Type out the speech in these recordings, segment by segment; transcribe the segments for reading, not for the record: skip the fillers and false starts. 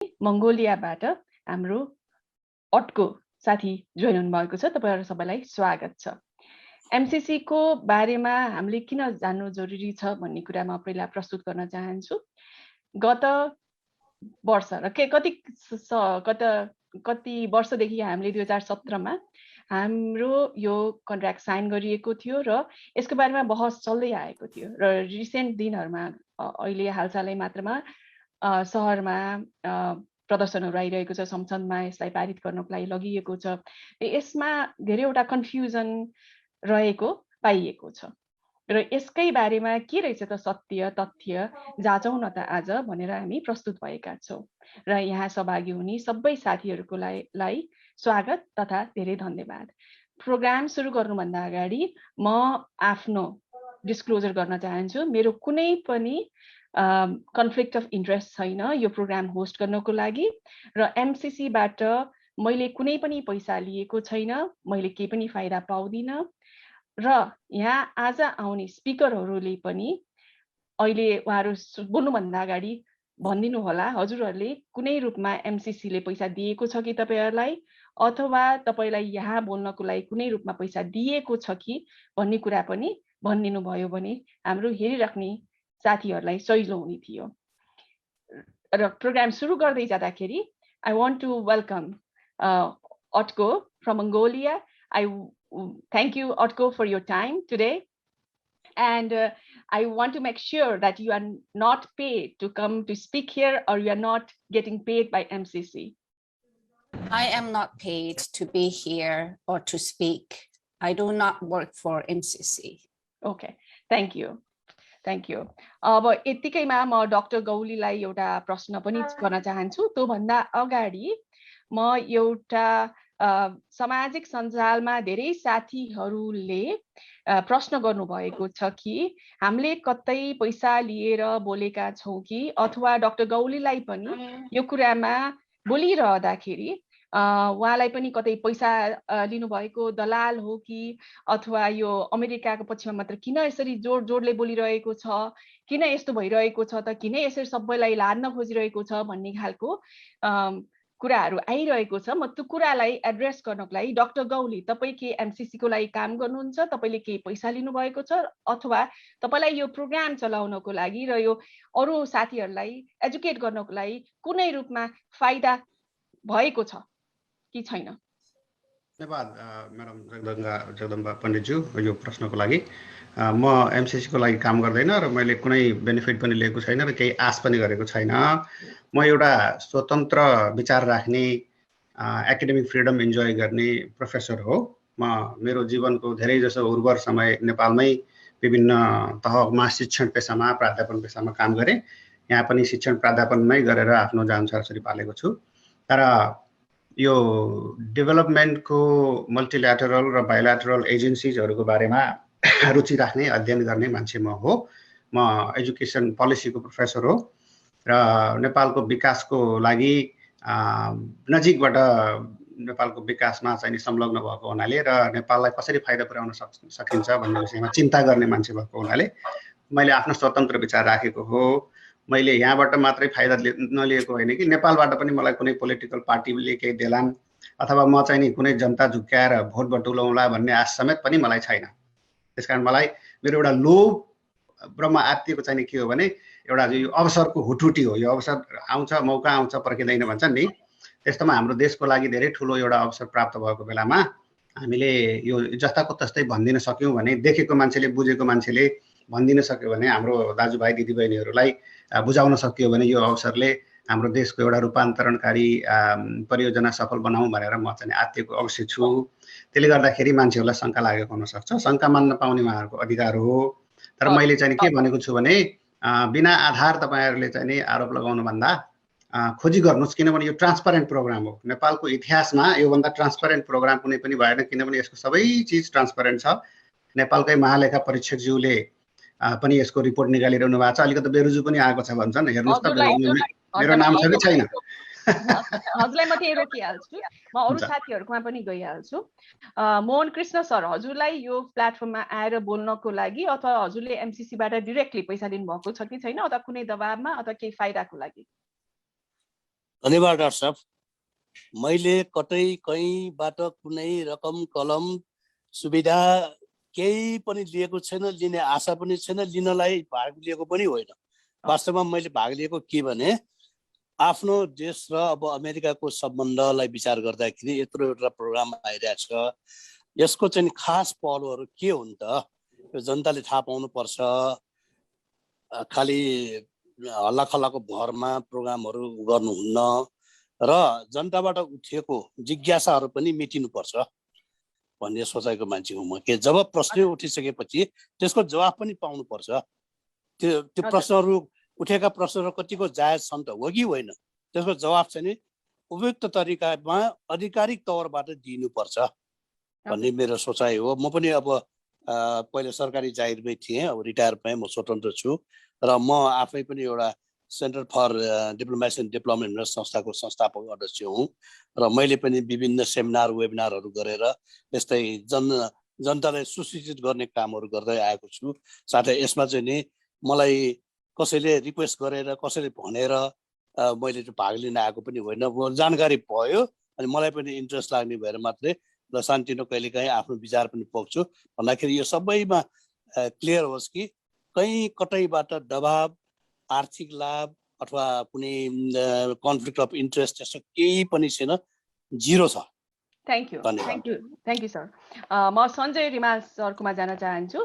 मङ्गोलियाबाट हाम्रो अटको साथी जोइन हुनुभएको छ। तपाईहरु सबैलाई स्वागत छ। MCC को बारेमा हामीले किन जान्नु जरुरी छ भन्ने कुरा म पहिला प्रस्तुत गर्न चाहन्छु। गत वर्ष र कति वर्षदेखि हामीले 2017 मा हाम्रो यो कन्ट्र्याक्ट साइन गरिएको थियो र यसको बारेमा बहस चल्दै आएको थियो र रिसेन्ट दिनहरुमा अहिले हालसालै मात्रमा शहरमा प्रदर्शनहरु आइरहेको छ। संसदमा यसलाई पारित गर्नको लागि लगिएको छ। यसमा धेरैवटा कन्फ्युजन रहेको पाइएको छ र यसकै बारेमा के रहेछ त सत्य तथ्य जाँचौं न त आज भनेर हामी प्रस्तुत भएका छौं र यहाँ सहभागी हुने सबै साथीहरुको लागि स्वागत तथा धेरै धन्यवाद। प्रोग्राम सुरु गर्नुभन्दा अगाडि म आफ्नो डिस्क्लोजर गर्न चाहन्छु। मेरो कुनै पनि कन्फ्लिक्ट अफ इन्ट्रेस्ट छैन यो प्रोग्राम होस्ट गर्नको लागि र MCC बाट मैले कुनै पनि पैसा लिएको छैन, मैले केही पनि फाइदा पाउँदिन र यहाँ आज आउने स्पिकरहरूले पनि अहिले उहाँहरु बोल्नुभन्दा अगाडि भनिदिनु होला हजुरहरूले कुनै रूपमा MCC ले पैसा दिएको छ कि तपाईहरुलाई अथवा तपाईलाई यहाँ बोल्नको लागि कुनै रूपमा पैसा दिएको छ कि भन्ने कुरा पनि भनिदिनु भयो भने हाम्रो हेरिराख्ने साथीहरुलाई सजिलो हुने थियो। र प्रोग्राम सुरु गर्दै जाँदाखेरि I want to welcome Otko from Mongolia. I thank you Otko for your time today. And I want to make sure that you are not paid to come to speak here or you are not getting paid by MCC. I am not paid to be here or to speak. I do not work for MCC. Okay, thank you. Thank you. अब यतिकैमा म doctor गौलीलाई एउटा प्रश्न पनि गर्न चाहन्छु। त्यो भन्दा अगाडि म एउटा सामाजिक सञ्जालमा धेरै साथीहरूले प्रश्न गर्नु भएको छ कि हामीले कतै पैसा लिएर बोलेका छौं कि अथवा डाक्टर गौलीलाई पनि यो कुरामा बोलिरहँदाखेरि उहाँलाई पनि कतै पैसा लिनु भएको दलाल हो कि अथवा यो अमेरिकाको पक्षमा मात्र किन यसरी जोडले बोलिरहेको छ, किन यस्तो भइरहेको छ त, किन यसरी सबैलाई लाद्न खोजिरहेको छ भन्ने खालको कुराहरु आइरहेको छ। म त्यो कुरालाई एड्रेस गर्नको लागि डाक्टर गौली तपाई के MCC को लागि काम गर्नुहुन्छ, तपाईले के पैसा लिनु भएको छ अथवा तपाईलाई यो प्रोग्राम चलाउनको लागि र यो अरु साथीहरुलाई एजुकेट गर्नको लागि कुनै रूपमा फाइदा भएको छ कि छैन? धन्यवाद म्याडम जगदम्बा पण्डितज्यू यो प्रश्नको लागि। म MCC को लागि काम गर्दैन र मैले कुनै बेनिफिट पनि लिएको छैन र केही आश पनि गरेको छैन। म एउटा स्वतन्त्र विचार राख्ने एकाडेमिक फ्रिडम इन्जोय गर्ने प्रोफेसर हो। मेरो जीवनको धेरै जसो उर्वर समय नेपालमै विभिन्न तहमा शिक्षण पेशामा प्राध्यापन पेशामा काम गरे। यहाँ पनि शिक्षण प्राध्यापनमै गरेर आफ्नो जान सरसरी पालेको छु। तर यो डेभलपमेन्टको मल्टिल्याटरल र बायल्याटरल एजेन्सीजहरुको बारेमा रुचि राख्ने अध्ययन गर्ने मान्छे म हो। म एजुकेसन पोलिसीको प्रोफेसर हो र नेपालको विकासको लागि नजिकबाट नेपालको विकासमा चाहिँ संलग्न भएको हुनाले र नेपाललाई कसरी फाइदा पुर्याउन सकिन्छ भन्ने विषयमा चिन्ता गर्ने मान्छे भएको हुनाले मैले आफ्नो स्वतन्त्र विचार राखेको हो। मैले यहाँबाट मात्रै फाइदा नलिएको होइन कि नेपालबाट पनि मलाई कुनै पोलिटिकल पार्टीले केही देलान् अथवा म चाहिँ नि कुनै जनता झुक्क्याएर भोट बटुलाउँला भन्ने आश समेत पनि मलाई छैन। त्यसकारण मलाई मेरो एउटा लोभ ब्रह्म आत्तिको चाहिँ के हो भने एउटा यो अवसरको हुटुटी हो। यो अवसर आउँछ, मौका आउँछ, पर्खिदैन भन्छन् नि, त्यस्तोमा हाम्रो देशको लागि धेरै ठुलो एउटा अवसर प्राप्त भएको बेलामा हामीले यो जस्ताको तस्तै भनिदिन सक्यौं भने, देखेको मान्छेले बुझेको मान्छेले भनिदिन सक्यो भने, हाम्रो दाजुभाइ दिदीबहिनीहरूलाई बुझाउन सकियो भने यो अवसरले हाम्रो देशको एउटा रूपान्तरणकारी परियोजना सफल बनाऊ भनेर म चाहिँ आत्तिएको अवश्य छु। त्यसले गर्दाखेरि मान्छेहरूलाई शंका लागेको हुन सक्छ। शंका मान्न पाउने उहाँहरूको अधिकार हो। तर मैले चाहिँ के भनेको छु भने बिना आधार तपाईहरुले चाहिँ आरोप लगाउनु भन्दा खोजी गर्नुस्, किनभने यो ट्रान्सपरेन्ट प्रोग्राम हो। नेपालको इतिहासमा यो भन्दा ट्रान्सपरेन्ट प्रोग्राम कुनै पनि भएन, किनभने यसको सबै चीज ट्रान्सपरेन्ट छ। नेपालकै महालेखा परीक्षकज्यूले पनि यसको रिपोर्ट निकालिरहनु भएको छ। अलिकति बेरुजु पनि आएको छ भन्छन्। हेर्नुस् त मेरो नाम छ कि छैन? हजुरलाई म त्यही रोकिहाल्छु। म अरु साथीहरुकोमा पनि गइहाल्छु। मोहन कृष्ण सर, हजुरलाई यो प्लेटफर्ममा आएर बोल्नको लागि अथवा हजुरले MCC बाट डाइरेक्टली पैसा लिनु भएको छ कि छैन अथवा कुनै दबावमा अथवा केही फाइदाको लागि? धन्यवाद डाक्टर साहब। मैले कतै कहीँबाट कुनै रकम कलम सुविधा केही पनि लिएको छैन, लिने आशा पनि छैन, लिनलाई भाग लिएको पनि होइन। वास्तवमा मैले भाग लिएको के भने आफ्नो देश र अब अमेरिकाको सम्बन्धलाई विचार गर्दाखेरि यत्रो एउटा प्रोग्राम आइरहेछ, यसको चाहिँ खास पहलुहरू के हुन् त, यो जनताले थाहा पाउनुपर्छ। खालि हल्लाखल्लाको भरमा प्रोग्रामहरू गर्नुहुन्न र जनताबाट उठेको जिज्ञासाहरू पनि मेटिनुपर्छ भन्ने सोचाइको मान्छे हुँ म। के जब प्रश्न उठिसकेपछि त्यसको जवाफ पनि पाउनुपर्छ। त्यो प्रश्नहरू उठेका प्रश्नहरू कतिको जायज छन् त हो कि होइन, त्यसको जवाफ चाहिँ नि उपयुक्त तरिकामा आधिकारिक तौरबाट दिनुपर्छ भन्ने मेरो सोचाइ हो। म पनि अब पहिले सरकारी जागिरमै थिएँ, अब रिटायर भएँ, म स्वतन्त्र छु र म आफै पनि एउटा centre for diplomacy and development संस्थाको संस्थापक अध्यक्ष हुँ र मैले पनि विभिन्न सेमिनार वेबिनारहरू गरेर यस्तै जनतालाई सुसूचित गर्ने कामहरू गर्दै आएको छु। साथै यसमा चाहिँ नि मलाई कसैले रिक्वेस्ट गरेर कसैले भनेर मैले त्यो भाग लिन आएको पनि होइन, जानकारी भयो अनि मलाई पनि इन्ट्रेस्ट लाग्ने भएर मात्रै ल शान्तिनो कहिलेकाहीँ आफ्नो विचार पनि पोख्छु भन्दाखेरि यो सबैमा क्लियर होस् कि कहीँ कतैबाट दबाब, आर्थिक लाभ अथवा कुनै कन्फ्लिक्ट अफ इन्ट्रेस्ट त्यस्तो केही पनि छैन, जिरो छ। Thank you sir. म सञ्जय रिमाल सरकोमा जान चाहन्छु।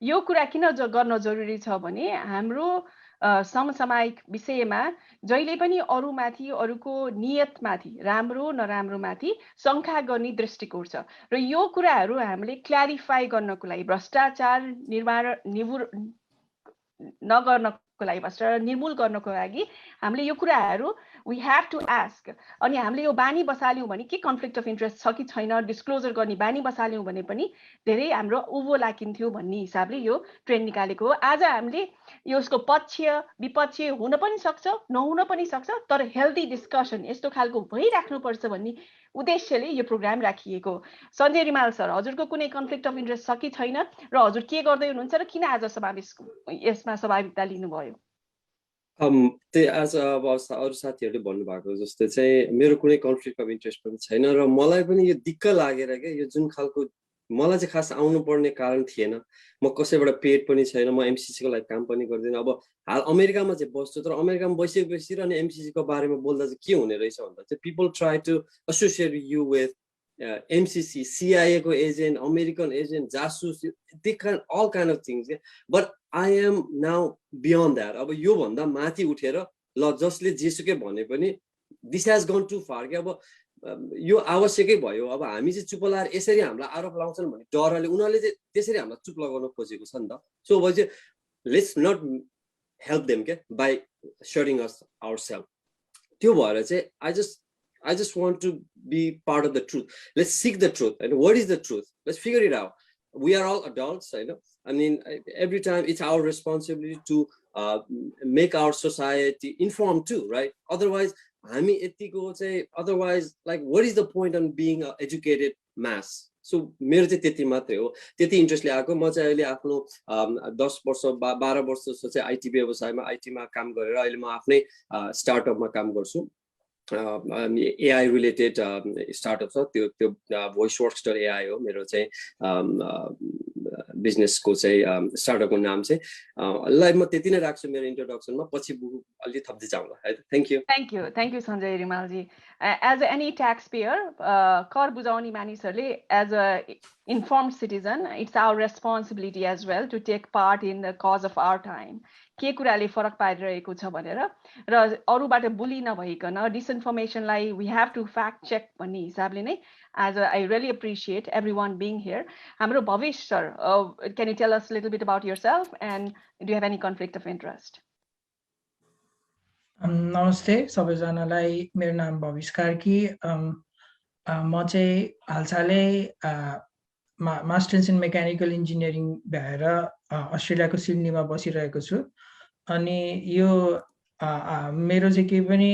यो कुरा किन गर्न जरुरी छ भने हाम्रो समसामयिक विषयमा जहिले पनि अरूमाथि, अरूको नियतमाथि, राम्रो नराम्रोमाथि शङ्का गर्ने दृष्टिकोण छ र यो कुराहरू हामीले क्ल्यारिफाई गर्नको लागि, भ्रष्टाचार निर्मूल गर्नको लागि हामीले यो कुराहरू वी हेभ टु आस्क। अनि हामीले यो बानी बसाल्यौँ भने के कन्फ्लिक्ट अफ इन्ट्रेस्ट छ कि छैन डिस्क्लोजर गर्ने बानी बसाल्यौँ भने पनि धेरै हाम्रो उभो लागिन्थ्यो भन्ने हिसाबले यो ट्रेन्ड निकालेको हो। आज हामीले यसको पक्ष विपक्ष हुन पनि सक्छ, नहुन पनि सक्छ, तर हेल्दी डिस्कसन यस्तो खालको भइराख्नुपर्छ भन्ने उद्देश्यले यो प्रोग्राम राखिएको। सञ्जय रिमाल सर, हजुरको कुनै कन्फ्लिक्ट अफ इन्ट्रेस्ट छ कि छैन र हजुर के गर्दै हुनुहुन्छ र किन आज यसमा सहभागिता लिनुभयो? त्यही आज अब अरू साथीहरूले भन्नुभएको जस्तो चाहिँ मेरो कुनै कन्फ्लिक्ट अफ इन्ट्रेस्ट पनि छैन र मलाई पनि यो दिक्क लागेर क्या, यो जुन खालको मलाई चाहिँ खास आउनु पर्ने कारण थिएन। म कसैबाट पेड पनि छैन, म एमसीसीको लागि काम पनि गर्दिनँ। अब हाल अमेरिकामा चाहिँ बस्छु, तर अमेरिकामा बसिरहेपछि र अनि एमसीसीको बारेमा बोल्दा चाहिँ के हुने रहेछ भन्दा चाहिँ people try to associate you with MCC, CIA को agent, American agent, जासूस, all kind of things. But I am now beyond that. अब यो भन्दा माथि उठेर ल जसले जेसुकै भने पनि this has gone too far. के अब यो आवश्यकै भयो। अब हामी चाहिँ चुप लाएर यसरी हामीलाई आरोप लाउँछन् भन्ने डरले उनीहरूले चाहिँ त्यसरी हामीलाई चुप लगाउन खोजेको छ नि त। सो अब चाहिँ let's not help them by shutting us ourselves. त्यो भएर चाहिँ I just want to be part of the truth. Let's seek the truth. And what is the truth? Let's figure it out. We are all adults, I know. I mean, every time it's our responsibility to make our society informed too, right? Otherwise, like, what is the point on being an educated mass? So, मेरो चाहिँ त्यति मात्रै हो। त्यति इन्ट्रेस्टले आएको। म चाहिँ अहिले आफ्नो 10 वर्ष 12 वर्ष चाहिँ आईटी व्यवसायमा आईटीमा काम गरेर अहिले म आफ्नै स्टार्टअपमा काम गर्छु। AI related startup छ त्यो voiceworks.ai हो मेरो चाहिँ बिजनेस को चाहिँ स्टार्टअप को नाम चाहिँ ल म त्यति नै राख्छु मेरो इन्ट्रोडक्सनमा पछि अलि थप्दै जाउँला है। Thank you Sanjay Rimal ji. As any tax payer कर बुझाउने मानिसहरूले as a informed citizen, it's our responsibility as well to take part in the cause of our time. के कुराले फरक पारिरहेको छ भनेर र अरूबाट बुली नभइकन डिसइन्फर्मेसनलाई we have to fact check भन्ने हिसाबले नै as I really appreciate everyone being here. हाम्रो भविष sir, can you tell us a little bit about yourself and do you have any conflict of interest? नमस्ते सबैजनालाई, मेरो नाम भविष कार्की। म चाहिँ हालसालै मास्टर्स इन मेकानिकल इन्जिनियरिङ भएर अस्ट्रेलियाको सिडनीमा बसिरहेको छु। अनि यो मेरो चाहिँ केही पनि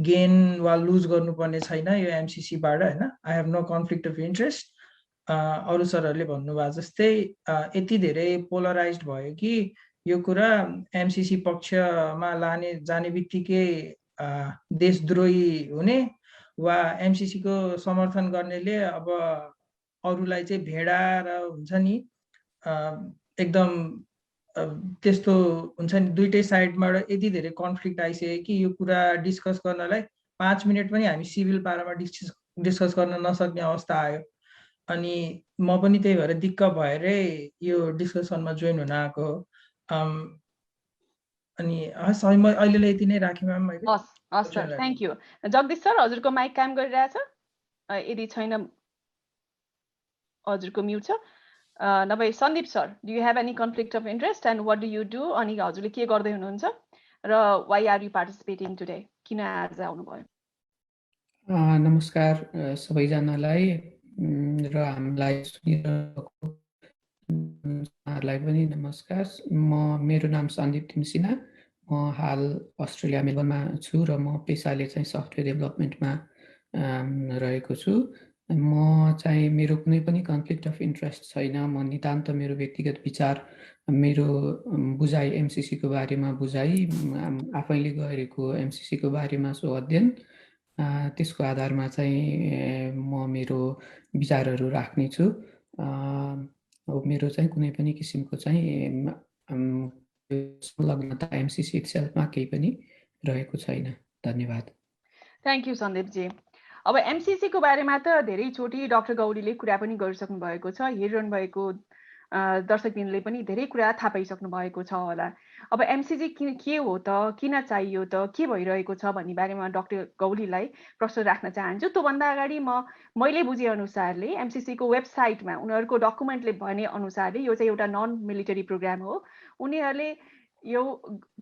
गेन वा लुज गर्नुपर्ने छैन यो एमसीसी बाट हैन। I have no conflict of interest. अरु सरहरूले भन्नुभएको जस्तै यति धेरै पोलराइज्ड भयो कि यो कुरा एमसीसी पक्षमा जाने बित्तिकै देशद्रोही हुने वा MCC को समर्थन गर्नेले अब अरूलाई चाहिँ भेडा र हुन्छ नि एकदम त्यस्तो हुन्छ नि दुईटै साइडबाट यति धेरै कन्फ्लिक्ट आइसक्यो कि यो कुरा डिस्कस गर्नलाई 5 मिनट पनि हामी सिभिल पारामा डिस्कस गर्न नसक्ने अवस्था आयो। अनि म पनि त्यही भएर दिक्क भएरै यो डिस्कसनमा जोइन हुन आएको। अनि हस् म अहिलेलाई यति नै राखेँ म्याम मैले। हस् sir, thank you. Jagdish sir, हजुरको माइक काम गरिरहेछ? यदि छैन हजुरको म्युट छ। नभए Sandeep sir, do you have any conflict of interest and what do you do? अनि हजुरले के गर्दै हुनुहुन्छ र why are you participating today? किन आज आउनुभयो? नमस्कार सबैजनालाई र हामीलाई सुनिरहेकोलाई पनि नमस्कार। मेरो नाम सन्दीप तिमसिना। म हाल अस्ट्रेलिया मेलबर्नमा छु र म पेसाले चाहिँ सफ्टवेयर डेभलपमेन्टमा रहेको छु। म चाहिँ मेरो कुनै पनि कन्फ्लिक्ट अफ इन्ट्रेस्ट छैन। म नितान्त मेरो व्यक्तिगत विचार, मेरो बुझाइ MCC को बारेमा बुझाइ, आफैले गरेको MCC को बारेमा सो अध्ययन, त्यसको आधारमा चाहिँ म मेरो विचारहरू राख्ने छु। मेरो चाहिँ कुनै पनि किसिमको चाहिँ संलग्नता MCC इट्सेल्फमा केही पनि रहेको छैन। धन्यवाद। थ्याङ्क यू सन्दीपजी। अब MCC को बारेमा त धेरैचोटि डाक्टर गौरीले कुरा पनि गरिसक्नु भएको छ। हेरिरहनु भएको दर्शकबिनले पनि धेरै कुरा थाहा पाइसक्नु भएको छ होला। अब MCC के हो त, किन चाहियो त, के भइरहेको छ भन्ने बारेमा डाक्टर गौरीलाई प्रश्न राख्न चाहन्छु। त्योभन्दा अगाडि मैले बुझे अनुसारले MCC को वेबसाइटमा उनीहरूको डकुमेन्टले भने अनुसारले यो चाहिँ एउटा नन मिलिटरी प्रोग्राम हो। उनीहरूले यो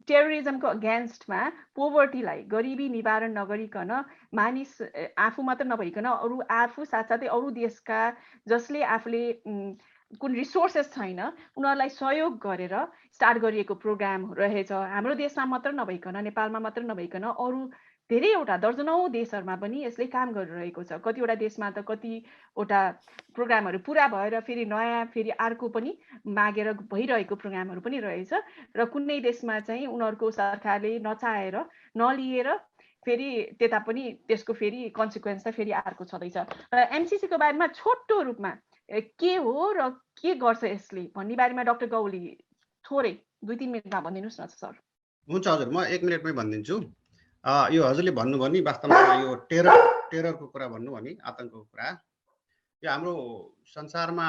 टेररिजमको अगेन्स्टमा पोभर्टीलाई, गरिबी निवारण नगरिकन मानिस आफू मात्र नभइकन अरू आफू साथसाथै अरू देशका जसले आफूले कुन रिसोर्सेस छैन उनीहरूलाई सहयोग गरेर स्टार्ट गरिएको प्रोग्राम रहेछ। हाम्रो देशमा मात्र नभइकन, नेपालमा मात्र नभइकन अरू धेरैवटा दर्जनौँ देशहरूमा पनि यसले काम गरिरहेको छ। कतिवटा देशमा त कतिवटा प्रोग्रामहरू पुरा भएर फेरि नयाँ फेरि अर्को पनि मागेर भइरहेको प्रोग्रामहरू पनि रहेछ र कुनै देशमा चाहिँ उनीहरूको सरकारले नचाहेर नलिएर फेरि त्यता पनि त्यसको फेरि कन्सिक्वेन्स त फेरि अर्को छँदैछ। र MCC को बारेमा छोटो रूपमा के हो र के गर्छ यसले भन्ने बारेमा डाक्टर गौली थोरै 2-3 मिनटमा भनिदिनुहोस् न सर। हुन्छ हजुर, म 1 मिनटमै भनिदिन्छु। यो हजुरले भन्नुभयो नि वास्तवमा यो टेररको कुरा भन्नुभयो नि, आतंकको कुरा। यो हाम्रो संसारमा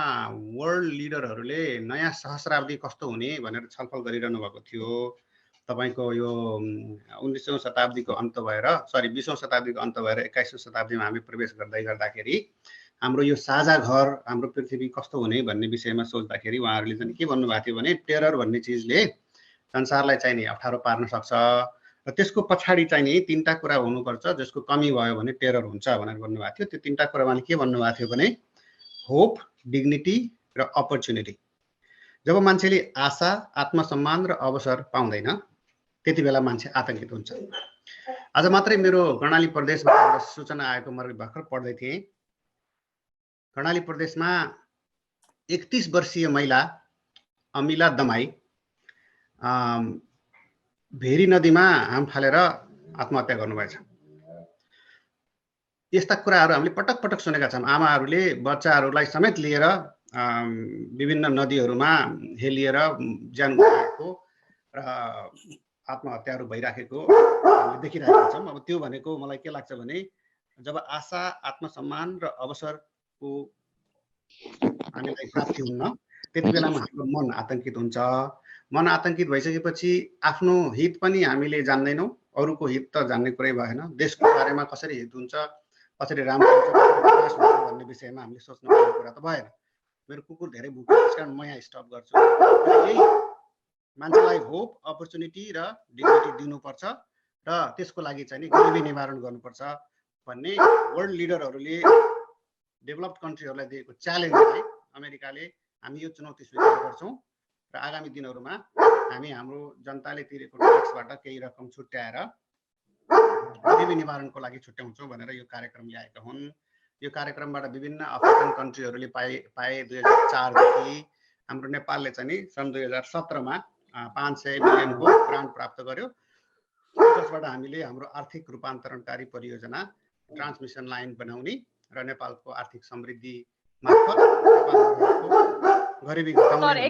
वर्ल्ड लिडरहरूले नयाँ सहस्राब्दी कस्तो हुने भनेर छलफल गरिरहनु भएको थियो। तपाईको यो 19औं शताब्दीको अन्त भएर 20औं शताब्दीको अन्त भएर 21औं शताब्दीमा हामी प्रवेश गर्दाखेरि हाम्रो यो साझा घर, हाम्रो पृथ्वी कस्तो हुने भन्ने विषयमा सोच्दाखेरि उहाँहरूले चाहिँ के भन्नुभएको थियो भने टेरर भन्ने चिजले संसारलाई चाहिँ नि अप्ठ्यारो पार्न सक्छ र त्यसको पछाडि चाहिँ नि 3टा कुरा हुनुपर्छ जसको कमी भयो भने टेरर हुन्छ भनेर भन्नुभएको थियो। त्यो 3टा कुरामा के भन्नुभएको थियो भने होप, डिग्निटी र अपर्च्युनिटी। जब मान्छेले आशा, आत्मसम्मान र अवसर पाउँदैन त्यति बेला मान्छे आतंकित हुन्छ। आज मात्रै मेरो कर्णाली प्रदेशमा एउटा सूचना आएको मैले भर्खर पढ्दै थिएँ। कर्णाली प्रदेशमा 31 वर्षीय महिला अमिला दमाई भेरी नदीमा हाम फालेर आत्महत्या गर्नुभएछ। यस्ता कुराहरू हामीले पटक पटक सुनेका छौँ। आमाहरूले बच्चाहरूलाई समेत लिएर विभिन्न नदीहरूमा हेलिएर ज्यान गुमाएको र आत्महत्याहरू भइराखेको हामीले देखिरहेका छौँ। अब त्यो भनेको मलाई के लाग्छ भने जब आशा, आत्मसम्मान र अवसरको हामीलाई प्राप्ति हुन्न त्यति बेलामा हाम्रो मन आतंकित हुन्छ। मन आतंकित भइसकेपछि आफ्नो हित पनि हामीले जान्दैनौँ, अरूको हित त जान्ने कुरै भएन। देशको बारेमा कसरी हित हुन्छ, कसरी राम्रो हुन्छ, कसरी विकास हुन्छ भन्ने विषयमा हामीले सोच्नु पर्ने कुरा त भएन। मेरो कुकुर धेरै भुक्छ, त्यसकारण म यहाँ स्टप गर्छु। यही मान्छेलाई होप, अपर्च्युनिटी र डिग्निटी दिनुपर्छ र त्यसको लागि चाहिँ गरिबी निवारण गर्नुपर्छ भन्ने वर्ल्ड लिडरहरूले डेभलप्ड कन्ट्रीहरूलाई दिएको च्यालेन्जलाई अमेरिकाले हामी यो चुनौती स्वीकार गर्छौँ र आगामी दिनहरूमा हामी हाम्रो जनताले तिरेको ट्याक्सबाट केही रकम छुट्याएर गरिबी निवारणको लागि छुट्याउँछौँ भनेर यो कार्यक्रम ल्याएका हुन्। यो कार्यक्रमबाट विभिन्न अफ्रिकन कन्ट्रीहरूले पाए 2004 देखि। हाम्रो नेपालले चाहिँ सन् 2017 मा 500 मिलियनको ग्रान्ट प्राप्त गर्यो। जसबाट हामीले हाम्रो आर्थिक रूपान्तरणकारी परियोजना ट्रान्समिसन लाइन बनाउने र नेपालको आर्थिक समृद्धि मार्फत गरिबी घटाउने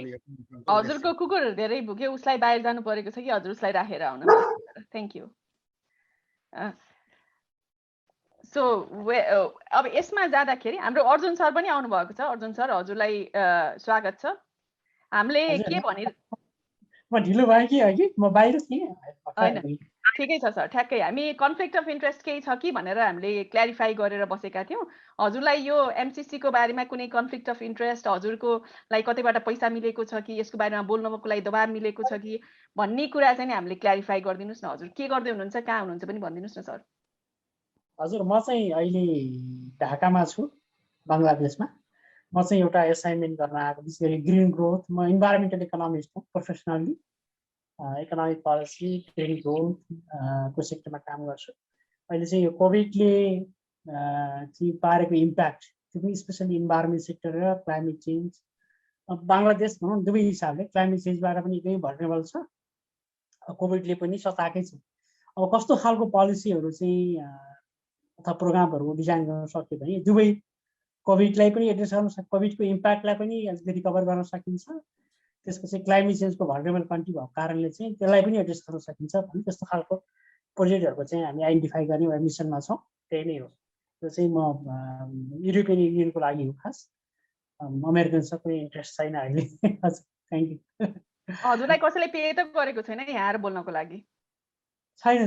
हजुरको कुकुर धेरै भुक्यो, उसलाई बाहिर जानु परेको छ कि हजुर उसलाई राखेर आउन? Thank you. सो अब यसमा जाँदाखेरि हाम्रो अर्जुन सर पनि आउनु भएको छ। अर्जुन सर, हजुरलाई स्वागत छ। हामीले के भने म ढिलो भयो कि अघि म बाहिर थिएँ हैन, ठिकै छ सर, ठ्याक्कै हामी कन्फ्लिक्ट अफ इन्ट्रेस्ट केही छ कि भनेर हामीले क्ल्यारिफाई गरेर बसेका थियौँ। हजुरलाई यो एमसीसी को बारेमा कुनै कन्फ्लिक्ट अफ इन्ट्रेस्ट, हजुरको लागि कतैबाट पैसा मिलेको छ कि यसको बारेमा बोल्नको लागि दबाब मिलेको छ कि भन्ने कुरा चाहिँ हामीले क्ल्यारिफाई गरिदिनुस् न। हजुर के गर्दै हुनुहुन्छ, कहाँ हुनुहुन्छ पनि भनिदिनुस् न सर। हजुर, म चाहिँ अहिले ढाकामा छु, बङ्गलादेशमा। म चाहिँ एउटा असाइनमेन्ट गर्न आएको, विशेष गरी ग्रिन ग्रोथ। म इन्भाइरोमेन्टल इकोनोमिस्ट हो professionally, economic policy green growth को सेक्टरमा काम गर्छु। अहिले चाहिँ यो कोभिडले चाहिँ पारेको इम्प्याक्ट, त्यो पनि स्पेसली इन्भाइरोमेन्ट सेक्टर र क्लाइमेट चेन्ज, बङ्गलादेश भनौँ दुवै हिसाबले क्लाइमेट चेन्जबाट पनि एकदमै भल्नरेबल छ, कोभिडले पनि सताएकै छ। अब कस्तो खालको पोलिसीहरू चाहिँ अथवा प्रोग्रामहरू डिजाइन गर्न सक्यो भने दुवै कोभिडलाई पनि एड्रेस गर्न सक्छ, कोभिडको इम्प्याक्टलाई पनि रिकभर गर्न सकिन्छ, त्यसपछि क्लाइमेट चेन्जको भल्नरेबल कन्ट्री भएको कारणले चाहिँ त्यसलाई पनि एड्रेस गर्न सकिन्छ भन्ने त्यस्तो खालको प्रोजेक्टहरूको चाहिँ हामी आइडेन्टिफाई गर्ने एउटा मिसनमा छौँ। त्यही नै हो। त्यो चाहिँ म युरोपियन युनियनको लागि हो, खास अमेरिकन सब कुनै इन्ट्रेस्ट छैन अहिले। हजुर, थ्याङ्क यू। हजुरलाई कसैले पे त गरेको छैन यहाँ आएर बोल्नको लागि? छैन।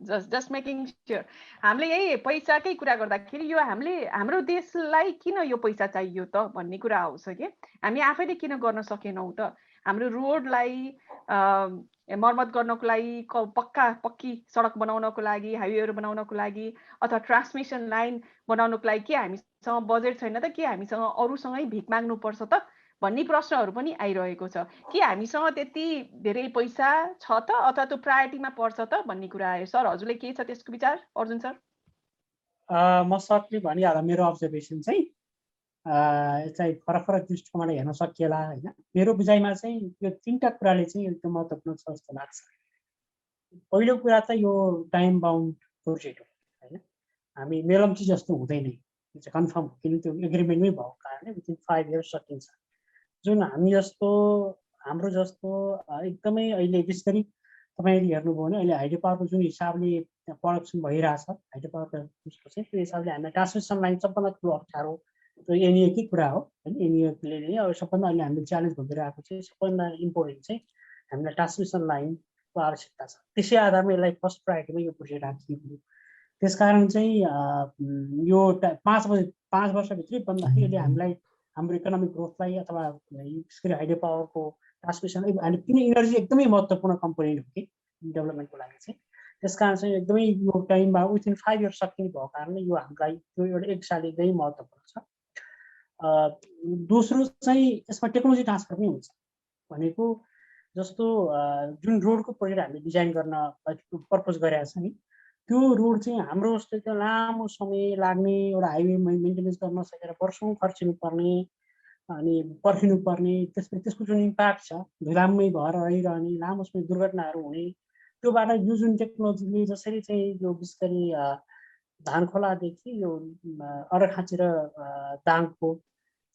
Just making sure. हामीले यही पैसाकै कुरा गर्दाखेरि यो हाम्रो देशलाई किन यो पैसा चाहियो त भन्ने कुरा आउँछ कि हामी आफैले किन गर्न सकेनौँ त? हाम्रो रोडलाई मर्मत गर्नको लागि, पक्की सडक बनाउनको लागि, हाइवेहरू बनाउनको लागि अथवा ट्रान्समिसन लाइन बनाउनको लागि के हामीसँग बजेट छैन त? के हामीसँग अरूसँगै भिख माग्नुपर्छ त भन्ने प्रश्नहरू पनि आइरहेको छ। कि हामीसँग त्यति धेरै पैसा छ त अथवा त्यो प्रायोरिटीमा पर्छ त भन्ने कुरा आयो। सर, हजुरले के छ त्यसको विचार? अर्जुन सर। म सर्टली भनिहाल्दा मेरो अब्जर्भेसन चाहिँ यसलाई फरक दृष्टिकोणबाट हेर्न सकिएला होइन। मेरो बुझाइमा चाहिँ यो तीनटा कुराले चाहिँ एकदम महत्त्वपूर्ण छ जस्तो लाग्छ। पहिलो कुरा त यो टाइम बााउन्ड प्रोजेक्ट हो होइन। हामी मेलम्ची जस्तो हुँदैन, यो चाहिँ कन्फर्म, किन त्यो एग्रिमेन्टमै भएको कारणले विथिन 5 इयर्स सकिन्छ। जुन हाम्रो जस्तो एकदमै अहिले विशेष गरी तपाईँले हेर्नुभयो भने अहिले हाइड्रो पावरको जुन हिसाबले प्रडक्सन भइरहेछ, हाइड्रो पावरको उसको चाहिँ त्यो हिसाबले हामीलाई ट्रान्समिसन लाइन सबभन्दा ठुलो अप्ठ्यारो त्यो एनइएकै कुरा हो होइन। एनइएले नै अब सबभन्दा अहिले हामीले च्यालेन्ज भइरहेको चाहिँ सबभन्दा इम्पोर्टेन्ट चाहिँ हामीलाई ट्रान्समिसन लाइनको आवश्यकता छ। त्यसै आधारमा यसलाई फर्स्ट प्रायोरिटीमा यो प्रोजेक्ट राखिएको। त्यसकारण चाहिँ यो 5 वर्षभित्रै बन्दाखेरि हामीलाई हाम्रो इकोनोमिक ग्रोथलाई अथवा विशेष हाइड्रो पावरको ट्रान्समिसन किन इनर्जी एकदमै महत्त्वपूर्ण कम्पोनेन्ट हो कि डेभलपमेन्टको लागि चाहिँ। त्यस कारण चाहिँ एकदमै यो टाइममा विथिन 5 इयर्स सकिने भएको कारणले यो हामीलाई त्यो एउटा एक साल एकदमै महत्त्वपूर्ण छ। दोस्रो चाहिँ यसमा टेक्नोलोजी ट्रान्सफर पनि हुन्छ भनेको जस्तो जुन रोडको प्रोजेक्ट हामीले डिजाइन गर्न पर्पोज गरेका छ नि, त्यो रोड चाहिँ हाम्रो जस्तो त्यो लामो समय लाग्ने एउटा हाइवे मेन्टेनेन्स गर्न सकेर वर्षौँ खर्चिनु पर्ने अनि पर्खिनु पर्ने, त्यसको जुन इम्प्याक्ट छ धुलाममै भएर रहिरहने, लामो समय दुर्घटनाहरू हुने, त्योबाट यो जुन टेक्नोलोजीले जसरी चाहिँ यो विशेष गरी धानखोलादेखि यो अर्घाखाँची र दाङको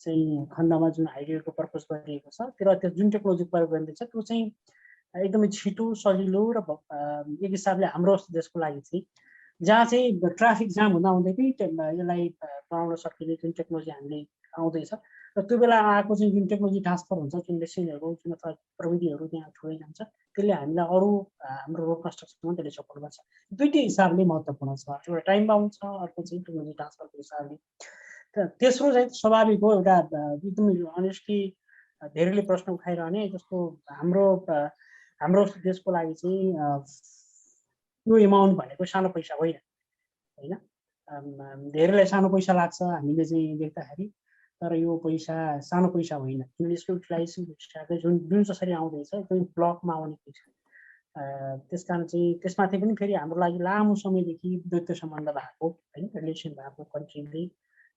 चाहिँ खण्डमा जुन हाइवेको पर्पोज गरिएको छ त्यो जुन टेक्नोलोजी प्रयोग गरिँदैछ त्यो चाहिँ एकदमै छिटो, सजिलो र एक हिसाबले हाम्रो देशको लागि चाहिँ जहाँ चाहिँ ट्राफिक जाम हुँदै पनि यसलाई बनाउन सकिने जुन टेक्नोलोजी हामीले आउँदैछ र त्यो बेला आएको चाहिँ जुन टेक्नोलोजी ट्रान्सफर हुन्छ, जुन मेसिनहरू जुन अथवा प्रविधिहरू त्यहाँ छोड्दै जान्छ, त्यसले हामीलाई अरू हाम्रो रोड कन्स्ट्रक्सनमा त्यसले सपोर्ट गर्छ। दुईटै हिसाबले महत्त्वपूर्ण छ, एउटा टाइम बााउन्ड छ, अर्को चाहिँ टेक्नोलोजी ट्रान्सफरको हिसाबले। तेस्रो चाहिँ स्वाभाविक हो, एउटा एकदमै अनेस्टली धेरैले प्रश्न उठाइरहने जस्तो हाम्रो देशको लागि चाहिँ यो एमाउन्ट भनेको सानो पैसा होइन होइन। धेरैलाई सानो पैसा लाग्छ हामीले चाहिँ देख्दाखेरि, तर यो पैसा सानो पैसा होइन किनभने यसको युटिलाइजेसन भइसकेको जुन जसरी आउँदैछ एकदमै ब्लकमा आउने पैसा। त्यस कारण चाहिँ त्यसमाथि पनि फेरि हाम्रो लागि लामो समयदेखि द्वैत सम्बन्ध भएको होइन, रिलेसन भएको कन्ट्रीले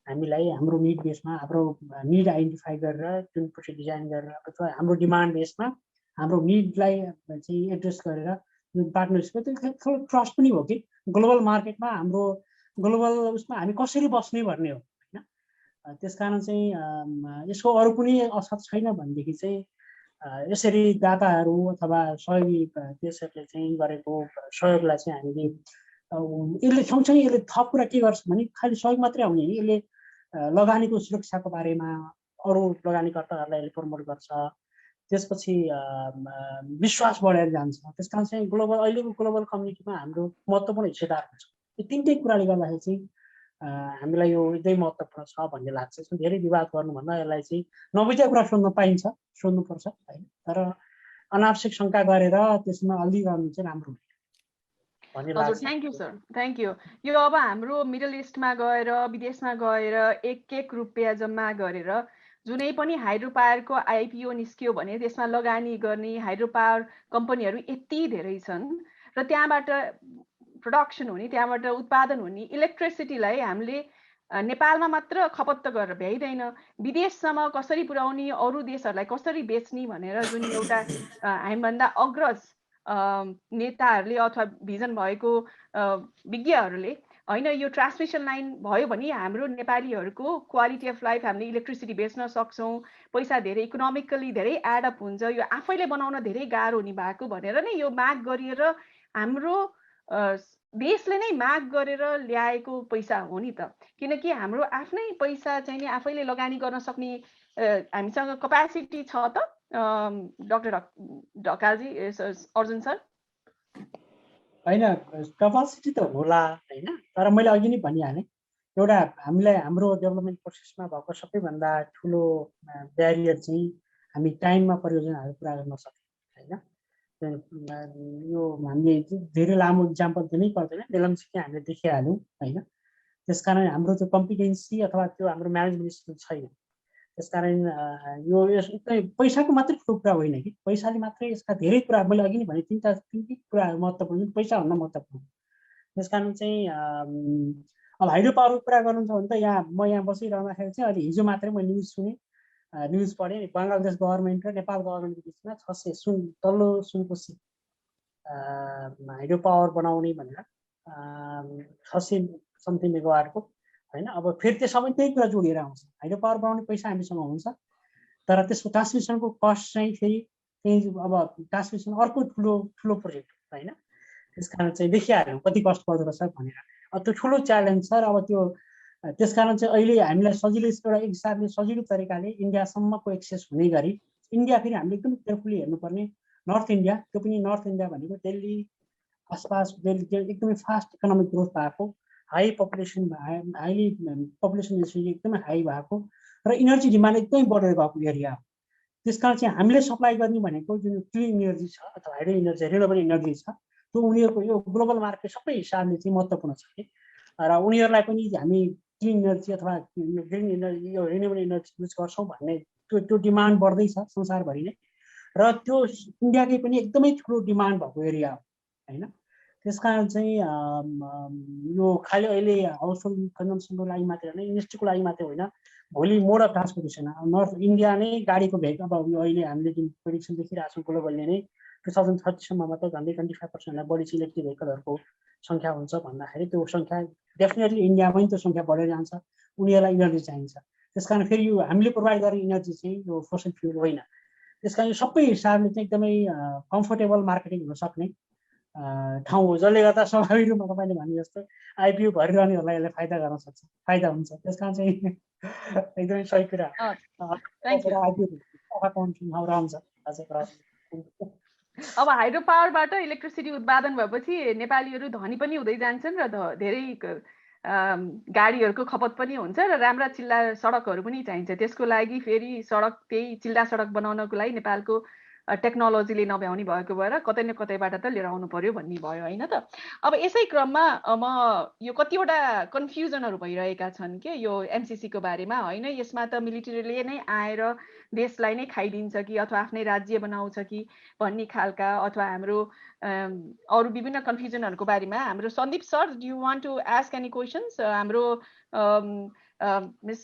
हामीलाई हाम्रो निड बेसमा हाम्रो निड आइडेन्टिफाई गरेर जुन प्रोजेक्ट डिजाइन गरेर अथवा हाम्रो डिमान्ड बेसमा हाम्रो निडलाई चाहिँ एड्रेस गरेर जुन पार्टनरसिप त्यो ट्रस्ट पनि हो कि ग्लोबल मार्केटमा हाम्रो ग्लोबल उसमा हामी कसरी बस्ने भन्ने हो होइन। त्यसकारण चाहिँ यसको अरू कुनै असर छैन भनेदेखि चाहिँ यसरी दाताहरू अथवा सहयोगी देशहरूले चाहिँ गरेको सहयोगलाई चाहिँ हामीले यसले सँगसँगै यसले थप कुरा के गर्छ भने खालि सहयोग मात्रै आउने होइन, यसले लगानीको सुरक्षाको बारेमा अरू लगानीकर्ताहरूलाई यसले प्रमोट गर्छ। त्यसपछि विश्वास बढेर जान्छ। त्यसकारण चाहिँ ग्लोबल अहिलेको ग्लोबल कम्युनिटीमा हाम्रो महत्त्वपूर्ण हिस्सेदार हुन्छ। यो तिनटै कुराले गर्दाखेरि चाहिँ हामीलाई यो एकदमै महत्त्वपूर्ण छ भन्ने लाग्छ। यसमा धेरै विवाद गर्नुभन्दा यसलाई चाहिँ नबुझेको कुरा सोध्न पाइन्छ, सोध्नुपर्छ होइन, तर अनावश्यक शङ्का गरेर त्यसमा अल्झी गर्नु चाहिँ राम्रो हुन्छ भन्ने लाग्छ। हजुर, thank you sir, thank you. यो अब हाम्रो मिडल इस्टमा गएर विदेशमा गएर 1 रुपियाँ जम्मा गरेर जुनै पनि हाइड्रो पावरको आइपिओ निस्कियो भने त्यसमा लगानी गर्ने हाइड्रो पावर कम्पनीहरू यति धेरै छन् र त्यहाँबाट प्रोडक्सन हुने, त्यहाँबाट उत्पादन हुने इलेक्ट्रिसिटीलाई हामीले नेपालमा मात्र खपत त गरेर भ्याइँदैन, विदेशसम्म कसरी पुर्याउने, अरू देशहरूलाई कसरी बेच्ने भनेर जुन एउटा हामीभन्दा अग्रज नेताहरूले अथवा भिजन भएको विज्ञहरूले होइन यो ट्रान्समिसन लाइन भयो भने हाम्रो नेपालीहरूको क्वालिटी अफ लाइफ हामीले इलेक्ट्रिसिटी बेच्न सक्छौँ, पैसा धेरै इकोनोमिकली धेरै एडअप हुन्छ, यो आफैले बनाउन धेरै गाह्रो हुने भएको भनेर नै यो माग गरिएर हाम्रो देशले नै माग गरेर ल्याएको पैसा हो नि त। किनकि हाम्रो आफ्नै पैसा चाहिँ नि आफैले लगानी गर्न सक्ने हामीसँग क्यापासिटी छ त डाक्टर ढकालजी, अर्जुन सर? होइन, क्यापासिटी त होला होइन, तर मैले अघि नै भनिहालेँ एउटा हामीलाई हाम्रो डेभलपमेन्ट प्रोसेसमा भएको सबैभन्दा ठुलो ब्यारियर चाहिँ हामी टाइममा परियोजनाहरू पुरा गर्न सक्यौँ होइन। यो हामीले धेरै लामो इक्जाम्पल दिनै पर्दैन, बेलमसिकै हामीले देखिहाल्यौँ होइन। त्यसकारण हाम्रो त्यो कम्पिटेन्सी अथवा त्यो हाम्रो म्यानेजमेन्ट स्किल छैन। त्यसकारण यो एकदमै पैसाको मात्रै ठुलो कुरा होइन कि, पैसाले मात्रै यसका धेरै कुरा मैले अघि नै भने तिनटै कुराहरू महत्त्वपूर्ण, पैसाभन्दा महत्त्वपूर्ण। त्यसकारण चाहिँ अब हाइड्रो पावरको कुरा गर्नुहुन्छ भने त म यहाँ बसिरहँदाखेरि चाहिँ अहिले हिजो मात्रै मैले न्युज सुनेँ, न्युज पढेँ, बङ्गलादेश गभर्मेन्ट र नेपाल गभर्मेन्टको बिचमा 600 तल्लो सुनकोशी हाइड्रो पावर बनाउने भनेर 600 समथिङ मेगावाटको होइन। अब फेरि त्यसमा त्यही कुरा जोडिएर आउँछ, हाइड्रो पावर बनाउने पैसा हामीसँग हुन्छ तर त्यसको ट्रान्समिसनको कस्ट चाहिँ फेरि त्यही अब ट्रान्समिसन अर्को ठुलो प्रोजेक्ट होइन। त्यसकारण चाहिँ देखिहाल्यौँ कति कस्ट पर्दो रहेछ भनेर। अब त्यो ठुलो च्यालेन्ज छ र अब त्यो त्यसकारण चाहिँ अहिले हामीलाई सजिलो एउटा एक हिसाबले सजिलो तरिकाले इन्डियासम्मको एक्सेस हुने गरी इन्डिया फेरि हामीले एकदम केयरफुली हेर्नुपर्ने, नर्थ इन्डिया, त्यो पनि नर्थ इन्डिया भनेको दिल्ली आसपास एकदमै फास्ट इकोनोमिक ग्रोथ भएको, हाई हाइली पपुलेसन डेन्सिटी एकदमै हाई भएको र इनर्जी डिमान्ड एकदमै बढेर गएको एरिया हो। त्यसकारण चाहिँ हामीले सप्लाई गर्ने भनेको जुन क्लिन इनर्जी छ अथवा हाइड्रो इनर्जी रिन्युएबल इनर्जी छ त्यो उनीहरूको यो ग्लोबल मार्केट सबै हिसाबले चाहिँ महत्त्वपूर्ण छ कि, र उनीहरूलाई पनि हामी क्लिन इनर्जी अथवा यो ग्रिन इनर्जी यो रिन्युएबल इनर्जी युज गर्छौँ भन्ने त्यो डिमान्ड बढ्दैछ संसारभरि नै, र त्यो इन्डियाकै पनि एकदमै ठुलो डिमान्ड भएको एरिया हो होइन। त्यसकारण चाहिँ यो खालि अहिले हाउस होल्ड कन्जम्सनको लागि मात्रै होइन, इन्डस्ट्रीको लागि मात्रै होइन, भोलि मोड अफ ट्रान्सपोर्टेसन नर्थ इन्डिया नै गाडीको भेग अब यो अहिले हामीले जुन प्रेडिक्सन देखिरहेको छौँ ग्लोबलले नै 2030सम्ममा त झन्डै 25% बढी चाहिँ इलेक्ट्रिक भेहिकलहरूको सङ्ख्या हुन्छ भन्दाखेरि त्यो सङ्ख्या डेफिनेटली इन्डियामै त्यो सङ्ख्या बढेर जान्छ, उनीहरूलाई इनर्जी चाहिन्छ। त्यसकारण फेरि यो हामीले प्रोभाइड गर्ने इनर्जी चाहिँ यो फोसिल फ्युल होइन। त्यसकारण यो सबै हिसाबले चाहिँ एकदमै कम्फोर्टेबल मार्केटिङ हुन सक्ने ठाउँ हो, जसले गर्दा स्वाभाविक रूपमा तपाईँले भने जस्तो आइपिओ भरिरहनेहरूलाई यसले फाइदा गर्न सक्छ, फाइदा हुन्छ। त्यसकारण चाहिँ एकदमै सही कुरा रहन्छ। अब हाइड्रो पावरबाट इलेक्ट्रिसिटी उत्पादन भएपछि नेपालीहरू धनी पनि हुँदै जान्छन् र धेरै गाडीहरूको खपत पनि हुन्छ र राम्रा चिल्ला सडकहरू पनि चाहिन्छ। त्यसको लागि फेरि सडक त्यही चिल्ला सडक बनाउनको लागि नेपालको टेक्नोलोजीले नभ्याउने भएको भएर कतै न कतैबाट त लिएर आउनु पर्यो भन्ने भयो होइन त। अब यसै क्रममा म यो कतिवटा कन्फ्युजनहरू भइरहेका छन् कि यो एमसिसीको बारेमा होइन, यसमा त मिलिटरीले नै आएर देशलाई नै खाइदिन्छ कि अथवा आफ्नै राज्य बनाउँछ कि भन्ने खालका अथवा हाम्रो अरू विभिन्न कन्फ्युजनहरूको बारेमा हाम्रो Sandeep sir, do you want to ask any questions? हाम्रो miss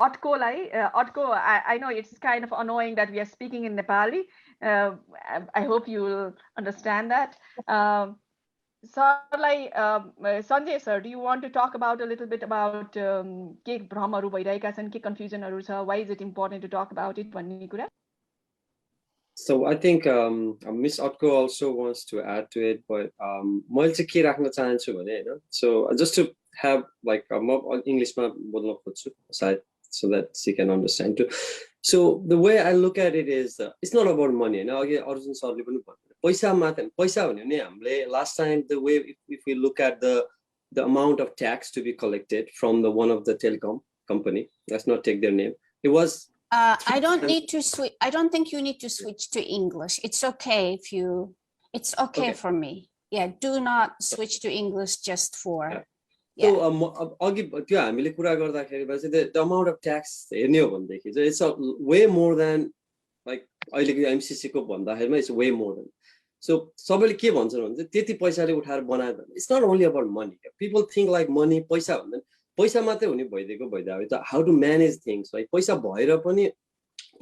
Atko, I know it's kind of annoying that we are speaking in Nepali. I hope you will understand that. सरलाई Sanjay sir, do you want to talk about a little bit about के भ्रमहरू भइरहेका छन्, के कन्फ्युजनहरू छ, why is it important to talk about it भन्ने कुरा? So I think Miss Otko also wants to add to it, but मैले चाहिँ के राख्न चाहन्छु भने हैन, so just to have like म इङ्ग्लिशमा बोल्न खोज्छु सायद so that she can understand too. So the way I look at it is it's not about money. हैन, अघि अर्जुन सरले पनि भन्नु पैसा मात्र, पैसा भन्यो भने हामीले last time the way if we look at the amount of tax to be collected from the one of the telecom company, let's not take their name, it was I don't need to switch. I don't think you need to switch to English. It's okay if you. It's okay for me. Yeah, do not switch to English just for. Yeah. So अघि त्यो हामीले कुरा गर्दाखेरि चाहिँ the amount of tax हेर्ने हो भनेदेखि चाहिँ it's way more than like अहिलेको MCC को भन्दाखेरिमा it's way more than. So सबैले के भन्छन् भने चाहिँ त्यति पैसाले उठाएर बनायो भने it's not only about money. People think like money, पैसा भन्दैन पैसा मात्रै हुने भइदिएको भइदियो त how to manage things, right? पैसा भएर पनि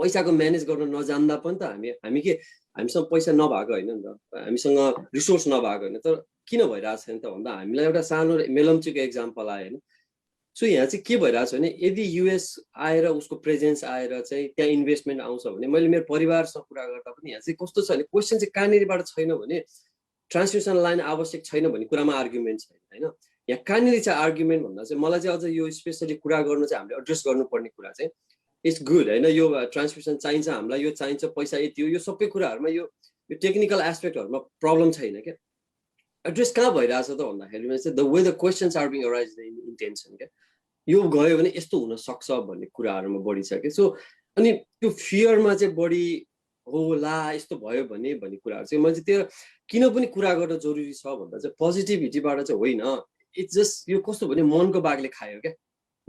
पैसाको म्यानेज गर्न नजान्दा पनि त हामी के हामीसँग पैसा नभएको हैन नि त, हामीसँग रिसोर्स नभएको हैन, तर किन भइरहेछ नि त भन्दा हामीलाई एउटा सानो मेलम्चीको एक्जाम्पल आयो हैन. सो यहाँ चाहिँ के भइरहेछ भने यदि युएस आएर उसको प्रेजेन्स आएर चाहिँ त्यहाँ इन्भेस्टमेन्ट आउँछ भने मैले मेरो परिवारसँग कुरा गर्दा पनि यहाँ चाहिँ कस्तो छ भने क्वेसन चाहिँ कहाँनिरबाट छैन भने ट्रान्समिसन लाइन आवश्यक छैन भन्ने कुरामा आर्गुमेन्ट छैन हैन. यहाँ कहाँनिर चाहिँ आर्गुमेन्ट भन्दा चाहिँ मलाई चाहिँ अझ यो स्पेसली कुरा गर्नु चाहिँ हामीले एड्रेस गर्नुपर्ने कुरा चाहिँ इट्स गुड हैन, यो ट्रान्समिसन चाहिन्छ हामीलाई, यो चाहिन्छ, पैसा यति हो, यो सबै कुराहरुमा यो टेक्निकल एस्पेक्टहरुमा प्रब्लम छैन के. एड्रेस कहाँ भइरहेछ त भन्दाखेरि चाहिँ the way the questions are being arise in intention के, यो गयो भने यस्तो हुन सक्छ भन्ने कुराहरुमा बढी छ के. सो अनि त्यो फियरमा चाहिँ बढी होला यस्तो भयो भने भन्ने कुराहरु चाहिँ मैले त्यो किन पनि कुरा गर्न जरुरी छ भन्दा चाहिँ पोजिटिभिटीबाट चाहिँ होइन, इट्स जस्ट यो कस्तो भने मनको बागले खायो क्या,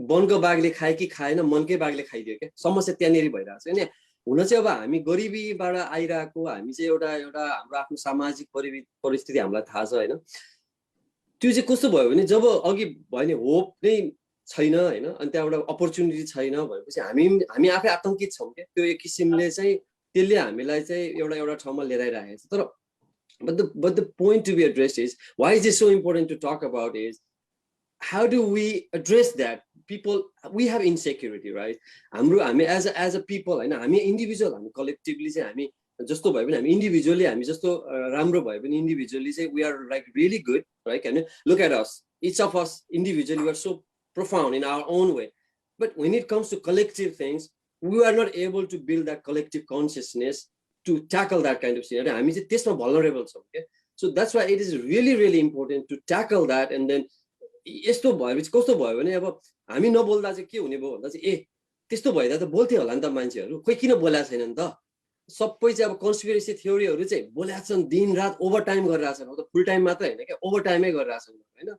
वनको बागले खायो कि खाएन, मनकै बागले खाइदियो क्या, समस्या त्यहाँनिर भइरहेछ हैन. हुन चाहिँ अब हामी गरिबीबाट आइरहेको, हामी चाहिँ एउटा हाम्रो आफ्नो सामाजिक परिस्थिति हामीलाई थाहा छ हैन. त्यो चाहिँ कस्तो भयो भने जब अघि भयो नि होप नै छैन हैन, अनि त्यहाँ एउटा अपर्च्युनिटी छैन भनेपछि हामी आफै आतंकित छौं के. त्यो एक किसिमले चाहिँ त्यसले हामीलाई चाहिँ एउटा ठाउँमा लिएर आइरहेको छ. तर but the point to be addressed is why is it so important to talk about is how do we address that? People, we have insecurity, right? हामी as a people हैन, हामी इन्डिभिजुअल, हामी कलेक्टिभली चाहिँ हामी जस्तो भए पनि हामी इन्डिभिजुअली हामी जस्तो राम्रो भए पनि इन्डिभिजुअली चाहिँ we are like really good, right? Can you look at us, each of us individually we are so profound in our own way, but when it comes to collective things we are not able to build that collective consciousness to tackle that kind of scenario. हामी चाहिँ त्यसमा vulnerable छौं के. So that's why it is really important to tackle that. And then यस्तो भएपछि कस्तो भयो भने अब हामी नबोल्दा चाहिँ के हुने भयो भन्दा चाहिँ ए त्यस्तो भइदा त बोल्थे होला नि त मान्छेहरु, खोइ किन बोलेको छैन नि त. सबै चाहिँ अब कन्स्पिरेसी थ्योरीहरु चाहिँ बोलेका छन्, दिन रात ओभर टाइम गरिरहेछन्, अब त फुल टाइम मात्र हैन के, ओभर टाइमै गरिरहेछन् हैन,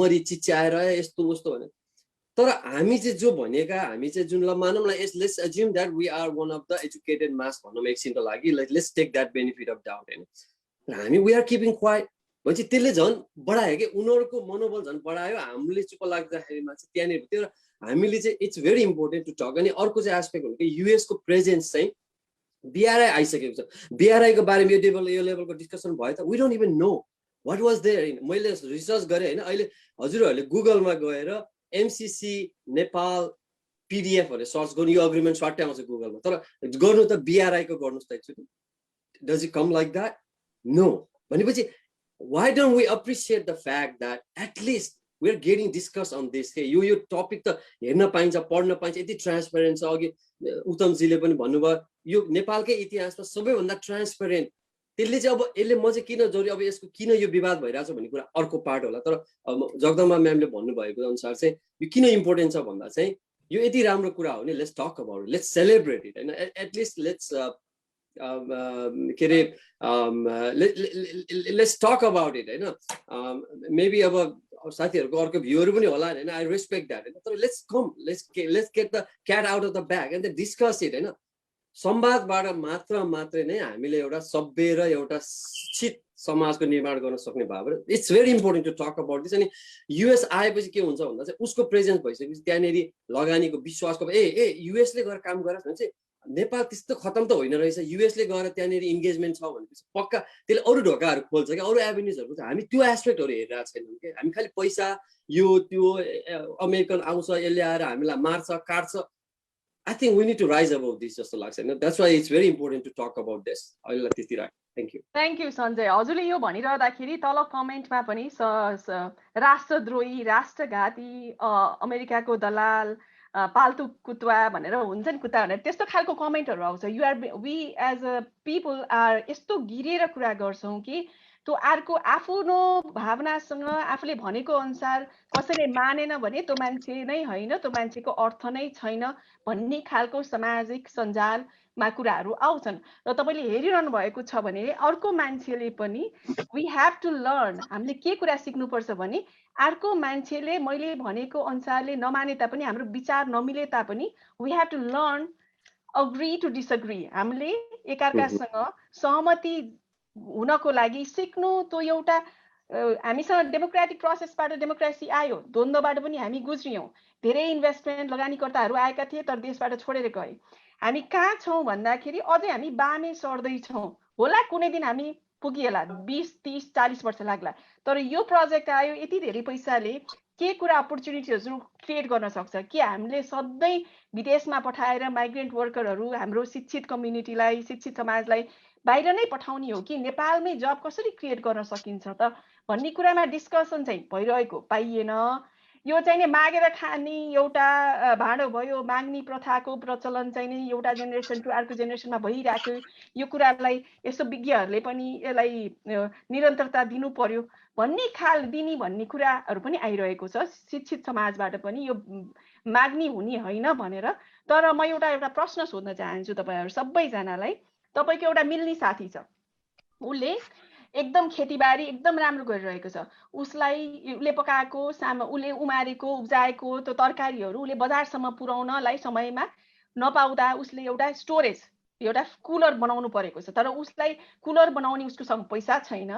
मरी चिच्याएर यस्तो उस्तो भने. तर हामी चाहिँ जो भनेका हामी चाहिँ जुन ल मानौँला let's assume that we are one of the educated mass भनौँ एकछिनको लागि, let's take that benefit of doubt हैन. हामी वी आर किपिङ क्वाइट भन्छ त्यसले झन् बढायो के, उनीहरुको मनोबल झन् बढायो, हामीले चुप लाग्दाखेरिमा चाहिँ त्यहाँनिर त्यो हामीले चाहिँ it's very important to talk. अनि अर्को चाहिँ एस्पेक्ट हो कि युएस को प्रेजेन्स चाहिँ बिआरआई आइसकेको छ. बिआरआई को बारेमा यो लेभलको डिस्कसन भयो त we don't even know what was there. मैले रिसर्च गरे हैन, अहिले हजुरहरुले गुगलमा गएर MCC नेपाल PDF हरु सर्च गर्नु, यो अग्रिमेन्ट स्वाटै आउँछ गुगलमा. तर गर्नु त बिआरआई को गर्नुस् त एकचोटी. Does it come like that? No. भनेपछि why don't we appreciate the fact that at least we are getting discussed on this? यो टपिक त हेर्न पाइन्छ, पढ्न पाइन्छ, यति ट्रान्सपेरेन्ट छ. अघि उत्तमजीले पनि भन्नुभयो यो नेपालकै इतिहासमा सबैभन्दा ट्रान्सपेरेन्ट. त्यसले चाहिँ अब यसले म चाहिँ किन जरुरी, अब यसको किन यो विवाद भइरहेछ भन्ने कुरा अर्को पार्ट होला. तर जगदम्बा म्यामले भन्नुभएको अनुसार चाहिँ यो किन इम्पोर्टेन्ट छ भन्दा चाहिँ यो यति राम्रो कुरा हो नि, let's talk about it, let's celebrate it हैन. एटलिस्ट लेट्स के अरे लेट्स टक अबाउट इट हैन. मेबी अब साथीहरुको अर्को भ्यूहरु पनि होला हैन, आई रेस्पेक्ट दैट हैन. तर let's get the cat out of the bag and discuss it हैन. संवादबाट मात्रै नै हामीले एउटा सभ्य र एउटा शिक्षित समाजको निर्माण गर्न सक्ने भएर it's very important to talk about this. अनि युएस आएपछि के हुन्छ भन्दा चाहिँ उसको प्रेजेन्स भइसकेपछि त्यहाँनेरि लगानीको विश्वासको युएसले गरेर काम गरेछ भने चाहिँ नेपाल त्यस्तो खतम त होइन रहेछ, युएसले गएर त्यहाँनिर इन्गेजमेन्ट छ भनेपछि पक्का त्यसले अरू ढोकाहरू खोल्छ क्या, अरू एभिन्युजहरू छ। हामी त्यो एस्पेक्टहरू हेरिरहेको छैनौँ क्या। हामी खालि पैसा यो त्यो अमेरिकन आउँछ यसले आएर हामीलाई मार्छ काट्छ। I think we need to rise above this जस्तो लाग्छ हैन। That's why it's very important to talk about this. अहिले त्यति राख। Thank you. Thank you Sanjay. हजुरले यो भनिरहँदाखेरि तल कमेन्टमा पनि राष्ट्रद्रोही, राष्ट्रघाती, अमेरिकाको दलाल, पाल्तु कुतुवा भनेर हुन्छ नि, कुत्ता भनेर त्यस्तो खालको कमेन्टहरू आउँछ। We as a people are यस्तो गिरेर कुरा गर्छौँ कि त्यो अर्को आफ्नो भावनासँग आफूले भनेको अनुसार कसैले मानेन भने त्यो मान्छे नै होइन, त्यो मान्छेको अर्थ नै छैन भन्ने खालको सामाजिक सञ्जालमा कुराहरू आउँछन्। र तपाईँले हेरिरहनु भएको छ भने अर्को मान्छेले पनि वी हेभ टु लर्न, हामीले के कुरा सिक्नुपर्छ भने अर्को मान्छेले मैले भनेको अनुसारले नमाने तापनि, हाम्रो विचार नमिले तापनि we have to learn agree to disagree. हामीले एकअर्कासँग सहमति हुनको लागि सिक्नु। त्यो एउटा हामीसँग डेमोक्रेटिक प्रोसेसबाट डेमोक्रेसी आयो, द्वन्द्वबाट पनि हामी गुज्रियौँ। धेरै इन्भेस्टमेन्ट लगानीकर्ताहरू आएका थिए तर देशबाट छोडेर गए। हामी कहाँ छौँ भन्दाखेरि अझै हामी बामे सर्दैछौँ। होला कुनै दिन हामी पुगिएला, 20, 30, 40 वर्ष लाग्ला। तर यो प्रोजेक्ट आयो, यति धेरै पैसाले के कुरा अपर्च्युनिटिजहरू क्रिएट गर्न सक्छ कि हामीले सधैँ विदेशमा पठाएर माइग्रेन्ट वर्करहरू, हाम्रो शिक्षित कम्युनिटीलाई, शिक्षित समाजलाई बाहिर नै पठाउने हो कि नेपालमै जब कसरी क्रिएट गर्न सकिन्छ त भन्ने कुरामा डिस्कसन चाहिँ भइरहेको पाइएन। यो चाहिँ नि मागेर खाने एउटा भाँडो भयो। माग्ने प्रथाको प्रचलन चाहिँ नि एउटा जेनेरेसन टु अर्को जेनेरेसनमा भइरहेको, यो कुरालाई यसो विज्ञहरूले पनि यसलाई निरन्तरता दिनु पर्यो भन्ने दिने भन्ने कुराहरू पनि आइरहेको छ शिक्षित समाजबाट पनि, यो माग्ने हुने होइन भनेर। तर म एउटा प्रश्न सोध्न चाहन्छु तपाईँहरू सबैजनालाई। तपाईँको एउटा मिल्ने साथी छ, उसले एकदम खेतीबारी एकदम राम्रो गरिरहेको छ, उसले पकाएको उसले उमारेको उब्जाएको त्यो तरकारीहरू उसले बजारसम्म पुर्याउनलाई समयमा नपाउँदा उसले एउटा स्टोरेज, एउटा कुलर बनाउनु परेको छ। तर उसलाई कुलर बनाउने उसकोसँग पैसा छैन,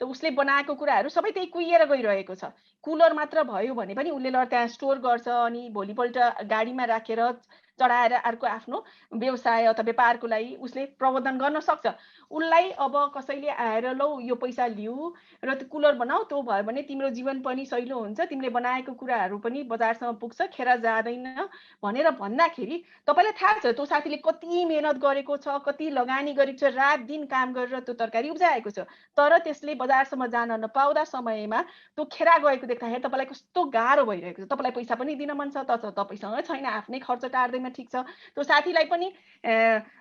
त उसले बनाएको कुराहरू सबै त्यही कुहिएर गइरहेको छ। कुलर मात्र भयो भने पनि उसले त्यहाँ स्टोर गर्छ अनि भोलिपल्ट गाडीमा राखेर चढाएर अर्को आफ्नो व्यवसाय अथवा व्यापारको लागि उसले प्रबन्धन गर्न सक्छ। उसलाई अब कसैले आएर लौ यो पैसा लिऊ र त्यो कुलर बनाऊ, त्यो भयो भने तिम्रो जीवन पनि सहिलो हुन्छ, तिमीले बनाएको कुराहरू पनि बजारसम्म पुग्छ, खेर जाँदैन भनेर भन्दाखेरि तपाईँलाई थाहा छ त्यो साथीले कति मेहनत गरेको छ, कति लगानी गरेको छ, रात दिन काम गरेर त्यो तरकारी उब्जाएको छ। तर त्यसले बजारसम्म जान नपाउँदा समयमा त्यो खेरा गएको देख्दाखेरि तपाईँलाई कस्तो गाह्रो भइरहेको छ। तपाईँलाई पैसा पनि दिन मन छ, तर तपाईँसँग छैन, आफ्नै खर्च टार्दैन, ठिक छ। त्यो साथीलाई पनि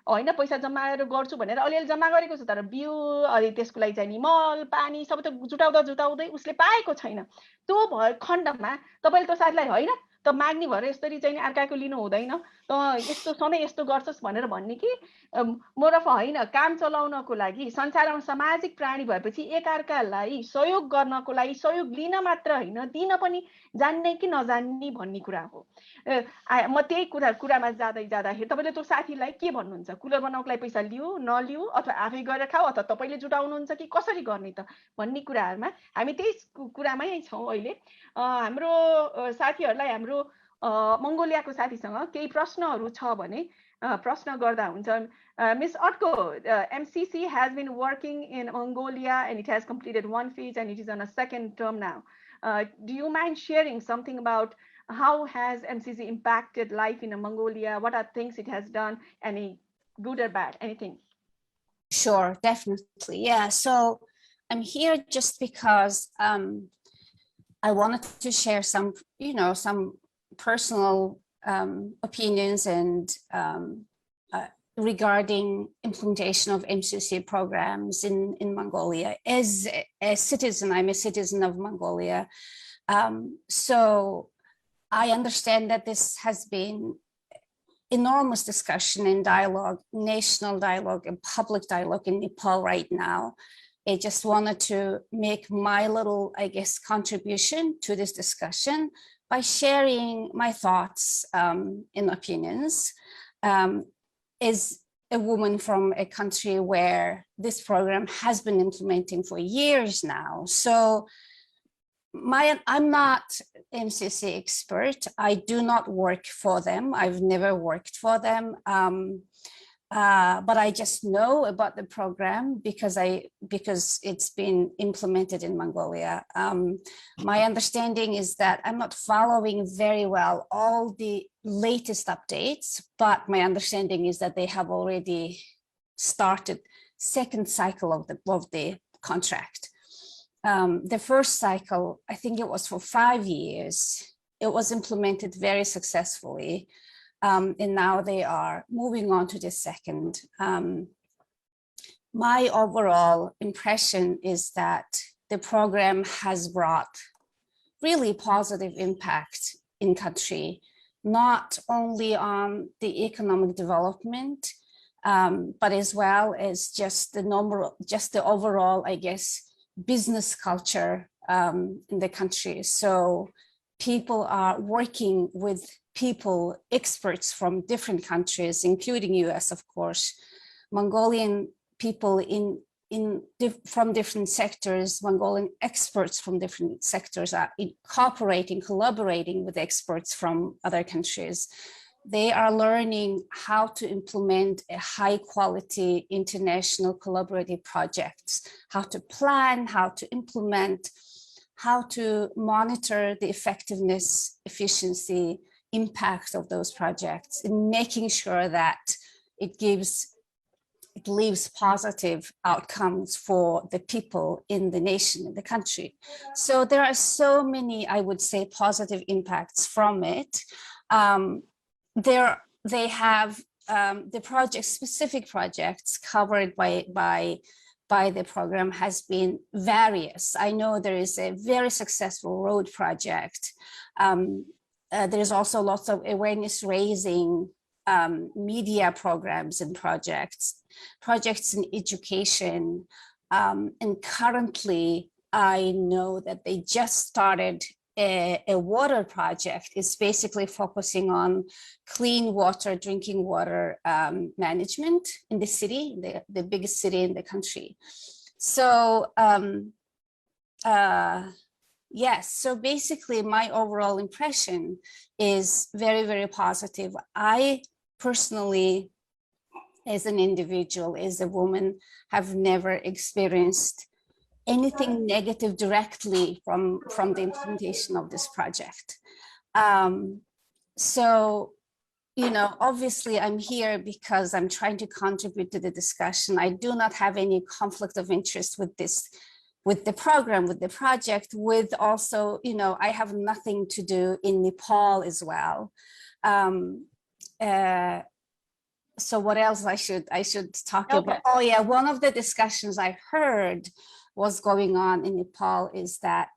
होइन पैसा जम्माएर गर्छु भनेर अलिअलि जम्मा गरेको छ, तर बिउ अनि त्यसको लागि चाहिँ नि मल पानी सबै त जुटाउँदै उसले पाएको छैन। त्यो खण्डमा तपाईँले त्यो साथीलाई होइन त माग्ने भएर यसरी चाहिँ अर्काको लिनु हुँदैन, त यस्तो सधैँ यस्तो गर्छस् भनेर भन्ने कि मोरफ होइन। काम चलाउनको लागि संसारमा सामाजिक प्राणी भएपछि एकअर्कालाई सहयोग गर्नको लागि सहयोग लिन मात्र होइन, दिन पनि जान्ने कि नजान्ने भन्ने कुरा हो। म त्यही कुरामा जाँदाखेरि तपाईँले त्यो साथीलाई के भन्नुहुन्छ? कुलर बनाउनको लागि पैसा लिऊ नलिऊ, अथवा आफै गरेर खाऊ, अथवा तपाईँले जुटाउनुहुन्छ कि कसरी गर्ने त भन्ने कुराहरूमा हामी त्यही कुरामै छौँ अहिले। हाम्रो साथीहरूलाई, हाम्रो मङ्गोलियाको साथीसँग केही प्रश्नहरू छ भने प्रश्न गर्दा हुन्छ। Ms. Otko, MCC has been working in Mongolia and it has completed one phase and it is on a second term now. Do you mind sharing something about how has MCC impacted life in Mongolia? What are things it has done? Any good or bad? Anything? Sure, definitely. Yeah. So I'm here just because I wanted to share some, some personal opinions and regarding implementation of MCC programs in Mongolia. As a citizen, I'm a citizen of Mongolia. So I understand that this has been enormous discussion and dialogue, national dialogue and public dialogue in Nepal right now. I just wanted to make my little, contribution to this discussion by sharing my thoughts and opinions. As a woman from a country where this program has been implementing for years now. So I'm not MCC expert. I do not work for them. I've never worked for them. But I just know about the program because it's been implemented in Mongolia. My understanding is that I'm not following very well all the latest updates, but my understanding is that they have already started second cycle of the contract. The first cycle, I think it was for 5 years. It was implemented very successfully. And now they are moving on to the second. My overall impression is that the program has brought really positive impact in country, not only on the economic development, but as well as just the overall, I guess, business culture in the country. So people are working with people, experts from different countries, including US, of course, Mongolian people from different sectors, Mongolian experts from different sectors are collaborating with experts from other countries. They are learning how to implement a high quality international collaborative projects, how to plan, how to implement, how to monitor the effectiveness, efficiency, impact of those projects, and making sure that it leaves positive outcomes for the people in the nation, in the country. So there are so many, I would say, positive impacts from it. They have the specific projects covered by the program has been various. I know there is a very successful road project. There's also lots of awareness raising, media programs and projects in education. And currently, I know that they just started a water project. It's basically focusing on clean water, drinking water management in the city, the biggest city in the country. So yes, so basically my overall impression is very, very positive. I personally, as an individual, as a woman, have never experienced anything negative directly from the implementation of this project. So, you know, obviously I'm here because I'm trying to contribute to the discussion. I do not have any conflict of interest with this, with the program, with the project, with also, you know, I have nothing to do in Nepal as well. So what else I should talk about? Oh yeah, one of the discussions I heard was going on in Nepal is that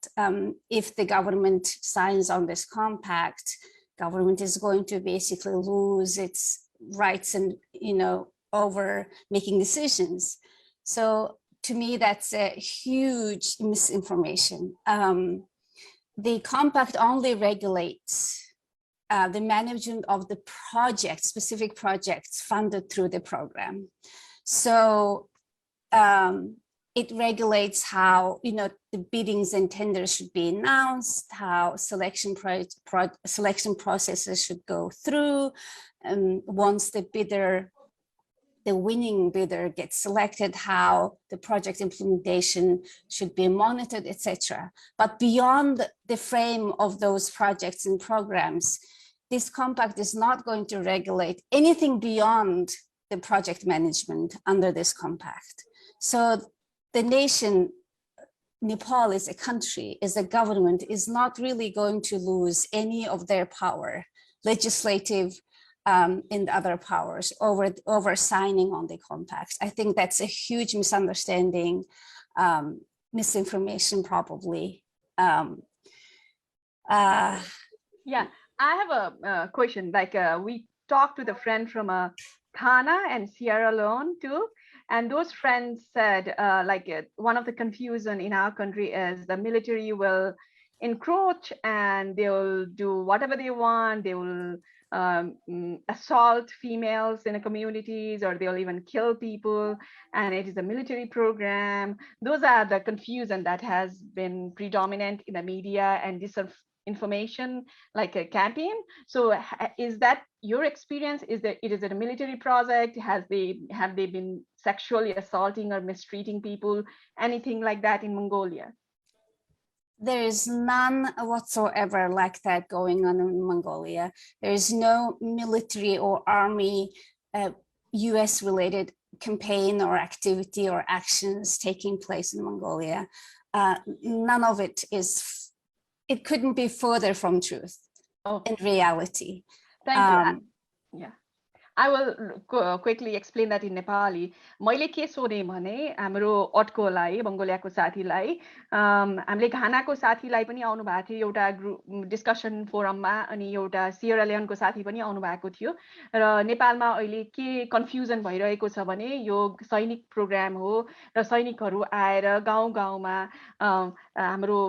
if the government signs on this compact, government is going to basically lose its rights and, you know, over making decisions. So to me, that's a huge misinformation. The compact only regulates the management of the project, specific projects funded through the program. So it regulates how, you know, the biddings and tenders should be announced, how selection processes should go through, and once the winning bidder gets selected, how the project implementation should be monitored, etc. But beyond the frame of those projects and programs, this compact is not going to regulate anything beyond the project management under this compact. So the nation, Nepal as a country, as a government, is not really going to lose any of their power, legislative and other powers, over signing on the compact. I think that's a huge misunderstanding, misinformation probably. Yeah, I have a question. Like we talked to the friend from Ghana and Sierra Leone too. And those friends said, one of the confusion in our country is the military will encroach and they will do whatever they want. They will assault females in the communities, or they'll even kill people, and it is a military program. Those are the confusion that has been predominant in the media and disinformation, like a campaign. So is that your experience? Is that it is a military project? Have they been sexually assaulting or mistreating people, anything like that in Mongolia? There is none whatsoever like that going on in Mongolia. There is no military or army US related campaign or activity or actions taking place in Mongolia. None of it is, it couldn't be further from truth in reality. Thank you. Yeah. I will quickly explain that in Nepali. मैले के सोधेँ भने हाम्रो अटकोलाई मङ्गोलियाको साथीलाई हामीले घानाको साथीलाई पनि आउनु भएको थियो एउटा ग्रुप डिस्कसन फोरममा, अनि एउटा सियरा लियोनको साथी पनि आउनु भएको थियो। र नेपालमा अहिले के कन्फ्युजन भइरहेको छ भने यो सैनिक प्रोग्राम हो र सैनिकहरू आएर गाउँ गाउँमा हाम्रो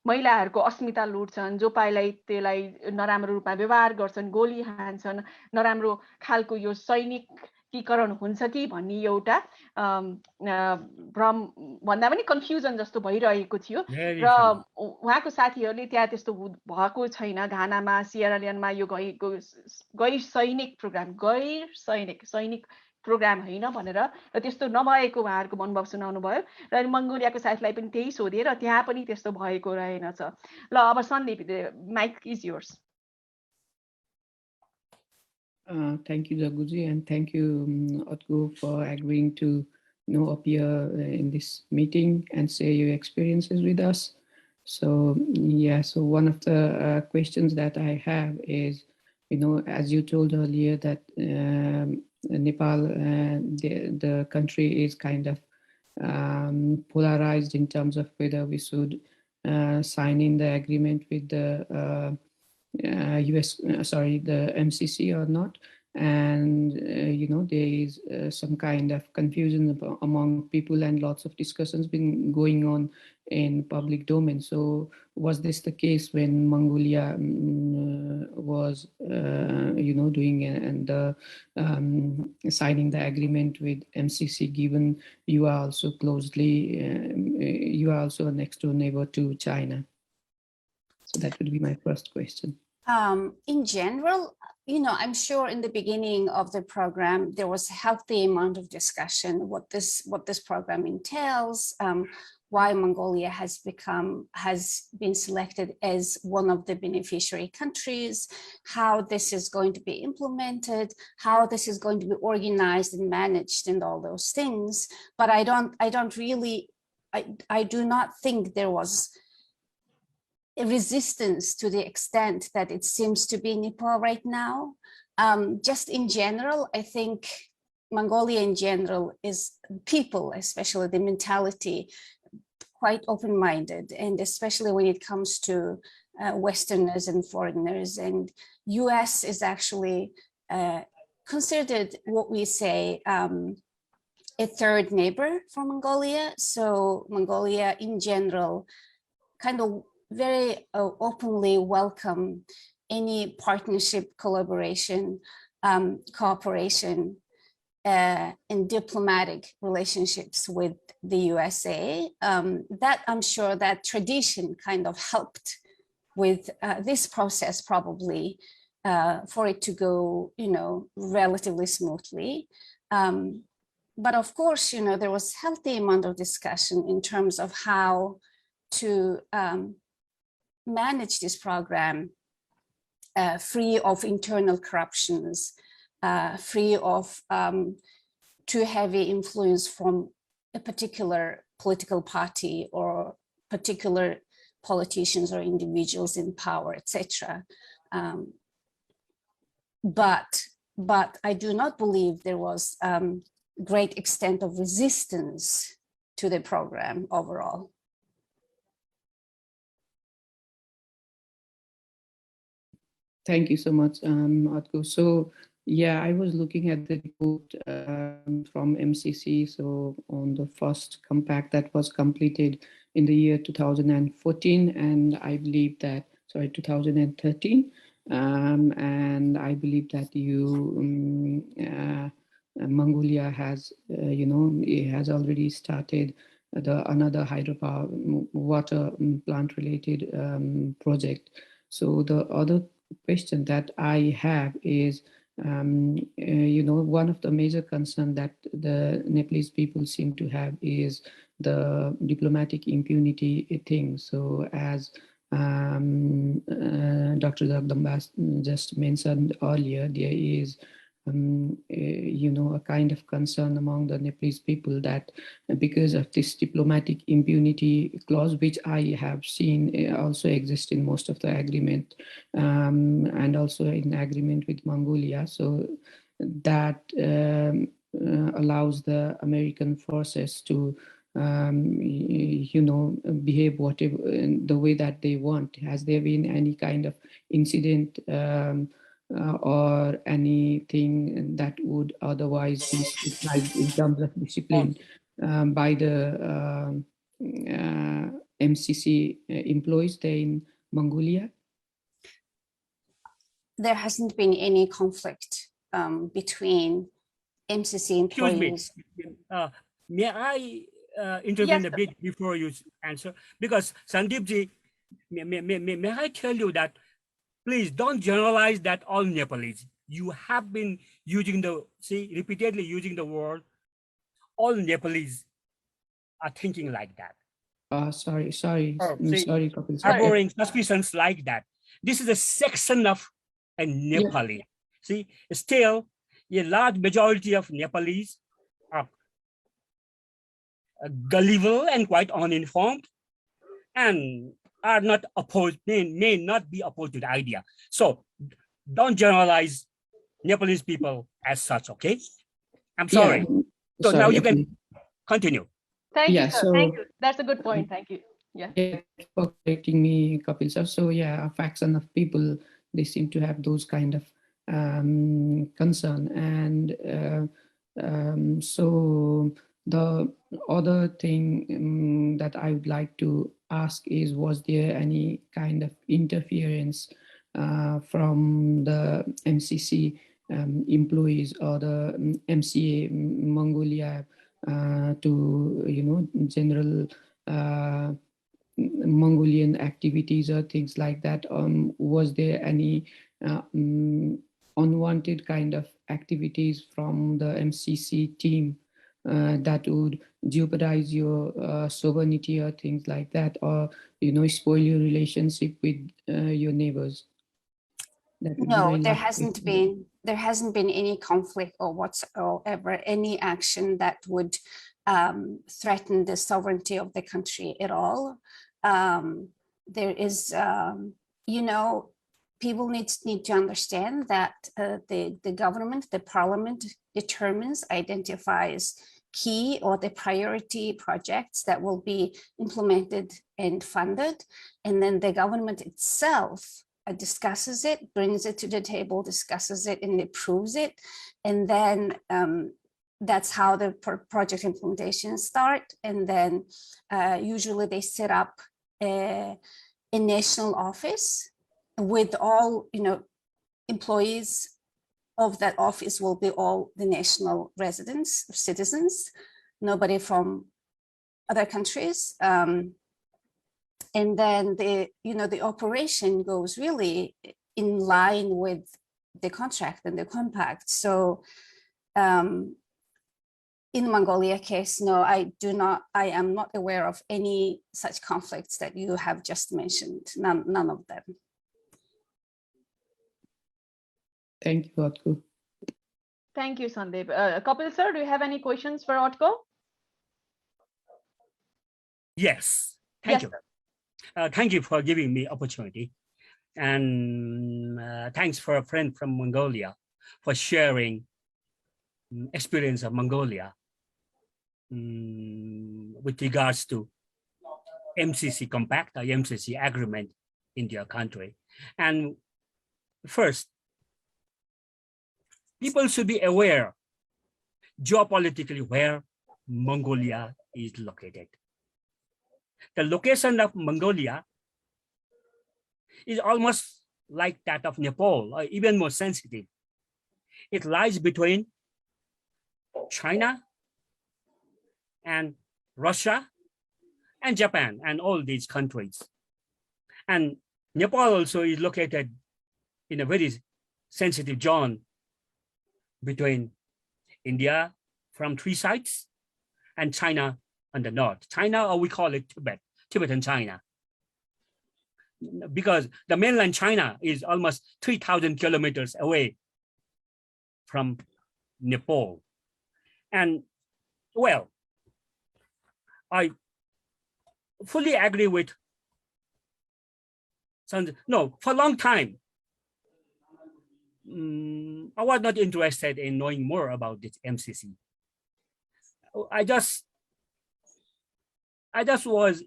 महिलाहरूको अस्मिता लुट्छन्, जो पाइलाई त्यसलाई नराम्रो रूपमा व्यवहार गर्छन्, गोली हान्छन्, नराम्रो खालको यो सैनिकीकरण हुन्छ कि भन्ने एउटा भ्रम भन्दा पनि कन्फ्युजन जस्तो भइरहेको थियो। र उहाँको साथीहरूले त्यहाँ त्यस्तो भएको छैन, घानामा सियरा लियोनमा यो गैर सैनिक प्रोग्राम होइन भनेर, र त्यस्तो नभएको उहाँहरूको अनुभव सुनाउनु भयो। र मङ्गोलियाको साथीलाई पनि त्यही सोधे र त्यहाँ पनि त्यस्तो भएको रहेनछ। ल अब Sandeep, mic is yours. Thank you, Jaguji, and thank you, Otgo, for agreeing to appear in this meeting and share your experiences with us. So yeah, so one of the questions that I have is, as you told earlier that Nepal, the country is kind of polarized in terms of whether we should sign in the agreement with the the MCC or not. And, there is some kind of confusion among people, and lots of discussions been going on in public domain. So was this the case when Mongolia was, doing and signing the agreement with MCC, given you are also you are also a next door neighbor to China? So that would be my first question. In general, I'm sure in the beginning of the program, there was a healthy amount of discussion what this program entails, why Mongolia has been selected as one of the beneficiary countries, how this is going to be implemented, how this is going to be organized and managed, and all those things. But I do not think there was a resistance to the extent that it seems to be in Nepal right now. Just in general, I think Mongolia in general is people, especially the mentality, quite open-minded, and especially when it comes to Westerners and foreigners. And US is actually considered what we say a third neighbor for Mongolia. So Mongolia in general kind of very openly welcome any partnership, collaboration, cooperation, and diplomatic relationships with the USA. That I'm sure that tradition kind of helped with this process, probably for it to go, relatively smoothly. But of course, there was a healthy amount of discussion in terms of how to manage this program free of internal corruptions, free of too heavy influence from a particular political party or particular politicians or individuals in power, etc. But I do not believe there was great extent of resistance to the program overall. Thank you so much, Atko. So yeah, I was looking at the report from MCC. So on the first compact that was completed in the year 2014, and I believe that, sorry, 2013. And I believe that Mongolia has, it has already started another hydropower water plant related project. So the other question that I have is, one of the major concerns that the Nepalese people seem to have is the diplomatic impunity thing. So as Dr. Jagdamba just mentioned earlier, there is a kind of concern among the Nepalese people that because of this diplomatic impunity clause, which I have seen also exist in most of the agreement, and also in agreement with Mongolia, so that allows the American forces to behave whatever the way that they want. Has there been any kind of incident or anything that would otherwise be scrutinized in terms of discipline by the MCC employees there in Mongolia? There hasn't been any conflict between MCC employees. Excuse me. May I intervene a bit before you answer? Because Sandeepji, may I tell you that please don't generalize that all Nepalese. You have been using repeatedly using the word all Nepalese are thinking like that. Sorry, harboring suspicions like that. This is a section of a Nepali. See, still a large majority of Nepalese are gullible and quite uninformed and are not opposed, may not be opposed to the idea. So don't generalize Nepalese people as such, okay? I'm sorry. So now you can continue. Thank you, sir. Thank you. That's a good point. Thank you. Yeah. For correcting me, Kapil sir. So yeah, a faction of people, they seem to have those kind of concern. And so the other thing that I would like to ask is, was there any kind of interference from the MCC employees or the MCA Mongolia to general Mongolian activities or things like that? Was there any unwanted kind of activities from the MCC team that would jeopardize your sovereignty or things like that, or spoil your relationship with your neighbors? No, there hasn't been any conflict or whatsoever, any action that would threaten the sovereignty of the country at all. There is, people need to understand that the government, the parliament determines, identifies key or the priority projects that will be implemented and funded. And then the government itself discusses it, brings it to the table, discusses it, and approves it. And then that's how the project implementations start. And then usually they set up a national office with all, employees of that office will be all the national residents, citizens, nobody from other countries. And then the operation goes really in line with the contract and the compact. So in Mongolia case, no, I am not aware of any such conflicts that you have just mentioned, none of them. Thank you, Otko. Thank you, Sandeep. Kapil sir, do you have any questions for Otko? Yes, thank you. Thank you for giving me opportunity. And thanks for a friend from Mongolia for sharing experience of Mongolia with regards to MCC compact or MCC agreement in your country. And first, people should be aware geopolitically where Mongolia is located. the location of Mongolia is almost like that of Nepal, or even more sensitive. It lies between China and Russia and Japan and all these countries. And Nepal also is located in a very sensitive zone between India from 3 sides and China on the north. China, or we call it Tibet, Tibetan China. Because the mainland China is almost 3,000 kilometers away from Nepal. And well, I fully agree with no, for a long time, I was not interested in knowing more about this MCC. I just was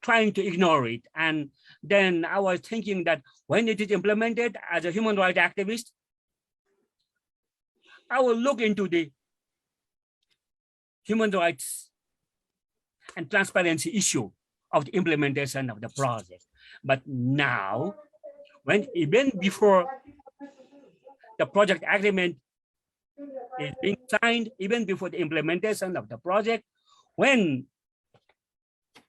trying to ignore it. And then I was thinking that when it is implemented as a human rights activist, I will look into the human rights and transparency issue of the implementation of the project. But now, when even before the project agreement is being signed, even before the implementation of the project, when a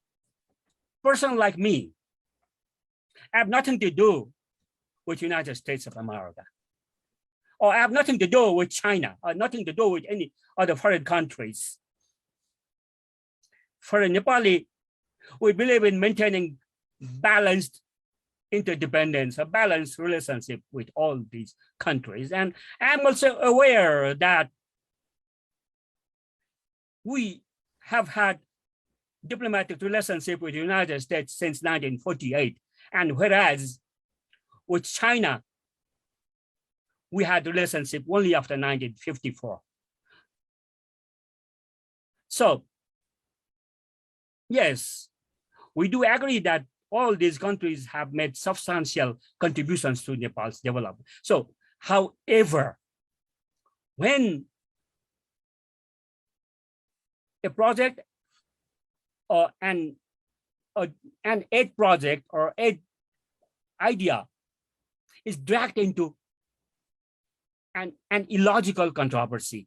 person like me have nothing to do with United States of America, or have nothing to do with China, or nothing to do with any other foreign countries. For a Nepali, we believe in maintaining balanced interdependence, a balanced relationship with all these countries. And I'm also aware that we have had diplomatic relationship with the United States since 1948. And whereas with China, we had relationship only after 1954. So, yes, we do agree that all these countries have made substantial contributions to Nepal's development. So, however, when a project or an aid project or aid idea is dragged into an illogical controversy,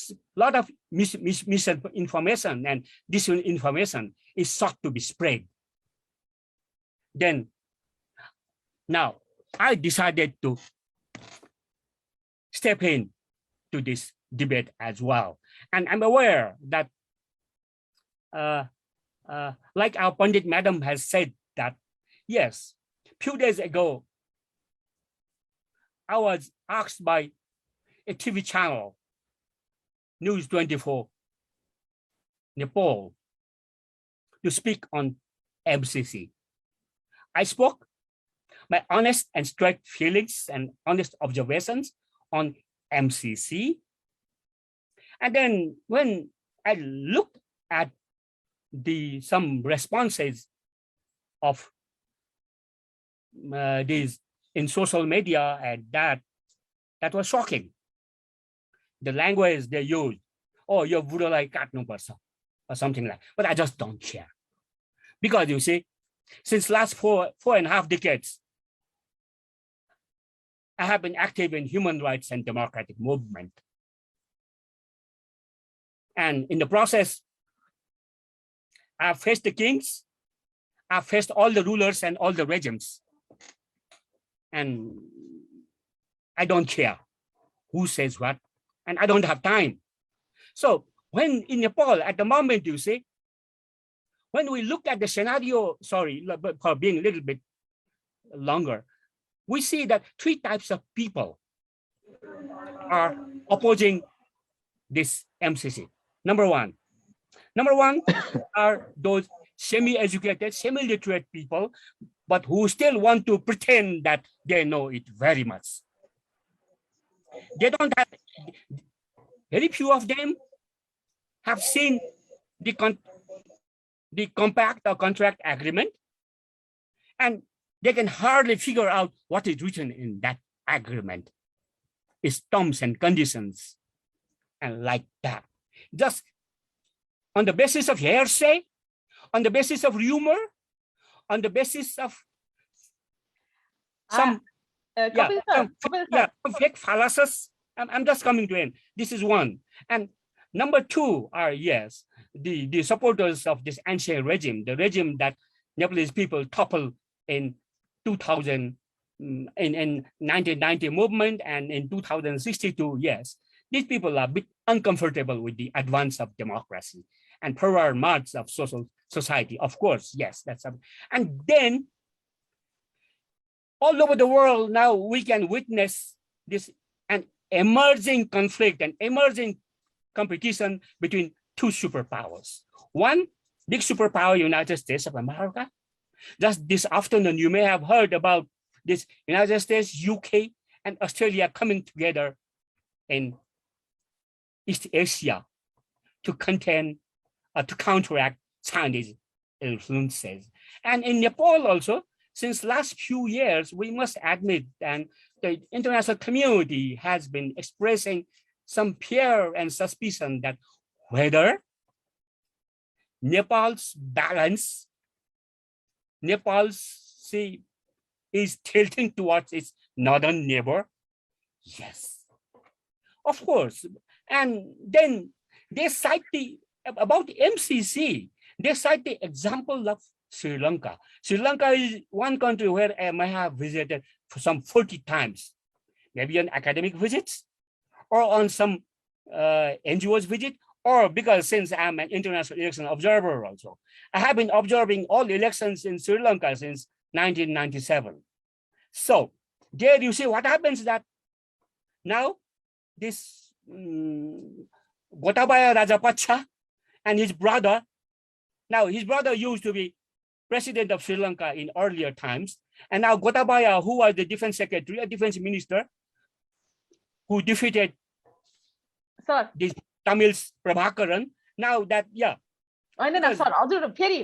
a lot of misinformation and disinformation is sought to be spread. Then, now I decided to step in to this debate as well. And I'm aware that, like our Pandit Madam has said that, yes, a few days ago, I was asked by a TV channel, News 24, Nepal, to speak on MCC. I spoke my honest and straight feelings and honest observations on MCC. And then when I looked at some responses of these in social media, and that was shocking. The language they use, oh, you're like katnu parcha, or something like that. But I just don't care. Because you see, since last 4.5 decades, I have been active in human rights and democratic movement. And in the process, I've faced the kings, I've faced all the rulers and all the regimes. And I don't care who says what, and I don't have time. So when in Nepal, at the moment, you see, when we look at the scenario, sorry, for being a little bit longer, we see that 3 types of people are opposing this MCC. Number one are those semi-educated, semi-literate people, but who still want to pretend that they know it very much. They don't have, very few of them have seen the compact or contract agreement, and they can hardly figure out what is written in that agreement. It's terms and conditions, and like that. Just on the basis of hearsay on the basis of rumor, on the basis of some some fake fallacies. I'm just coming to end. This is one. And number two are, yes, the supporters of this ancient regime, the regime that Nepalese people toppled in 2000, in 1990 movement, and in 2062, yes. These people are a bit uncomfortable with the advance of democracy and forward march of social society. Of course, yes, that's something. And then all over the world now we can witness this an emerging conflict and emerging competition between two superpowers. One big superpower, United States of America. Just this afternoon, you may have heard about this United States, UK, and Australia coming together in East Asia to contain, to counteract Chinese influences. And in Nepal also, since last few years, we must admit that the international community has been expressing some fear and suspicion that whether Nepal's balance, Nepal's sea is tilting towards its northern neighbor. Yes, of course. And then they cite about MCC, they cite the example of Sri Lanka. Sri Lanka is one country where I might have visited for some 40 times, maybe on academic visits or on some NGOs visit, or because since I'm an international election observer also, I have been observing all elections in Sri Lanka since 1997. So there you see what happens that now this Gotabaya Rajapaksa and his brother, now his brother used to be president of Sri Lanka in earlier times, and now Gotabaya, who was the defense secretary, a defense minister, who defeated this Tamil's Prabhakaran. Now that, yeah. No, sorry,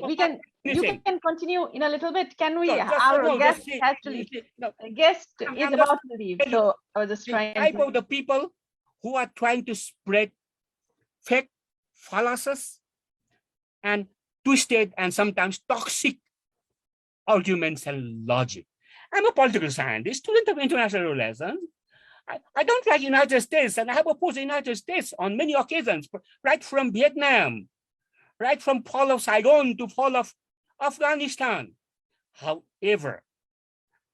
we can, you can continue in a little bit. Can we? Our guest has to leave. The guest is about to leave. So I was just trying. Type of the people who are trying to spread fake fallacies and twisted and sometimes toxic arguments and logic. I'm a political scientist, student of international relations. I don't like United States, and I have opposed the United States on many occasions, right from Vietnam, right from fall of Saigon to fall of Afghanistan. However,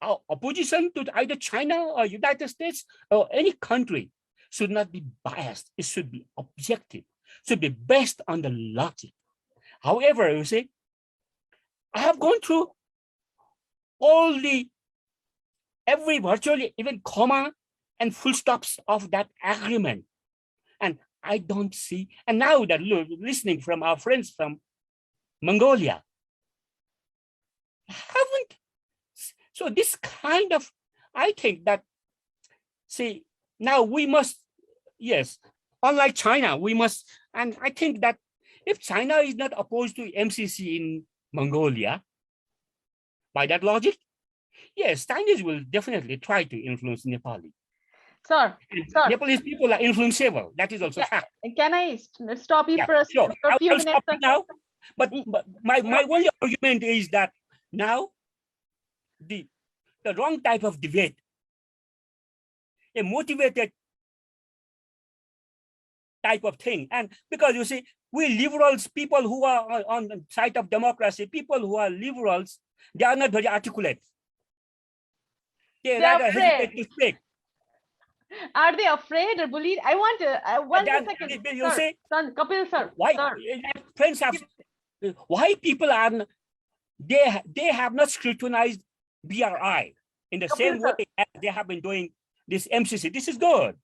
our opposition to either China or United States or any country should not be biased. It should be objective, should be based on the logic. However, you see, I have gone through every virtually even comma and full stops of that agreement. And I don't see, and now that listening from our friends from Mongolia, haven't. So this kind of, I think that, see, now we must, yes, unlike China, we must, and I think that if China is not opposed to MCC in Mongolia, by that logic, yes, Chinese will definitely try to influence Nepali. Sir, Nepalese people are influenceable. That is also fact. Can I stop you for a few minutes? Now, but my only argument is that now the wrong type of debate, a motivated type of thing, and because you see, we liberals, people who are on the side of democracy, people who are liberals, they are not very articulate. They rather hesitate to speak. Are they afraid or bullied? I want to. One second. You sir, say, Kapil sir. Why? Sir. Friends have. Why people are? They have not scrutinized BRI in the same way as they have been doing this MCC. This is good.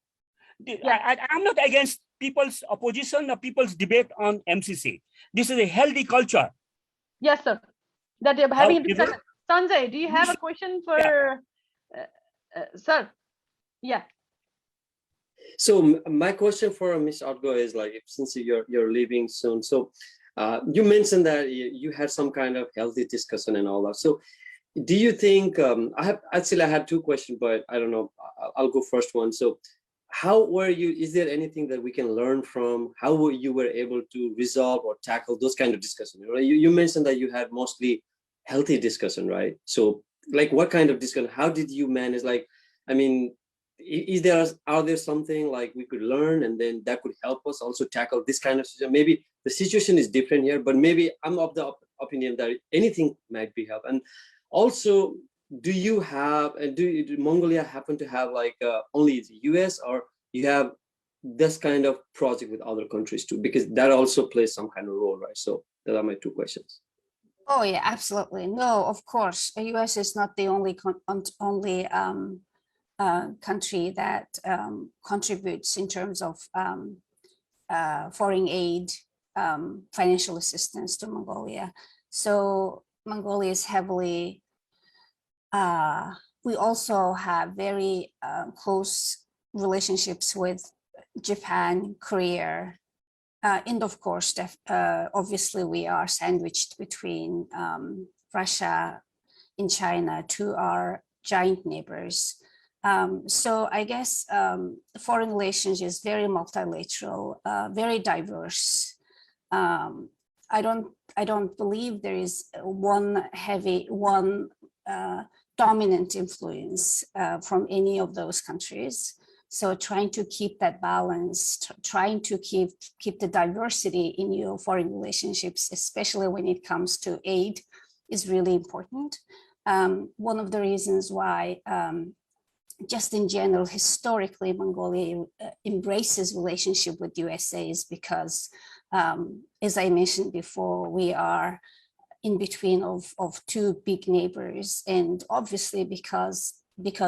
Yeah. I'm not against people's opposition or people's debate on MCC. This is a healthy culture. Yes, sir. That you're having a discussion. Sanjay, do you have a question for sir? Yeah. So my question for Ms. Otgo is like, since you're leaving soon, so you mentioned that you had some kind of healthy discussion and all that. So do you think I had two questions, but I don't know. I'll go first one. So how were you, is there anything that we can learn from how you were able to resolve or tackle those kind of discussions? You mentioned that you had mostly healthy discussion, right? So like what kind of discussion, how did you manage, like, I mean, are there something like we could learn and then that could help us also tackle this kind of situation? Maybe the situation is different here, but maybe I'm of the opinion that anything might be help. And also, do you have, and do Mongolia happen to have like only the US, or you have this kind of project with other countries too? Because that also plays some kind of role, right? So those are my two questions. Oh yeah, absolutely. No, of course, the US is not the only country that contributes in terms of foreign aid, financial assistance to Mongolia. So Mongolia is heavily, we also have very close relationships with Japan, Korea, and of course, obviously we are sandwiched between Russia and China, two our giant neighbors. So I guess foreign relations is very multilateral, very diverse. I don't believe there is one dominant influence from any of those countries. So trying to keep that balance, trying to keep the diversity in your foreign relationships, especially when it comes to aid, is really important. One of the reasons why, just in general, historically, Mongolia embraces relationship with USA is because, as I mentioned before, we are in between of two big neighbors, and obviously because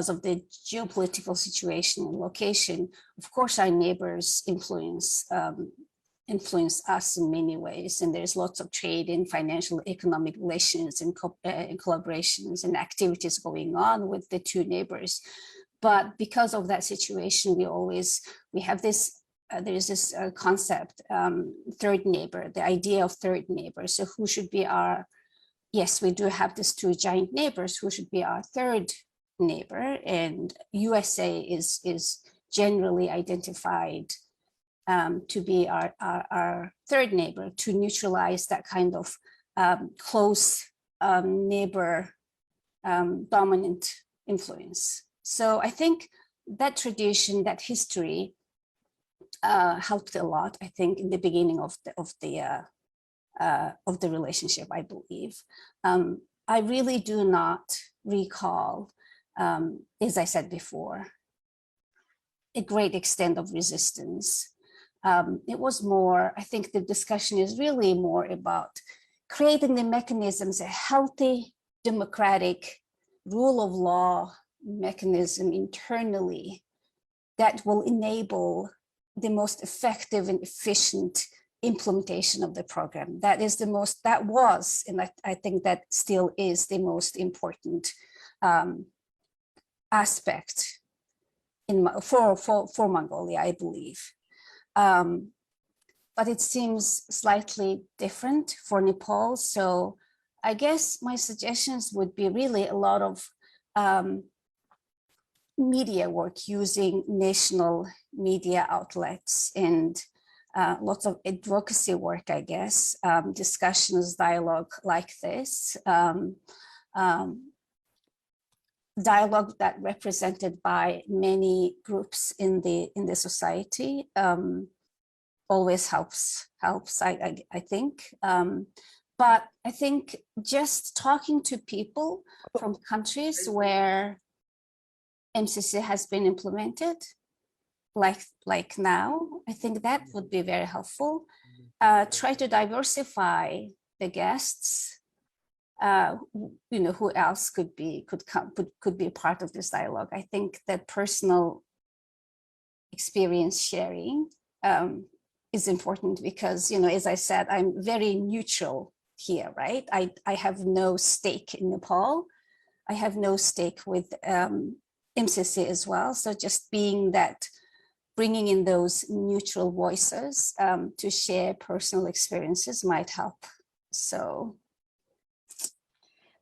of the geopolitical situation and location, of course, our neighbors influence us in many ways, and there's lots of trade and financial economic relations and collaborations and activities going on with the two neighbors. But because of that situation, we have this, there's this concept, third neighbor, the idea of third neighbor. So who should be our, yes, we do have these two giant neighbors, who should be our third neighbor? And USA is generally identified to be our third neighbor, to neutralize that kind of close neighbor dominant influence. So I think that tradition, that history helped a lot, I think, in the beginning of the relationship, I believe. I really do not recall, as I said before, a great extent of resistance. It was more, I think the discussion is really more about creating the mechanisms, a healthy, democratic, rule of law mechanism internally that will enable the most effective and efficient implementation of the program. That was, and I think that still is the most important aspect for Mongolia, I believe. But it seems slightly different for Nepal. So I guess my suggestions would be really a lot of media work, using national media outlets, and lots of advocacy work, I guess, discussions, dialogue like this, dialogue that represented by many groups in the society always helps, I think. But I think just talking to people from countries where MCC has been implemented, like now, I think that would be very helpful. Try to diversify the guests. Who else could be a part of this dialogue. I think that personal experience sharing is important because, as I said, I'm very neutral here, right? I have no stake in Nepal. I have no stake with MCC as well. So just bringing in those neutral voices to share personal experiences might help. So.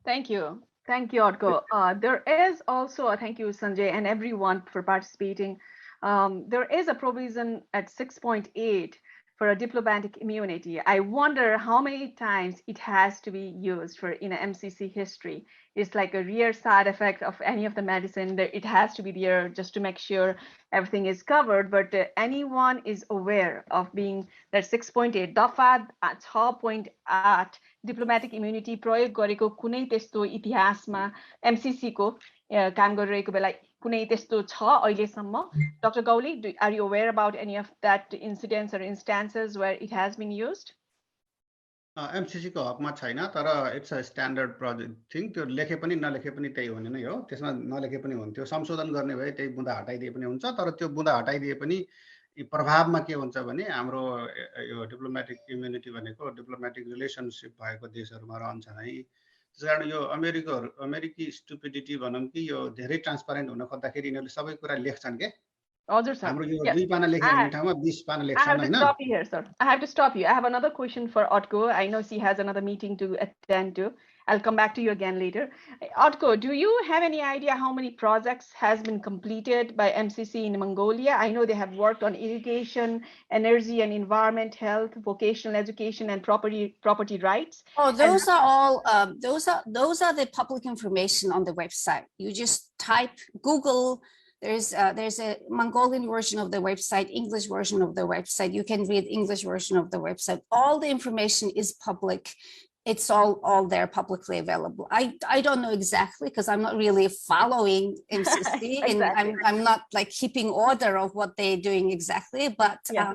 Thank you. Thank you, Orko. There is also, thank you, Sanjay, and everyone for participating. there is a provision at 6.8 for a diplomatic immunity. I wonder how many times it has to be used for in a MCC history. It's like a rare side effect of any of the medicine that it has to be there just to make sure everything is covered. But anyone is aware of being that 6.8 दफा 6.8 diplomatic immunity प्रयोग गरेको कुनै त्यस्तो इतिहासमा MCC को काम गरिरहेको बेला कुनै त्यस्तो छ अहिलेसम्म? Dr. Gowley, are you aware about any of that incidents or instances where it has been used? MCC को हकमा छैन, तर it's a standard project thing. त्यो लेखे पनि नलेखे पनि त्यही हुने नै हो। त्यसमा नलेखे पनि हुन्थ्यो, संशोधन गर्ने भए त्यही बुँदा हटाइदिए पनि हुन्छ। तर त्यो बुँदा हटाइदिए पनि प्रभावमा के हुन्छ भने हाम्रो यो डिप्लोमेटिक इम्युनिटी भनेको डिप्लोमेटिक रिलेसनसिप भएको देशहरूमा रहन्छ नै। त्यसकारण यो अमेरिकी स्टुपिडिटी भनौँ कि यो धेरै ट्रान्सपारेन्ट हुन खोज्दाखेरि यिनीहरूले सबै कुरा लेख्छन् के। हजुर सर, हाम्रो यो 2 पाना लेखे भन्ने ठाउँमा 20 पाना I लेख्छन् have to हैन। stop you here, sir. I have to stop you. I have another question for Otko. I know she has another meeting to attend to. I'll come back to you again later. Otko, do you have any idea how many projects has been completed by MCC in Mongolia? I know they have worked on irrigation, energy and environment, health, vocational education, and property rights. Oh, those are all those are the public information on the website. You just type Google. There's a Mongolian version of the website, English version of the website. You can read English version of the website. All the information is public. It's all there publicly available. I don't know exactly because I'm not really following MCC Exactly. and I'm not like keeping order of what they're doing exactly, but Yeah.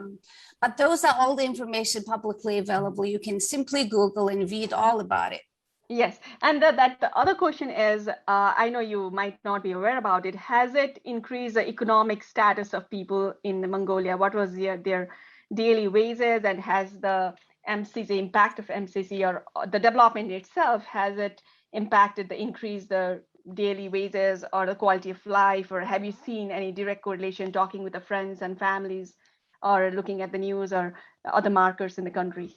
but those are all the information publicly available. You can simply Google and read all about it. Yes, and the other question is, I know you might not be aware about it. Has it increased the economic status of people in Mongolia? What was their daily wages, and has the MCC impact of MCC or the development itself, has it impacted the increase the daily wages or the quality of life, or have you seen any direct correlation talking with the friends and families or looking at the news or other markers in the country?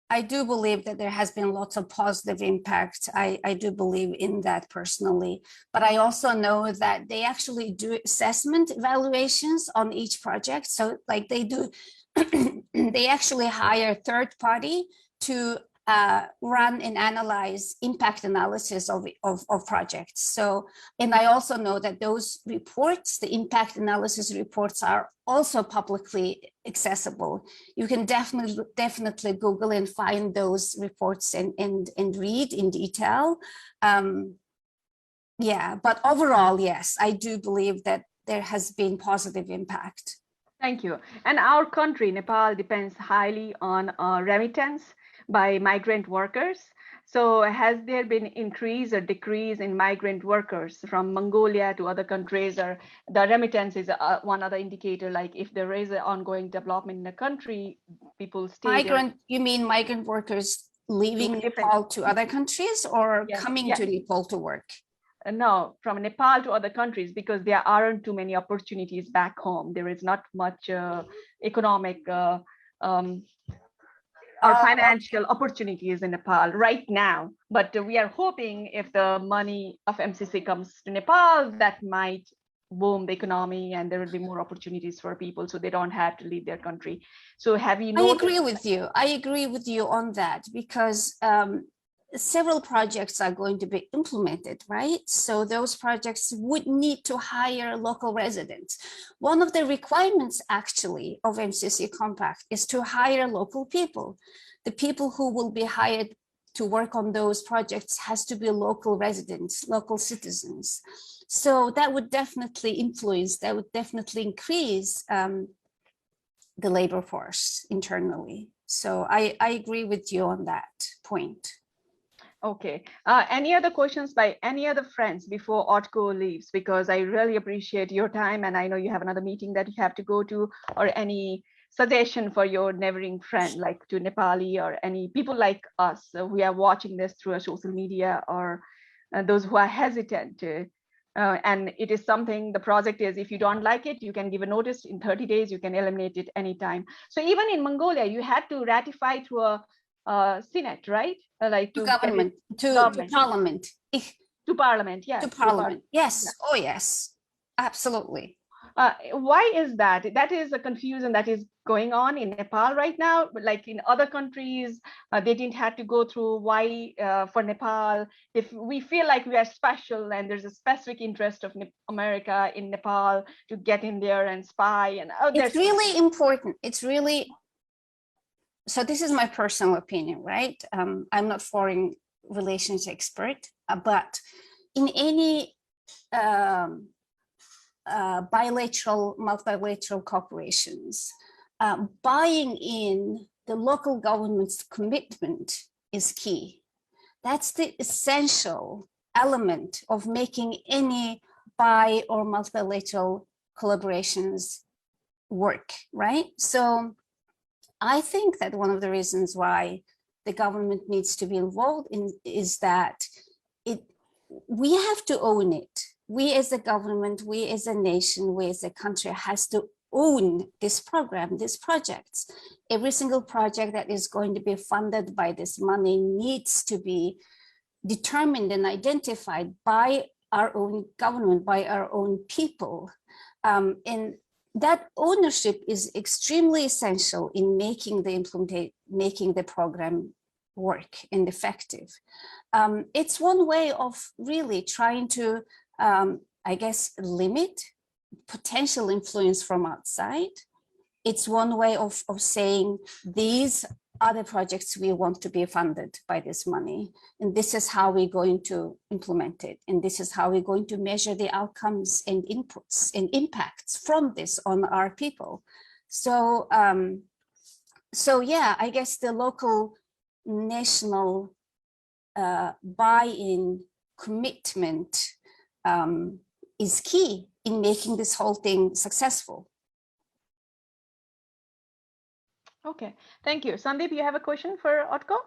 I do believe that there has been lots of positive impact. I do believe in that personally, but I also know that they actually do assessment evaluations on each project. So like they do, they actually hire third party to run and analyze impact analysis of projects. So, and I also know that those reports, the impact analysis reports, are also publicly accessible. You can definitely Google and find those reports and read in detail. Yeah, but overall, yes, I do believe that there has been positive impact. Thank you. And our country, Nepal, depends highly on remittance by migrant workers. So has there been increase or decrease in migrant workers from Mongolia to other countries, or the remittance is one other indicator, like if there is an ongoing development in the country, people stay Migrant, there. you mean migrant workers leaving Nepal to other countries, or coming to Nepal to work? No, from Nepal to other countries, because there aren't too many opportunities back home. There is not much economic or financial opportunities in Nepal right now. But we are hoping if the money of MCC comes to Nepal, that might boom the economy and there will be more opportunities for people so they don't have to leave their country. So have you noticed? I agree with you. I agree with you on that, because several projects are going to be implemented, right? So those projects would need to hire local residents. One of the requirements actually of MCC Compact is to hire local people. The people who will be hired to work on those projects has to be local residents, local citizens. So that would definitely influence, that would definitely increase the labor force internally. So I agree with you on that point. Okay. Any other questions by any other friends before Otko leaves? Because I really appreciate your time, and I know you have another meeting that you have to go to, or any suggestion for your neighboring friend, like to Nepali or any people like us who are watching this through a social media, or those who are hesitant to. And it is something, the project is, if you don't like it, you can give a notice in 30 days, you can eliminate it anytime. So even in Mongolia, you had to ratify through a Senate, right? Like to government, to parliament. To parliament, yeah. To parliament, yes. Yeah. Oh, yes, absolutely. Why is that? That is a confusion that is going on in Nepal right now. Like in other countries, they didn't have to go through. Why for Nepal? If we feel like we are special and there's a specific interest of America in Nepal to get in there and spy, and it's really important. It's really, so this is my personal opinion, right? I'm not foreign relations expert, but in any bilateral, multilateral corporations, buying in the local government's commitment is key. That's the essential element of making any bi or multilateral collaborations work, right? So I think that one of the reasons why the government needs to be involved in is that we have to own it. We as a government, we as a nation, we as a country has to own this program, these projects. Every single project that is going to be funded by this money needs to be determined and identified by our own government, by our own people. And that ownership is extremely essential in making the program work and effective. It's one way of really trying to, I guess, limit potential influence from outside. It's one way of saying these are the projects we want to be funded by this money, and this is how we're going to implement it, and this is how we're going to measure the outcomes and inputs and impacts from this on our people. So, so yeah, I guess the local national buy-in commitment is key in making this whole thing successful. Okay, thank you. Sandeep, you have a question for Otko?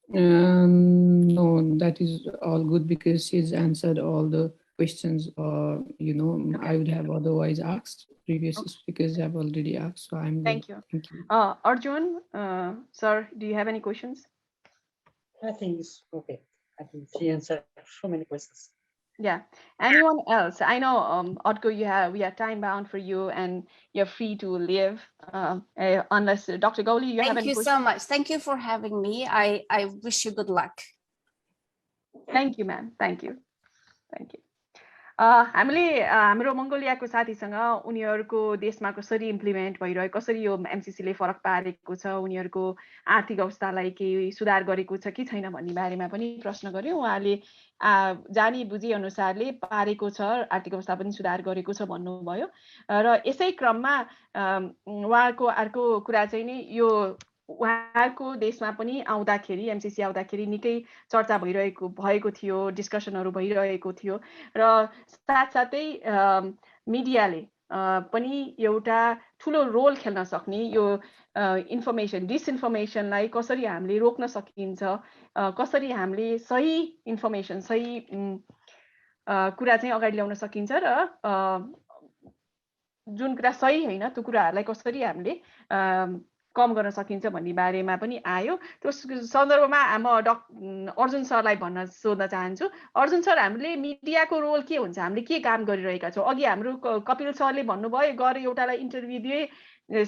No, that is all good because she's answered all the questions, you know, I would have otherwise asked. Previous speakers have already asked, so I'm Thank good. you. Thank you. Arjun, sir, do you have any questions? I think it's okay. I think she answered so many questions. Yeah. Anyone else? I know, Otko, we are time bound for you, and you're free to leave. Unless Dr. Goli, you have any questions? Thank you so much. Thank you for having me. I wish you good luck. Thank you, ma'am. Thank you. Thank you. हामीले हाम्रो मङ्गोलियाको साथीसँग उनीहरूको देशमा कसरी implement भइरहेको, कसरी यो एमसीसीले फरक पारेको छ, उनीहरूको आर्थिक अवस्थालाई केही सुधार गरेको छ कि छैन भन्ने बारेमा पनि प्रश्न गर्यो। उहाँले जानी बुझी अनुसारले पारेको छ, आर्थिक अवस्था पनि सुधार गरेको छ भन्नुभयो। र यसै क्रममा उहाँको अर्को कुरा चाहिँ नि यो उहाँको देशमा पनि आउँदाखेरि, एमसीसी आउँदाखेरि निकै चर्चा भएको थियो, डिस्कसनहरू भइरहेको थियो, र साथसाथै मिडियाले पनि एउटा ठुलो रोल खेल्न सक्ने यो इन्फर्मेसन, डिसइन्फर्मेसनलाई कसरी हामीले रोक्न सकिन्छ, कसरी हामीले सही इन्फर्मेसन, सही कुरा चाहिँ अगाडि ल्याउन सकिन्छ, र जुन कुरा सही होइन त्यो कुराहरूलाई कसरी हामीले कम गर्न सकिन्छ भन्ने बारेमा पनि आयो। त्यो सन्दर्भमा म अर्जुन सरलाई सोध्न चाहन्छु। अर्जुन सर, हामीले मिडियाको रोल के हुन्छ, हामीले के काम गरिरहेका छौँ? अघि हाम्रो कपिल सरले भन्नुभयो, गएर एउटालाई इन्टरभ्यू दिए,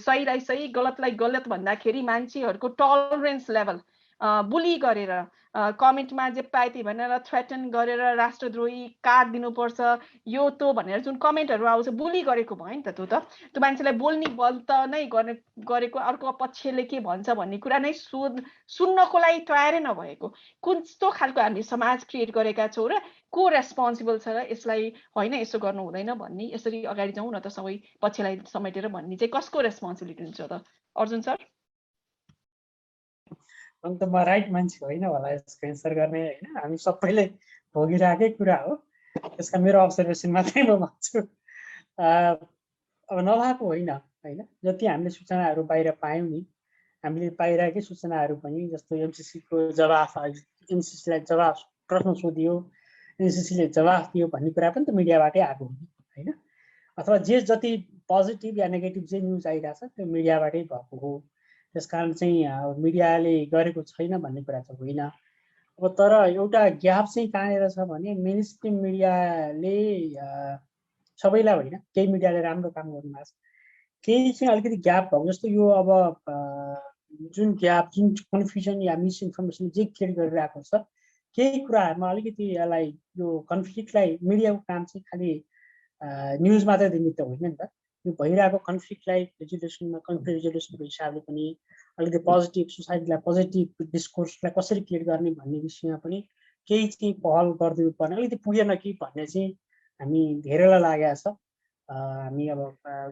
सहीलाई सही, गलतलाई गलत भन्दाखेरि मान्छेहरूको टलरेन्स लेभल बुली गरेर, कमेन्टमा जे पाए त्यही भनेर थ्रेटन गरेर राष्ट्रद्रोही कार्ड दिनुपर्छ, यो तो भनेर जुन कमेन्टहरू आउँछ, बुली गरेको भयो नि त। त्यो मान्छेलाई बोल्ने बल त नै गरेको, अर्को पक्षले के भन्छ भन्ने कुरा नै सुन्नको लागि तयारै नभएको कस्तो खालको हामीले समाज क्रिएट गरेका छौँ, र को रेस्पोन्सिबल छ र यसलाई होइन यसो गर्नु हुँदैन भन्ने, यसरी अगाडि जाउँ न त सबै पक्षलाई समेटेर भन्ने चाहिँ कसको रेस्पोन्सिबिलिटी हुन्छ त अर्जुन सर? अन्त म राइट मान्छे होइन होला यसको एन्सर गर्ने, होइन? हामी सबैले भोगिरहेकै कुरा हो, त्यसका मेरो अब्जर्भेसन मात्रै म भन्छु। अब नभएको होइन, होइन? जति हामीले सूचनाहरू बाहिर पायौँ नि, हामीले पाइरहेकै सूचनाहरू पनि, जस्तो एमसीसीको जवाफ, एमसीसीलाई जवाफ प्रश्न सोधियो, एमसीसीले जवाफ दियो भन्ने कुरा पनि त मिडियाबाटै आएको हो, होइन? अथवा जति पोजिटिभ या नेगेटिभ जे न्युज आइरहेछ त्यो मिडियाबाटै भएको हो। त्यसकारण चाहिँ मिडियाले गरेको छैन भन्ने कुरा चाहिँ होइन। अब तर एउटा ग्याप चाहिँ कहाँनिर छ भने मेनस्ट्रिम मिडियाले सबैलाई होइन, केही मिडियाले राम्रो काम गर्नुभएको छ, केही चाहिँ अलिकति ग्याप भएको जस्तो यो अब जुन ग्याप, जुन कन्फ्युजन या मिसइन्फर्मेसन जे क्रिएट गरिरहेको छ, केही कुराहरूमा अलिकति यसलाई यो कन्फ्लिक्टलाई मिडियाको काम चाहिँ खालि न्युज मात्रै दिने त होइन नि त, यो भइरहेको कन्फ्लिक्टलाई रेजुलेसनमा कन्फ्लिक्ट रेजुलेसनको हिसाबले पनि अलिकति पोजिटिभ सोसाइटीलाई पोजिटिभ डिस्कोर्सलाई कसरी क्रिएट गर्ने भन्ने विषयमा पनि केही चाहिँ पहल गरिदिनु पर्ने, अलिकति पुगेन कि भन्ने चाहिँ हामी धेरैलाई लागेको छ। हामी अब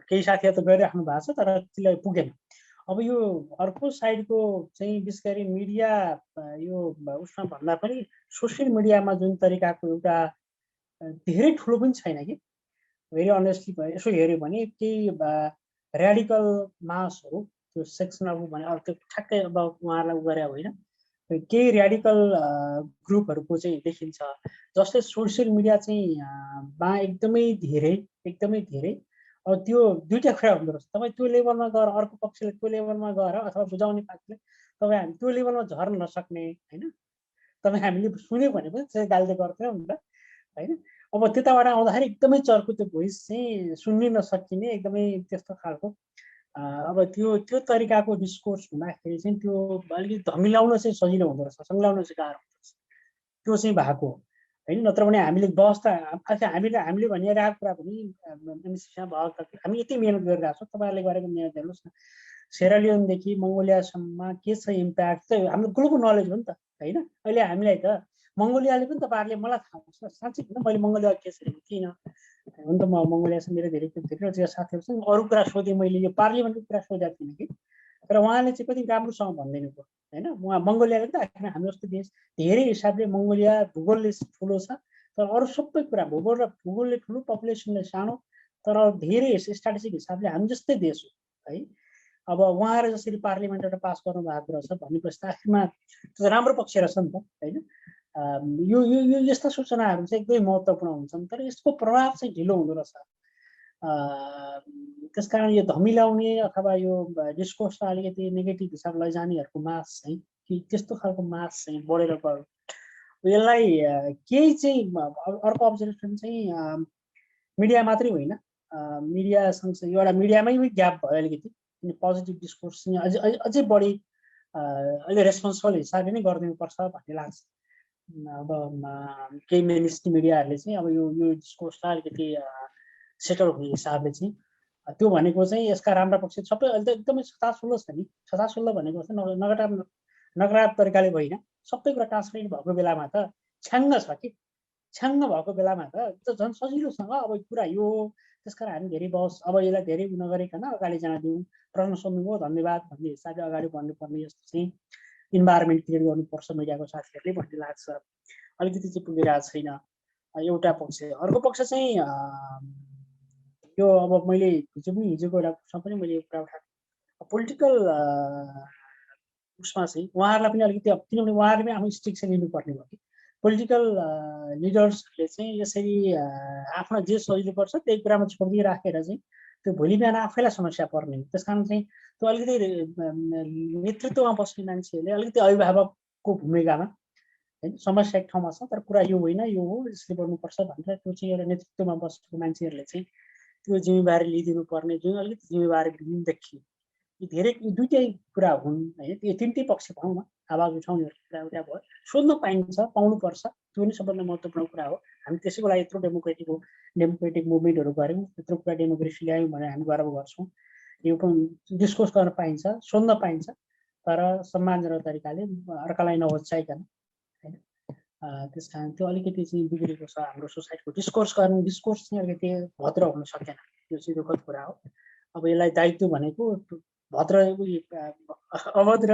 केही साथीहरू त गरिराख्नु भएको छ तर त्यसलाई पुगेन। अब यो अर्को साइडको चाहिँ विशेष गरी मिडिया यो उसमा भन्दा पनि सोसियल मिडियामा जुन तरिकाको एउटा धेरै ठुलो पनि छैन कि, भेरी अनेस्टली भयो यसो हेऱ्यो भने केही ऱ्याडिकल मासहरू त्यो सेक्सन अब भने अब त्यो ठ्याक्कै अब उहाँहरूलाई उ गरे होइन, केही ऱ्याडिकल ग्रुपहरूको चाहिँ देखिन्छ जसले सोसियल मिडिया चाहिँ मा एकदमै धेरै अब त्यो दुईटा कुरा हुँदो रहेछ। तपाईँ त्यो लेभलमा गएर अर्को पक्षले त्यो लेभलमा गएर अथवा बुझाउने पक्षले तपाईँ हामी त्यो लेभलमा झर्न नसक्ने होइन, तपाईँ हामीले सुन्यो भने पनि त्यसै गालीले गर्थ्यौँ नि त होइन। अब त्यताबाट आउँदाखेरि एकदमै चर्को त्यो भोइस चाहिँ सुन्नै नसकिने एकदमै त्यस्तो खालको अब त्यो तरिकाको डिस्कोर्स हुँदाखेरि चाहिँ त्यो अलिकति धमिलाउन चाहिँ सजिलो हुँदो रहेछ, सङ्ग्लाउन चाहिँ गाह्रो हुँदो रहेछ, त्यो चाहिँ भएको होइन। नत्र भने हामीले व्यवस्था हामीले भनिरहेको कुरा पनि एमसीसीमा भएको हामी यति मिहिनेत गरिरहेको छौँ, तपाईँहरूले गरेको मिहिनेत हेर्नुहोस् न, सेरालियोनदेखि मङ्गोलियासम्म के छ इम्प्याक्ट चाहिँ हाम्रो ग्लोबल नलेज हो नि त होइन। अहिले हामीलाई त मङ्गोलियाले पनि तपाईँहरूले मलाई थाहा छ साँच्चै किन मैले मङ्गोलिया केस हेरेको थिइनँ हुन त, म मङ्गोलियासँग मेरो धेरै साथीहरूसँग अरू कुरा सोधेँ, मैले यो पार्लियामेन्टको कुरा सोधेको थिइनँ कि, तर उहाँले चाहिँ कति राम्रोसँग भनिदिनु भयो होइन। उहाँ मङ्गोलियाले त आखिर हाम्रो जस्तो देश धेरै हिसाबले मङ्गोलिया भूगोलले ठुलो छ तर अरू सबै कुरा भूगोलले ठुलो पपुलेसनले सानो तर धेरै स्ट्राटेजिक हिसाबले हामी जस्तै देश हो है। अब उहाँहरू जसरी पार्लियामेन्ट एउटा पास गर्नु भएको रहेछ भनेपछि त आखिरमा त्यो राम्रो पक्ष रहेछ नि त होइन। यो यस्ता सूचनाहरू चाहिँ एकदमै महत्त्वपूर्ण हुन्छन् तर यसको प्रभाव चाहिँ ढिलो हुँदो रहेछ। त्यसकारण यो धमिलाउने अथवा यो डिस्कोर्सलाई अलिकति नेगेटिभ हिसाब लैजानेहरूको मास चाहिँ कि त्यस्तो खालको मास चाहिँ बढेर गयो। यसलाई केही चाहिँ अर्को अब्जर्भेसन चाहिँ मिडिया मात्रै होइन, मिडिया सँगसँगै एउटा मिडियामै ग्याप भयो अलिकति, पोजिटिभ डिस्कोर्स चाहिँ अझै बढी अहिले रेस्पोन्सिबल हिसाबले नै गरिदिनुपर्छ भन्ने लाग्छ। अब केही मेन स्ट्रिम मिडियाहरूले चाहिँ अब यो डिस्कोर्सलाई अलिकति सेटल हुने हिसाबले चाहिँ त्यो भनेको चाहिँ यसका राम्रा पक्ष सबै अहिले त एकदमै छताछुल्लो छ नि। छताछुल्लो भनेको चाहिँ नकारात्मक तरिकाले होइन, सबै कुरा ट्रान्सलेट भएको बेलामा त छ्याङ्ग छ कि, छ्याङ्ग भएको बेलामा त झन् सजिलोसँग अब कुरा यो हो। त्यसकारण हामी धेरै बहस अब यसलाई धेरै नगरिकन अगाडि जान दिउँ, प्रश्न सोध्नुभयो धन्यवाद भन्ने हिसाबले अगाडि बढ्नुपर्ने जस्तो चाहिँ इन्भाइरोमेन्ट क्रिएट गर्नुपर्छ मिडियाको साथीहरूले भन्ने लाग्छ। अलिकति चाहिँ पुगिरहेको छैन एउटा पक्ष। अर्को पक्ष चाहिँ यो अब मैले हिजोको एउटा प्रश्न पनि मैले कुरा उठाएको पोलिटिकल उसमा चाहिँ उहाँहरूलाई पनि अलिकति किनभने उहाँहरूले पनि आफ्नो स्ट्रिक्सन लिनुपर्ने भयो कि पोलिटिकल लिडर्सहरूले चाहिँ यसरी आफ्नो जे सजिलो पर्छ त्यही कुरामा छोडिदिए राखेर चाहिँ त्यो भोलि बिहान आफैलाई समस्या पर्ने। त्यस कारण चाहिँ त्यो अलिकति नेतृत्वमा बस्ने मान्छेहरूले अलिकति अभिभावकको भूमिकामा होइन समस्या एक ठाउँमा छ तर कुरा यो होइन यो हो यसले गर्नुपर्छ भनेर त्यो चाहिँ एउटा नेतृत्वमा बसेको मान्छेहरूले चाहिँ त्यो जिम्मेवारी लिइदिनु पर्ने जुन अलिकति जिम्मेवारी लिनु देखियो। यी धेरै दुईटै कुरा हुन् होइन, यो तिनटै पक्ष भनौँ न, आवाज उठाउनेहरूको कुरा एउटा भयो, सोध्न पाइन्छ पाउनुपर्छ त्यो नै सबभन्दा महत्त्वपूर्ण कुरा हो। हामी त्यसैको लागि यत्रो डेमोक्रेटिक मुभमेन्टहरू गऱ्यौँ, यत्रो कुरा डेमोक्रेसी ल्यायौँ भनेर हामी गर्व गर्छौँ। यो पनि डिस्कोर्स गर्न पाइन्छ, सोध्न पाइन्छ तर सम्मानजनक तरिकाले अर्कालाई नहोच्याइकन होइन। त्यस कारण त्यो अलिकति चाहिँ बिग्रेको छ हाम्रो सोसाइटीको डिस्कोर्स चाहिँ अलिकति भद्र हुन सकेन, त्यो चाहिँ दुःखद कुरा हो। अब यसलाई दायित्व भनेको भद्र अभद्र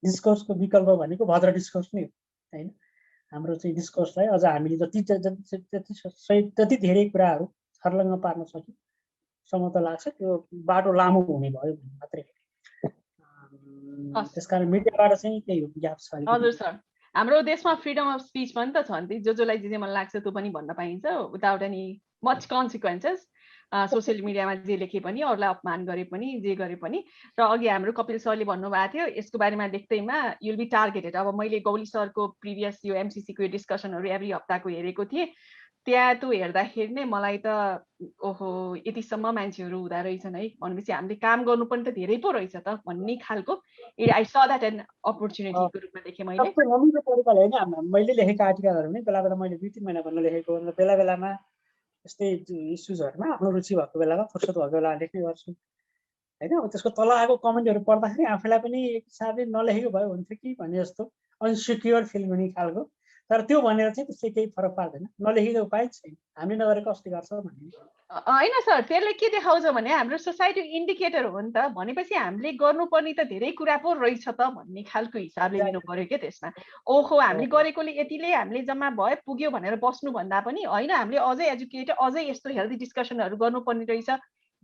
डिस्कोर्सको विकल्प भनेको भद्र डिस्कोर्स नै हो होइन। हाम्रो चाहिँ डिस्कोर्सलाई अझ हामीले जति धेरै कुराहरू छर्लङ्ग पार्न सक्यौँसम्म त लाग्छ त्यो बाटो लामो हुने भयो भन्ने मात्रै। त्यसकारण मिडियाबाट चाहिँ त्यही हो ग्याप छ। हजुर सर, हाम्रो देशमा फ्रिडम अफ स्पिच पनि त छ नि, जसलाई जे मन लाग्छ त्यो पनि भन्न पाइन्छ without any much consequences. Social मिडियामा जे लेखे पनि अरूलाई अपमान गरे पनि जे गरे पनि। र अघि हाम्रो कपिल सरले भन्नुभएको थियो यसको बारेमा लेख्दैमा युल बी टार्गेटेड। अब मैले गौली सरको प्रिभियस यो एमसीसीको डिस्कसनहरू एभ्री हप्ताको हेरेको थिएँ, त्यहाँ त्यो हेर्दाखेरि नै मलाई त ओहो यतिसम्म मान्छेहरू हुँदा रहेछन् है भनेपछि हामीले काम गर्नु पनि त धेरै पो रहेछ त भन्ने खालको आई स द्याट एन अपर्च्युनिटीको रूपमा देखेँ मैले। सबै रमिलो तरिकाले होइन, मैले लेखेका आर्टिकलहरू नै बेला बेला मैले 2-3 महिना गर्न लेखेको, बेला बेलामा यस्तै इस्युजहरूमा आफ्नो रुचि भएको बेलामा फुर्सद भएको बेला लेख्ने गर्छु होइन। अब त्यसको तल आएको कमेन्टहरू पढ्दाखेरि आफूलाई पनि एक हिसाबले नलेखेको भए हुन्थ्यो कि भन्ने जस्तो अनसिक्योर फिल हुने खालको। तर त्यो भनेर चाहिँ त्यसले केही फरक पार्दैन, नलेखेको उपाय छैन, हामीले नगरेको अस्ति गर्छ भन्ने होइन सर। त्यसले के देखाउँछ भने हाम्रो सोसाइटी इन्डिकेटर हो नि त, भनेपछि हामीले गर्नुपर्ने त धेरै कुरा पो रहेछ त भन्ने खालको हिसाबले लिनु पर्यो क्या त्यसमा। ओहो हामीले गरेकोले यतिले हामीले जम्मा भयो पुग्यो भनेर बस्नु भन्दा पनि होइन, हामीले अझै एजुकेटेड अझै यस्तो हेल्दी डिस्कसनहरू गर्नुपर्ने रहेछ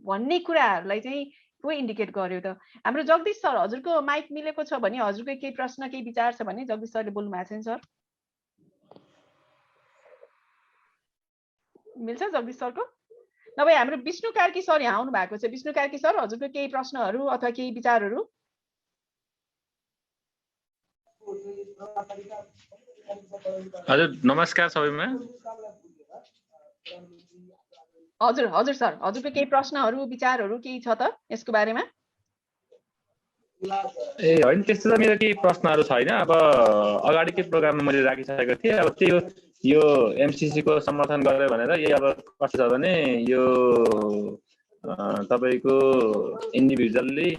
भन्ने कुराहरूलाई चाहिँ को इन्डिकेट गर्यो त। हाम्रो जगदीश सर, हजुरको माइक मिलेको छ भने हजुरको केही प्रश्न केही विचार छ भने जगदीश सरले बोल्नु भएको छैन सर। मिल्छ जगदीश सरको? नभए हाम्रो विष्णु कार्की सर यहाँ आउनु भएको छ। विष्णु कार्की सर, हजुरको केही प्रश्नहरू अथवा केही विचारहरू? हजुर नमस्कार सबैमा। हजुर हजुर सर, हजुरको केही प्रश्नहरू विचारहरू केही छ त यसको बारेमा? ए होइन, त्यस्तो त मेरो केही प्रश्नहरू छैन। अब अगाडिकै प्रोग्राममा मैले राखिसकेको थिएँ। अब त्यो यो एमसीसी को समर्थन गरे भनेर यही अब कस्तो छ भने यो तपाईँको इन्डिभिजुअल्ली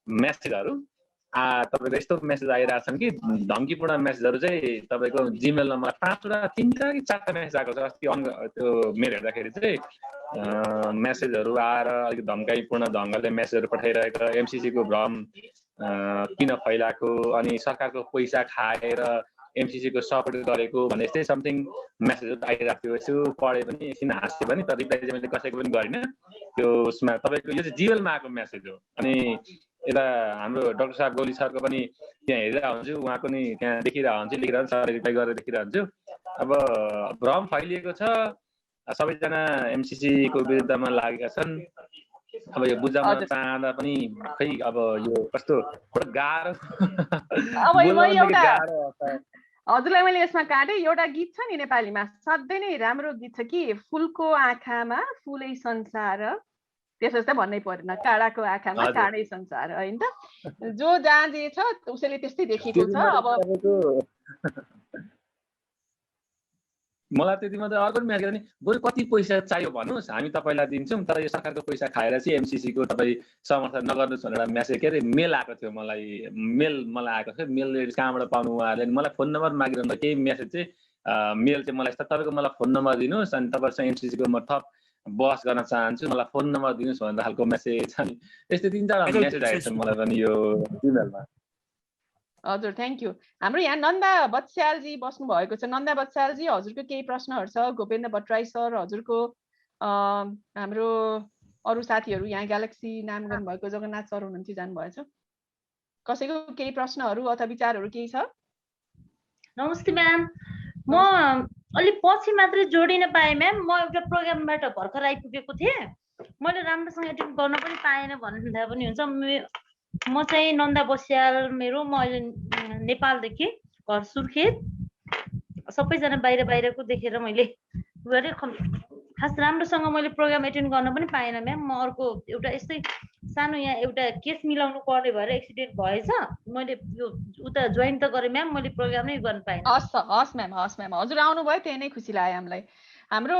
मेसेजहरू तपाईँको यस्तो मेसेज आइरहेछन् कि धम्कीपूर्ण मेसेजहरू चाहिँ तपाईँको जिमेल नम्बर 5वटा 3टा कि 4टा मेसेज आएको छ। अस्ति त्यो मेरो हेर्दाखेरि चाहिँ मेसेजहरू आएर अलिक धम्काइपूर्ण ढङ्गले मेसेजहरू पठाइरहेको, एमसीसी को भ्रम किन फैलाएको, अनि सरकारको पैसा खाएर एमसीसी को सपोर्ट गरेको भन्ने यस्तै समथिङ मेसेजहरू आइरहेको थियो। यसो पढे पनि एकछिन हाँस्यो पनि, तर रिप्लाई चाहिँ मैले कसैको पनि गरिनँ। त्यो उसमा तपाईँको यो चाहिँ जिमेलमा आएको मेसेज हो। अनि यता हाम्रो डाक्टर साहब गोली सरको पनि त्यहाँ हेरिरहेको हुन्छु, उहाँको नि त्यहाँ देखिरहेको हुन्छु, लेखिरहन्छ, सरले रिप्लाई गरेर देखिरहेको हुन्छु। अब भ्रम फैलिएको छ, सबैजना एमसीसी को विरुद्धमा लागेका छन्। अब यो बुझाउन चाहँदा पनि खै अब यो कस्तो गाह्रो हजुरलाई मैले यसमा काटेँ। एउटा गीत छ नि नेपालीमा, साध्यै नै राम्रो गीत छ कि, फुलको आँखामा फुलै संसार, त्यसो चाहिँ भन्नै परेन, काँडाको आँखामा काँडै संसार होइन त। जो जहाँ जे छ उसैले त्यस्तै देखेको छ। अब मलाई त्यति मात्रै अर्को पनि म्यासेज गर्ने, बरु कति पैसा चाहियो भन्नुहोस् हामी तपाईँलाई दिन्छौँ, तर यो सरकारको पैसा खाएर चाहिँ एमसीसी को तपाईँ समर्थन नगर्नुहोस् भनेर मेसेज के अरे मेल आएको थियो मलाई। मलाई आएको थियो मेल, कहाँबाट पाउनु उहाँहरूले मलाई फोन नम्बर मागिरहनु, केही मेसेज चाहिँ मेल चाहिँ मलाई तपाईँको मलाई फोन नम्बर दिनुहोस् अनि तपाईँसँग एमसीसी को म थप बहस गर्न चाहन्छु, मलाई फोन नम्बर दिनुहोस् भनेर खालको मेसेज। अनि यस्तै 3-4 मेसेज आएको छ मलाई पनि यो इमेलमा। हजुर थ्याङ्क यू। हाम्रो यहाँ नन्दा बत्स्यालजी बस्नु भएको छ। नन्दा बत्स्यालजी, हजुरको केही प्रश्नहरू छ? गोपेन्द्र भट्टराई सर, हजुरको हाम्रो अरू साथीहरू यहाँ ग्यालेक्सी नाम गर्नुभएको जगन्नाथ सर हुनुहुन्थ्यो, जानुभएछ। कसैको केही प्रश्नहरू अथवा विचारहरू केही छ? नमस्ते म्याम, म अलिक पछि मात्रै जोडिन पाएँ म्याम। म एउटा प्रोग्रामबाट भर्खर आइपुगेको थिएँ, मैले राम्रोसँग एटेन्ड गर्न पनि पाएन भन्दा पनि हुन्छ। म चाहिँ नन्दा बस्याल, म अहिले नेपालदेखि, घर सुर्खेत। सबैजना बाहिरको देखेर मैले गरेँ, खास राम्रोसँग मैले प्रोग्राम एटेन्ड गर्न पनि पाएन म्याम। म अर्को एउटा यस्तै सानो यहाँ एउटा केस मिलाउनु पर्ने भएर एक्सिडेन्ट भएछ, मैले यो उता जोइन त गरेँ म्याम, मैले प्रोग्राम नै गर्न पाएन। हस् म्याम, हजुर आउनुभयो, त्यही नै खुसी लाग्यो हामीलाई। हाम्रो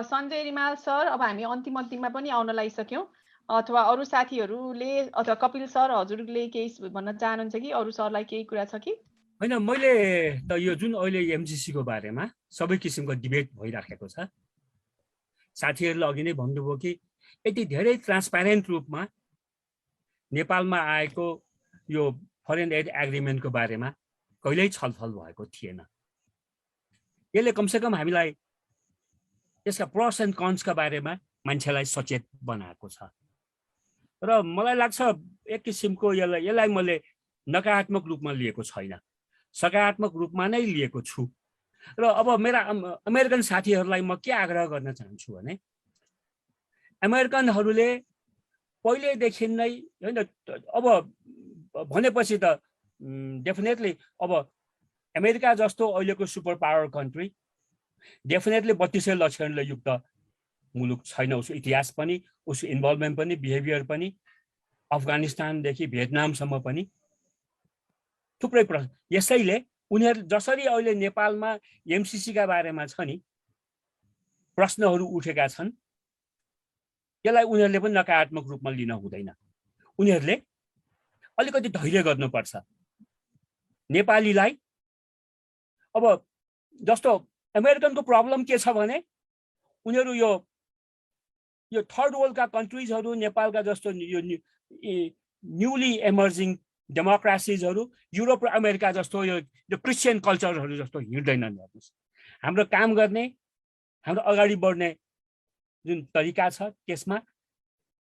सञ्जय रिमाल सर, अब हामी अन्तिममा पनि आउन लागिसक्यौँ, अथवा अरू साथीहरूले अथवा कपिल सर हजुरले केही भन्न चाहनुहुन्छ कि अरू सरलाई केही कुरा छ कि? होइन, मैले त यो जुन अहिले एमसीसी को बारेमा सबै किसिमको डिबेट भइराखेको छ, साथीहरूले अघि नै भन्नुभयो कि यति धेरै ट्रान्सप्यारेन्ट रूपमा नेपालमा आएको यो फरेन एड एग्रिमेन्टको बारेमा कहिल्यै छलफल भएको थिएन। यसले कमसेकम हामीलाई यसका प्लस एन्ड कन्सका बारेमा मान्छेलाई सचेत बनाएको छ। र मलाई लाग्छ एक किसिमको यसलाई मैले नकारात्मक रूपमा लिएको छैन, सकारात्मक रूपमा नै लिएको छु। र अब मेरा अमेरिकन साथीहरूलाई म के आग्रह गर्न चाहन्छु भने, अमेरिकनहरूले पहिलेदेखि नै होइन, अब भनेपछि त डेफिनेटली अब अमेरिका जस्तो अहिलेको सुपर पावर कन्ट्री डेफिनेटली 3200 लक्षणले युक्त मुलुक छैन, उसको इतिहास पनि, उसको इन्भल्भमेन्ट पनि, बिहेभियर पनि, अफगानिस्तानदेखि भियतनामसम्म पनि थुप्रै प्रश्न। यसैले उनीहरू जसरी अहिले नेपालमा MCC का बारेमा छ नि प्रश्नहरू उठेका छन्, यसलाई उनीहरूले पनि नकारात्मक रूपमा लिन हुँदैन। उनीहरूले अलिकति धैर्य गर्नुपर्छ। नेपालीलाई अब जस्तो अमेरिकनको प्रब्लम के छ भने उनीहरू यो थर्ड वर्ल्डका कन्ट्रिजहरू नेपालका जस्तो यो न्यूली एमर्जिङ डेमोक्रेसीजहरू युरोप र अमेरिका जस्तो यो क्रिस्चियन कल्चरहरू जस्तो हिँड्दैनन्। हेर्नुहोस्, हाम्रो काम गर्ने, हाम्रो अगाडि बढ्ने जुन तरिका छ त्यसमा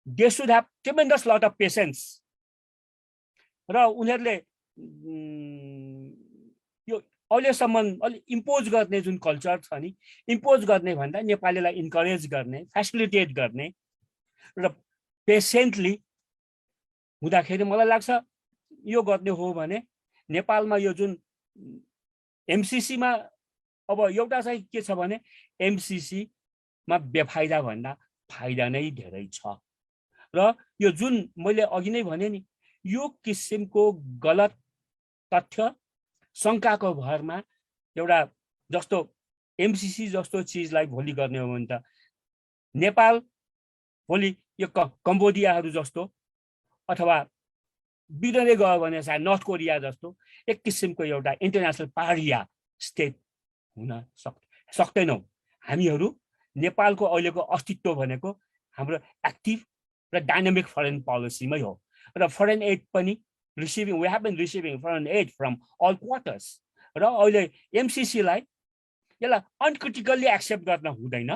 they should have ट्रेमेन्डस lot of patience. र उनीहरूले यो अहिलेसम्म अलि इम्पोज गर्ने जुन कल्चर छ नि, इम्पोज गर्ने भन्दा नेपालीलाई इन्करेज गर्ने, फेसिलिटेट गर्ने र पेसेन्टली हुँदाखेरि मलाई लाग्छ यो गर्ने हो भने नेपालमा यो जुन MCC मा अब एउटा चाहिँ के छ भने MCC मा बेफाइदा भन्दा फाइदा नै धेरै छ। र यो जुन मैले अघि नै भने नि यो किसिमको गलत तथ्य शङ्काको भरमा एउटा जस्तो MCC जस्तो चिजलाई भोलि गर्ने हो भने त नेपाल भोलि यो कम्बोडियाहरू जस्तो अथवा बिग्रदै गयो भने चाहिँ नर्थ कोरिया जस्तो एक किसिमको एउटा इन्टरनेसनल पारिया स्टेट हुन सक्दैनौँ। हामीहरू नेपालको अहिलेको अस्तित्व भनेको हाम्रो एक्टिभ र डाइनामिक फरेन पोलिसीमै हो। र फरेन एड पनि receiving, we have been receiving foreign aid from all quarters. र अहिले MCC लाई यसलाई अनक्रिटिकल्ली एक्सेप्ट गर्न हुँदैन,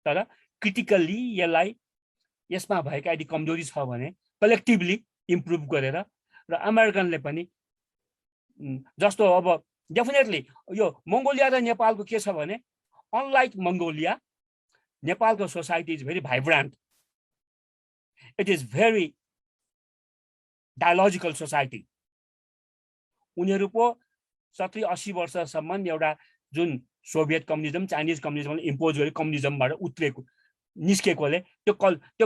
तर क्रिटिकल्ली यसलाई यसमा भएका यदि कमजोरी छ भने कलेक्टिभली इम्प्रुभ गरेर र अमेरिकनले पनि जस्तो अब डेफिनेटली यो मङ्गोलिया र नेपालको के छ भने अनलाइक मङ्गोलिया नेपालको society is very vibrant, it is very dialogical society. उनीहरूको 70-80 वर्षसम्म एउटा जुन सोभियत कम्युनिजम, चाइनिज कम्युनिजमले इम्पोज गरे कम्युनिजमबाट उत्रेको निस्केकोले त्यो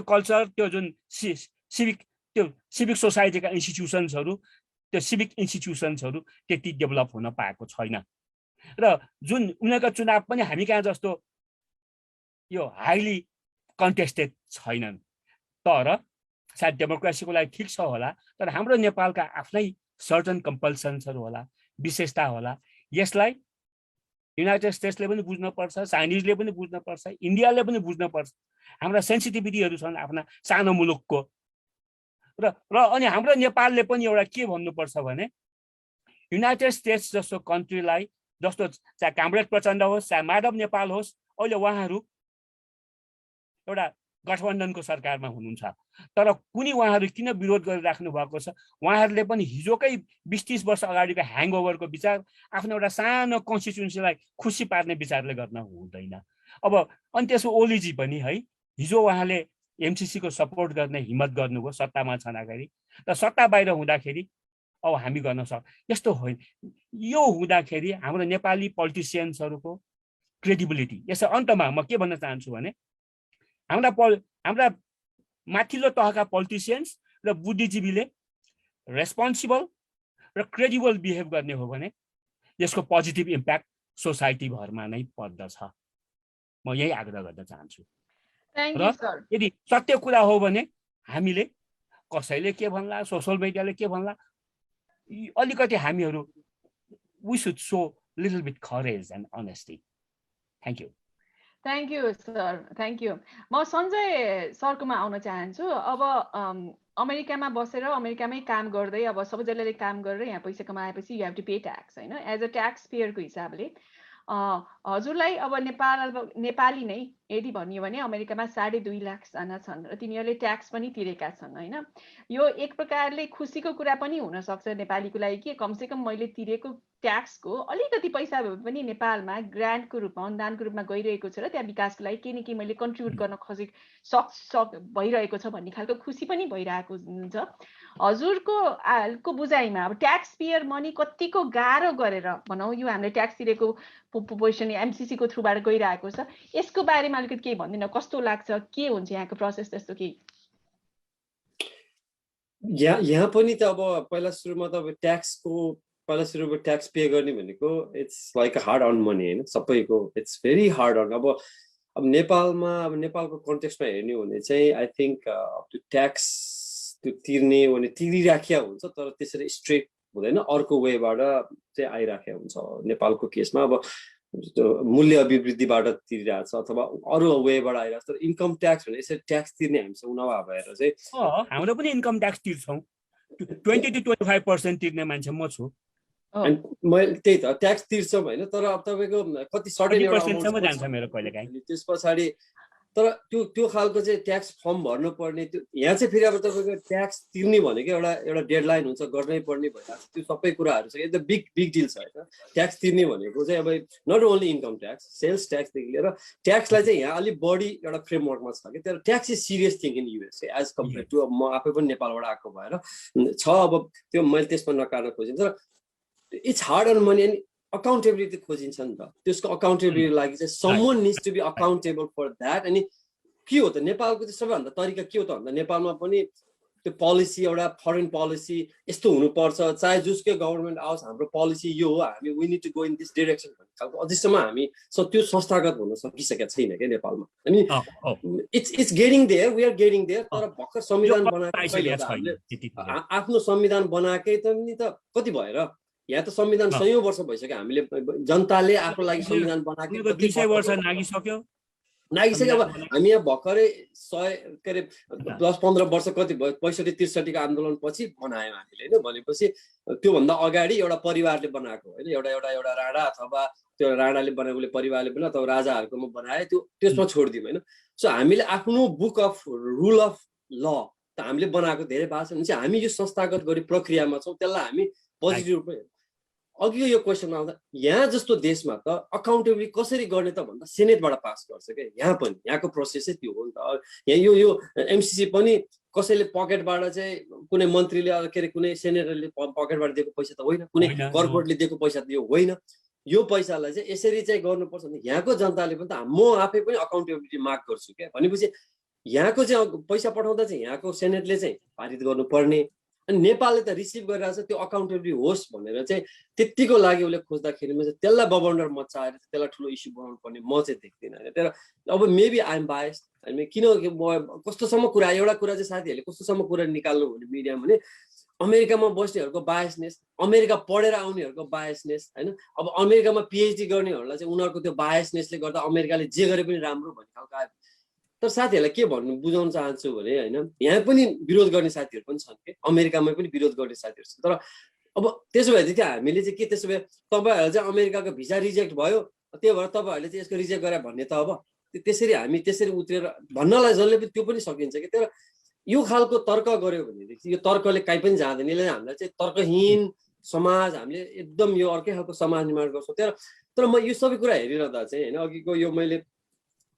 कल्चर, त्यो जुन सिभिक सोसाइटीका इन्स्टिट्युसन्सहरू, त्यो सिभिक इन्स्टिट्युसन्सहरू त्यति डेभलप हुन पाएको छैन। र जुन उनीहरूका चुनाव पनि हामी कहाँ जस्तो यो हाइली कन्टेस्टेड छैनन्। तर सायद डेमोक्रेसीको लागि ठिक छ होला, तर हाम्रो नेपालका आफ्नै सर्टन कम्पल्सन्सहरू होला, विशेषता होला। यसलाई युनाइटेड स्टेट्सले पनि बुझ्नुपर्छ, चाइनिजले पनि बुझ्नुपर्छ, इन्डियाले पनि बुझ्नुपर्छ। हाम्रा सेन्सिटिभिटीहरू छन् आफ्ना सानो मुलुकको। र अनि हाम्रो नेपालले पनि एउटा के भन्नुपर्छ भने युनाइटेड स्टेट्स जस्तो कन्ट्रीलाई, जस्तो चाहे कामरेड प्रचण्ड होस्, चाहे माधव नेपाल होस्, अहिले उहाँहरू एउटा गठबन्धनको सरकारमा हुनुहुन्छ, तर कुनै उहाँहरू किन विरोध गरिराख्नु भएको छ? उहाँहरूले पनि हिजोकै 20-30 वर्ष अगाडिको ह्याङओभरको विचार आफ्नो एउटा सानो कन्स्टिट्युन्सीलाई खुसी पार्ने विचारले गर्न हुँदैन। अब अनि त्यसो ओलीजी पनि है, हिजो उहाँले MCC को सपोर्ट गर्ने हिम्मत गर्नुभयो सत्तामा छँदाखेरि, र सत्ता बाहिर हुँदाखेरि अब हामी गर्न यस्तो होइन। यो हुँदाखेरि हाम्रो नेपाली पोलिटिसियन्सहरूको क्रेडिबिलिटी, यसो अन्तमा म के भन्न चाहन्छु भने हाम्रा माथिल्लो तहका पोलिटिसियन्स र बुद्धिजीवीले रेस्पोन्सिबल र क्रेडिबल बिहेभ गर्ने हो भने यसको पोजिटिभ इम्प्याक्ट सोसाइटी भरमा नै पर्दछ। म यही आग्रह गर्न चाहन्छु। र यदि सत्य कुरा हो भने हामीले कसैले के भन्ला, सोशल मिडियाले के भन्ला, अलिकति हामीहरू we should show little bit courage and honesty. Thank you. Thank you, sir. Thank you. म सञ्जय सरकोमा आउन चाहन्छु। अब अमेरिकामा बसेर अमेरिकामै काम गर्दै अब सबैजनाले काम गरेर यहाँ पैसा कमाएपछि you have to pay tax, हैन? एज अ ट्याक्स पेयरको हिसाबले हजुरलाई अब नेपाली नै यदि भनियो भने अमेरिकामा 2.5 लाख जना छन् र तिनीहरूले ट्याक्स पनि तिरेका छन्, हैन? यो एक प्रकारले खुसीको कुरा पनि हुन सक्छ नेपालीको लागि कि कमसेकम मैले तिरेको ट्याक्सको अलिकति पैसा भए पनि नेपालमा ग्रान्टको रूपमा अनुदानको रूपमा गइरहेको छ र त्यहाँ विकासको लागि केही न केही मैले कन्ट्रिब्युट गर्न भइरहेको छ भन्ने खालको खुसी पनि भइरहेको हुन्छ। हजुरको बुझाइमा अब ट्याक्स पेयर मनी कतिको गाह्रो गरेर भनौँ यो हामीले ट्याक्स तिरेको पोजिसन MCC को थ्रुबाट गइरहेको छ, यसको बारेमा अलिकति केही भनिदिनु, कस्तो लाग्छ, के हुन्छ यहाँको प्रोसेस त्यस्तो केही? यहाँ पनि त अब पहिला सुरुमा त अब ट्याक्स पे गर्ने भनेको it's like a hard earn money होइन, सबैको इट्स भेरी हार्ड अर्न। अब नेपालको कन्टेक्स्टमा हेर्ने हो भने चाहिँ आई थिङ्क त्यो ट्याक्स त्यो तिर्ने भने तिरिराख्या हुन्छ, तर त्यसरी स्ट्रेट हुँदैन, अर्को वेबाट चाहिँ आइराखेको हुन्छ। नेपालको केसमा अब मूल्य अभिवृद्धिबाट तिरिरहेको छ अथवा अरू वेबाट आइरहेको छ, तर इन्कम ट्याक्स भने यसरी ट्याक्स तिर्ने हामीसँग नभए भएर चाहिँ हाम्रो पनि इन्कम ट्याक्स तिर्छौँ, 20 to 25% तिर्ने मान्छे म छु। मैले त्यही त ट्याक्स तिर्छौँ होइन, तर अब तपाईँको कति सर्टेन जान्छ मेरो कहिलेकाहीँ त्यस पछाडि तर त्यो खालको चाहिँ ट्याक्स फर्म भर्नुपर्ने त्यो यहाँ चाहिँ फेरि अब तपाईँको ट्याक्स तिर्ने भनेको एउटा डेडलाइन हुन्छ, गर्नै पर्ने भइरहेको छ, त्यो सबै कुराहरू छ। एकदम बिग डिल छ होइन। ट्याक्स तिर्ने भनेको चाहिँ अब not only income tax, sales ट्याक्सदेखि लिएर ट्याक्सलाई चाहिँ यहाँ अलिक बढी एउटा फ्रेमवर्कमा छ कि तर tax is serious thing in USA as compare to म आफै पनि नेपालबाट आएको भएर छ। अब त्यो मैले त्यसमा नकार्न खोजेँ, तर it's hard earn money and accountability खोजिन्छ नि त। त्यसको अकाउन्टेबिलिटी लागि चाहिँ someone needs to be accountable for that. अनि के हो त नेपालको चाहिँ सबैभन्दा तरिका के हो त भन्दा नेपालमा पनि त्यो पोलिसी एउटा फरेन पोलिसी यस्तो हुनुपर्छ, चाहे जुसकै गभर्मेन्ट आओस् हाम्रो पोलिसी यो हो, हामी we need to go in this direction भन्ने खालको अझैसम्म हामी त्यो संस्थागत हुन सकिसकेका छैन क्या नेपालमा। अनि it's getting there, we are getting there. तर भर्खर संविधान बनाएको आफ्नो संविधान बनाएकै त नि त कति भएर यहाँ त संविधान 100 वर्ष भइसक्यो, हामीले जनताले आफ्नो लागि संविधान बनाएको 200 वर्ष नागिसक्यो। अब हामी यहाँ भर्खरै 100 के अरे 10-15 वर्ष कति भयो 65-63 को आन्दोलन पछि बनायौँ हामीले होइन। भनेपछि त्योभन्दा अगाडि एउटा परिवारले बनाएको होइन, एउटा राणा अथवा त्यो राणाले बनाएको परिवारले बनायो अथवा राजाहरूकोमा बनाए, त्यसमा छोडिदिउँ होइन। सो हामीले आफ्नो बुक अफ रुल अफ ल त हामीले बनाएको धेरै भएको छ भने चाहिँ हामी यो संस्थागत गरी प्रक्रियामा छौँ, त्यसलाई हामी पोजिटिभ रूपमा। अघि यो क्वेसन आउँदा यहाँ जस्तो देशमा त अकाउन्टेबिलिटी कसरी गर्ने त भन्दा सेनेटबाट पास गर्छ क्या। यहाँ पनि यहाँको प्रोसेस चाहिँ त्यो हो नि त। यहाँ यो MCC पनि कसैले पकेटबाट चाहिँ कुनै मन्त्रीले के अरे कुनै सेनेटरले पकेटबाट दिएको पैसा त होइन, कुनै कर्पोरेटले दिएको पैसा त यो होइन। यो पैसालाई चाहिँ यसरी चाहिँ गर्नुपर्छ भने यहाँको जनताले पनि त म आफै पनि अकाउन्टेबिलिटी माग गर्छु क्या। भनेपछि यहाँको चाहिँ पैसा पठाउँदा चाहिँ यहाँको सेनेटले चाहिँ पारित गर्नुपर्ने, अनि नेपालले त रिसिभ गरिरहेको छ, त्यो अकाउन्टेबिलिटी होस् भनेर चाहिँ त्यतिको लागि उसले खोज्दाखेरिमा चाहिँ त्यसलाई बबन्डर मचाएर त्यसलाई ठुलो इस्यु बनाउनु पर्ने म चाहिँ देख्दिनँ होइन। तर अब मेबी आइ एम बायस्ड होइन, किन कस्तोसम्म कुरा एउटा कुरा चाहिँ साथीहरूले कस्तोसम्म कुरा निकाल्नु भने मिडियामा भने अमेरिकामा बस्नेहरूको बायसनेस, अमेरिका पढेर आउनेहरूको बायसनेस होइन। अब अमेरिकामा PhD गर्नेहरूलाई चाहिँ उनीहरूको त्यो बायसनेसले गर्दा अमेरिकाले जे गरे पनि राम्रो भन्ने खालको आयो। तर साथीहरूलाई के भन्नु बुझाउन चाहन्छु भने होइन, यहाँ पनि विरोध गर्ने साथीहरू पनि छन् कि, अमेरिकामा पनि विरोध गर्ने साथीहरू छन्। तर अब त्यसो भएदेखि हामीले चाहिँ के त्यसो भए तपाईँहरू चाहिँ अमेरिकाको भिजा रिजेक्ट भयो त्यही भएर तपाईँहरूले चाहिँ यसको रिजेक्ट गरे भन्ने त अब त्यसरी हामी त्यसरी उत्रेर भन्नलाई जसले पनि त्यो पनि सकिन्छ कि। तर यो खालको तर्क गऱ्यो भनेदेखि यो तर्कले काहीँ पनि जाँदैन, यसले हामीलाई चाहिँ तर्कहीन समाज, हामीले एकदम यो अर्कै खालको समाज निर्माण गर्छौँ। तर म यो सबै कुरा हेरिरहँदा चाहिँ होइन अघिको यो मैले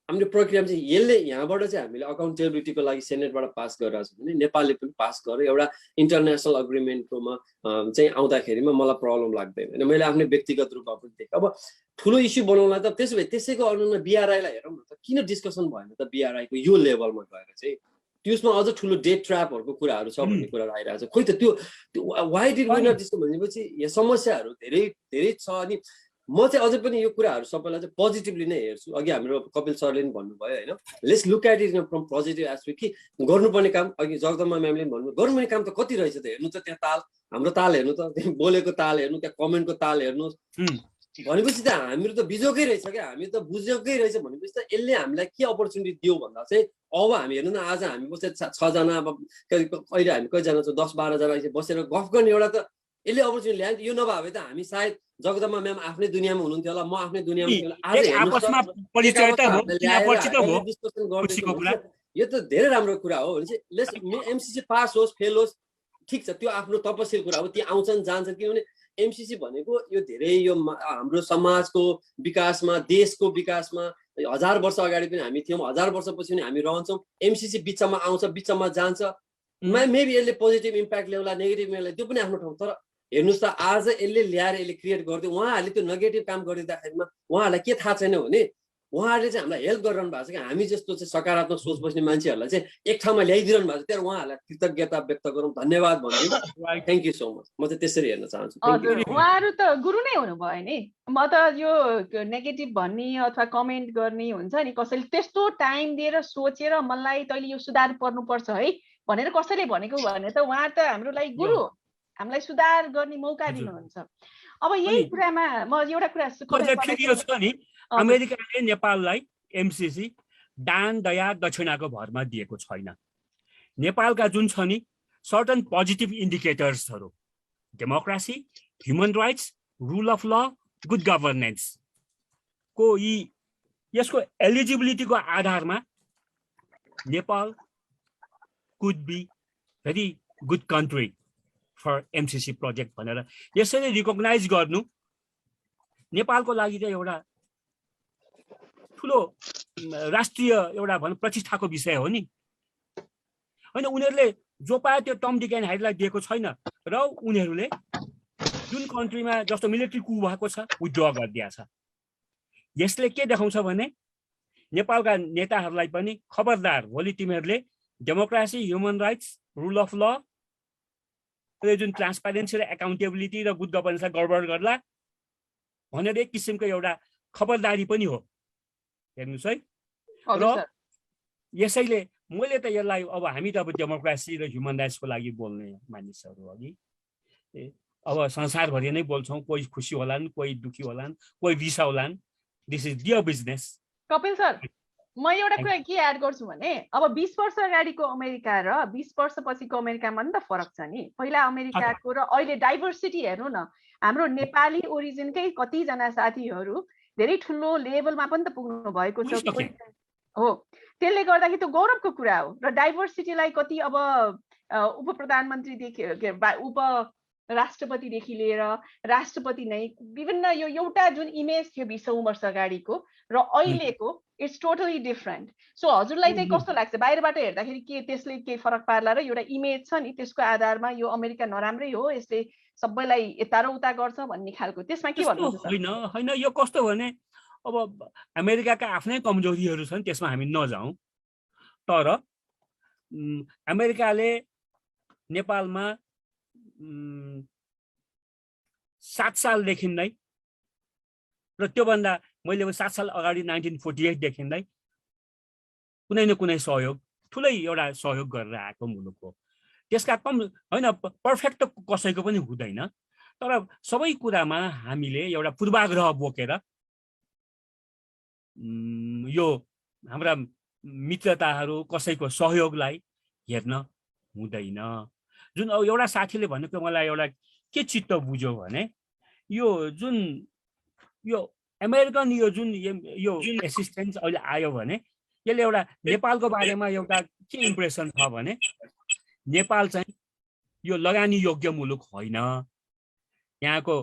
हाम्रो प्रक्रिया चाहिँ यसले यहाँबाट चाहिँ हामीले अकाउन्टेबिलिटीको लागि सेनेटबाट पास गरिरहेको छ भने नेपालले पनि पास गर्यो। एउटा इन्टरनेसनल अग्रिमेन्टकोमा चाहिँ आउँदाखेरिमा मलाई प्रब्लम लाग्दैन होइन, मैले आफ्नै व्यक्तिगत रूपमा पनि देखेँ। अब ठुलो इस्यु बनाउनलाई त त्यसो भए त्यसैको अनुरूपमा BRI-लाई हेरौँ न त, किन डिस्कसन भएन त BRI-को यो लेभलमा गएर चाहिँ, त्यसमा अझ ठुलो डेट ट्र्यापहरूको कुराहरू छ भन्ने कुरा आइरहेको छ। खोइ त त्यो why did we not discuss भनेपछि यहाँ समस्याहरू धेरै छ। अनि म चाहिँ अझै पनि यो कुराहरू सबैलाई चाहिँ पोजिटिभली नै हेर्छु। अघि हाम्रो कपिल सरले पनि भन्नुभयो होइन, let's look at it from positive aspect कि गर्नुपर्ने काम, अघि जगदम्बा म्यामले पनि भन्नुभयो गर्नुपर्ने काम त कति रहेछ त हेर्नु त, त्यहाँ ताल हाम्रो ताल हेर्नु त, त्यहाँ बोलेको ताल हेर्नु, त्यहाँ कमेन्टको ताल हेर्नु भनेपछि त हाम्रो त बिजोकै रहेछ क्या, हामी त बुझेकै रहेछ। भनेपछि त यसले हामीलाई के अपर्च्युनिटी दियो भन्दा चाहिँ अब हामी हेर्नु न, आज हामी बसेर 6 जना अब अहिले हामी कतिजना छौँ 10-12 जना बसेर गफ गर्ने एउटा त यसले अपर्च्युनिटी ल्यायो। यो नभए भए त हामी सायद जगदम्बा म्याम आफ्नै दुनियाँमा हुनुहुन्थ्यो होला, म आफ्नै दुनियाँमा थिएँ होला। आज यो त धेरै राम्रो कुरा हो भने चाहिँ MCC पास होस् फेल होस् ठिक छ, त्यो आफ्नो तपस्या कुरा हो, ती आउँछन् जान्छन्। किनभने एमसीसी भनेको यो धेरै यो हाम्रो समाजको विकासमा देशको विकासमा 1000 वर्ष अगाडि पनि हामी थियौँ 1000 वर्षपछि पनि हामी रहन्छौँ एमसीसी बिचमा आउँछ बिचमा जान्छ मेबी यसले पोजिटिभ इम्प्याक्ट ल्याउला नेगेटिभ ल्याउला त्यो पनि आफ्नो ठाउँ तर हेर्नुस् त आज यसले ल्याएर यसले क्रिएट गरिदियो उहाँहरूले त्यो नेगेटिभ काम गरिदिँदाखेरिमा उहाँहरूलाई के थाहा छैन भने उहाँहरूले चाहिँ हामीलाई हेल्प गरिरहनु भएको छ कि हामी जस्तो चाहिँ सकारात्मक सोच बस्ने मान्छेहरूलाई चाहिँ एक ठाउँमा ल्याइदिइरहनु भएको छ त्यहाँ उहाँहरूलाई कृतज्ञता व्यक्त गरौँ धन्यवाद भन्छु थ्याङ्क यू सो मच म चाहिँ त्यसरी हेर्न चाहन्छु उहाँहरू त गुरु नै हुनुभयो नि म त यो नेगेटिभ भन्ने अथवा कमेन्ट गर्ने हुन्छ नि कसैले त्यस्तो टाइम दिएर सोचेर मलाई तैँले यो सुधार पर्नुपर्छ है भनेर कसैले भनेको भने त उहाँ त हाम्रो लागि गुरु हामीलाई सुधार गर्ने मौका दिनुहुन्छ अब यही कुरामा म एउटा कुरा नि अमेरिकाले नेपाललाई एमसीसी दान दया दक्षिणाको भरमा दिएको छैन नेपालका जुन छ नि सर्टन पोजिटिभ इन्डिकेटर्सहरू democracy human rights rule of law good governance को यसको एलिजिबिलिटीको आधारमा Nepal could be very good country for MCC project भनेर यसरी रिकग्नाइज गर्नु नेपालको लागि चाहिँ एउटा ठुलो राष्ट्रिय एउटा भनौँ प्रतिष्ठाको विषय हो नि होइन उनीहरूले जो पायो त्यो टम डिक एन्ड हाइडलाई दिएको छैन र उनीहरूले जुन कन्ट्रीमा जस्तो मिलिट्री कु भएको छ विथड्र गरिदिएको छ यसले के देखाउँछ भने नेपालका नेताहरूलाई पनि खबरदार भोलि तिमीहरूले democracy human rights rule of ल जुन ट्रान्सपारेन्सी र एकाउन्टेबिलिटी र गुड गभर्नेन्सलाई गडबड गर्ला भनेर एक किसिमको एउटा खबरदारी पनि हो हेर्नुहोस् है र यसैले मैले त यसलाई अब हामी त अब डेमोक्रेसी र ह्युमन राइट्सको लागि बोल्ने मानिसहरू अघि अब संसारभरि नै बोल्छौँ कोही खुसी होलान् कोही दुखी होलान् कोही रिसा होलान् this is their business Kapil sir म एउटा कुरा के एड गर्छु भने अब 20 वर्ष अगाडिको अमेरिका र 20 वर्षपछिको अमेरिकामा नि त फरक छ नि पहिला अमेरिकाको र अहिले डाइभर्सिटी हेर्नु न हाम्रो नेपाली ओरिजिनकै कतिजना साथीहरू धेरै ठुलो लेभलमा पनि त पुग्नु भएको छ हो त्यसले गर्दाखेरि त्यो गौरवको कुरा हो र डाइभर्सिटीलाई कति अब उप प्रधानमन्त्रीदेखि उप राष्ट्रपतिदेखि लिएर राष्ट्रपति नै विभिन्न यो एउटा जुन इमेज थियो 20औं वर्ष अगाडिको र अहिलेको इट्स टोटली डिफरेन्ट सो हजुरलाई चाहिँ कस्तो लाग्छ बाहिरबाट हेर्दाखेरि के त्यसले के फरक पार्ला र एउटा इमेज छ नि त्यसको आधारमा यो अमेरिका नराम्रै हो यसले सबैलाई यता र उता गर्छ भन्ने खालको त्यसमा के भन्नुहुन्छ हैन हैन यो कस्तो भने अब अमेरिकाका आफ्नै कमजोरीहरू छन् त्यसमा हामी नजाउँ तर अमेरिकाले नेपालमा 7 सालदेखि नै र त्योभन्दा मैले 7 साल अगाडि 1948 देखि नै कुनै न कुनै सहयोग ठुलै एउटा सहयोग गरेर आएको मुलुक हो त्यसका कम हैन पर्फेक्ट कसैको पनि हुँदैन तर सबै कुरामा हामीले एउटा पूर्वाग्रह बोकेर यो हाम्रा मित्रताहरू कसैको सहयोगलाई हेर्न हुँदैन जुन एउटा साथीले भनेको मलाई एउटा के चित्त बुझ्यो भने यो जुन यो अमेरिकन यो जुन एसिस्टेन्स अहिले आयो भने यसले एउटा नेपालको बारेमा एउटा के इम्प्रेसन छ भने नेपाल चाहिँ यो लगानी योग्य मुलुक होइन यहाँको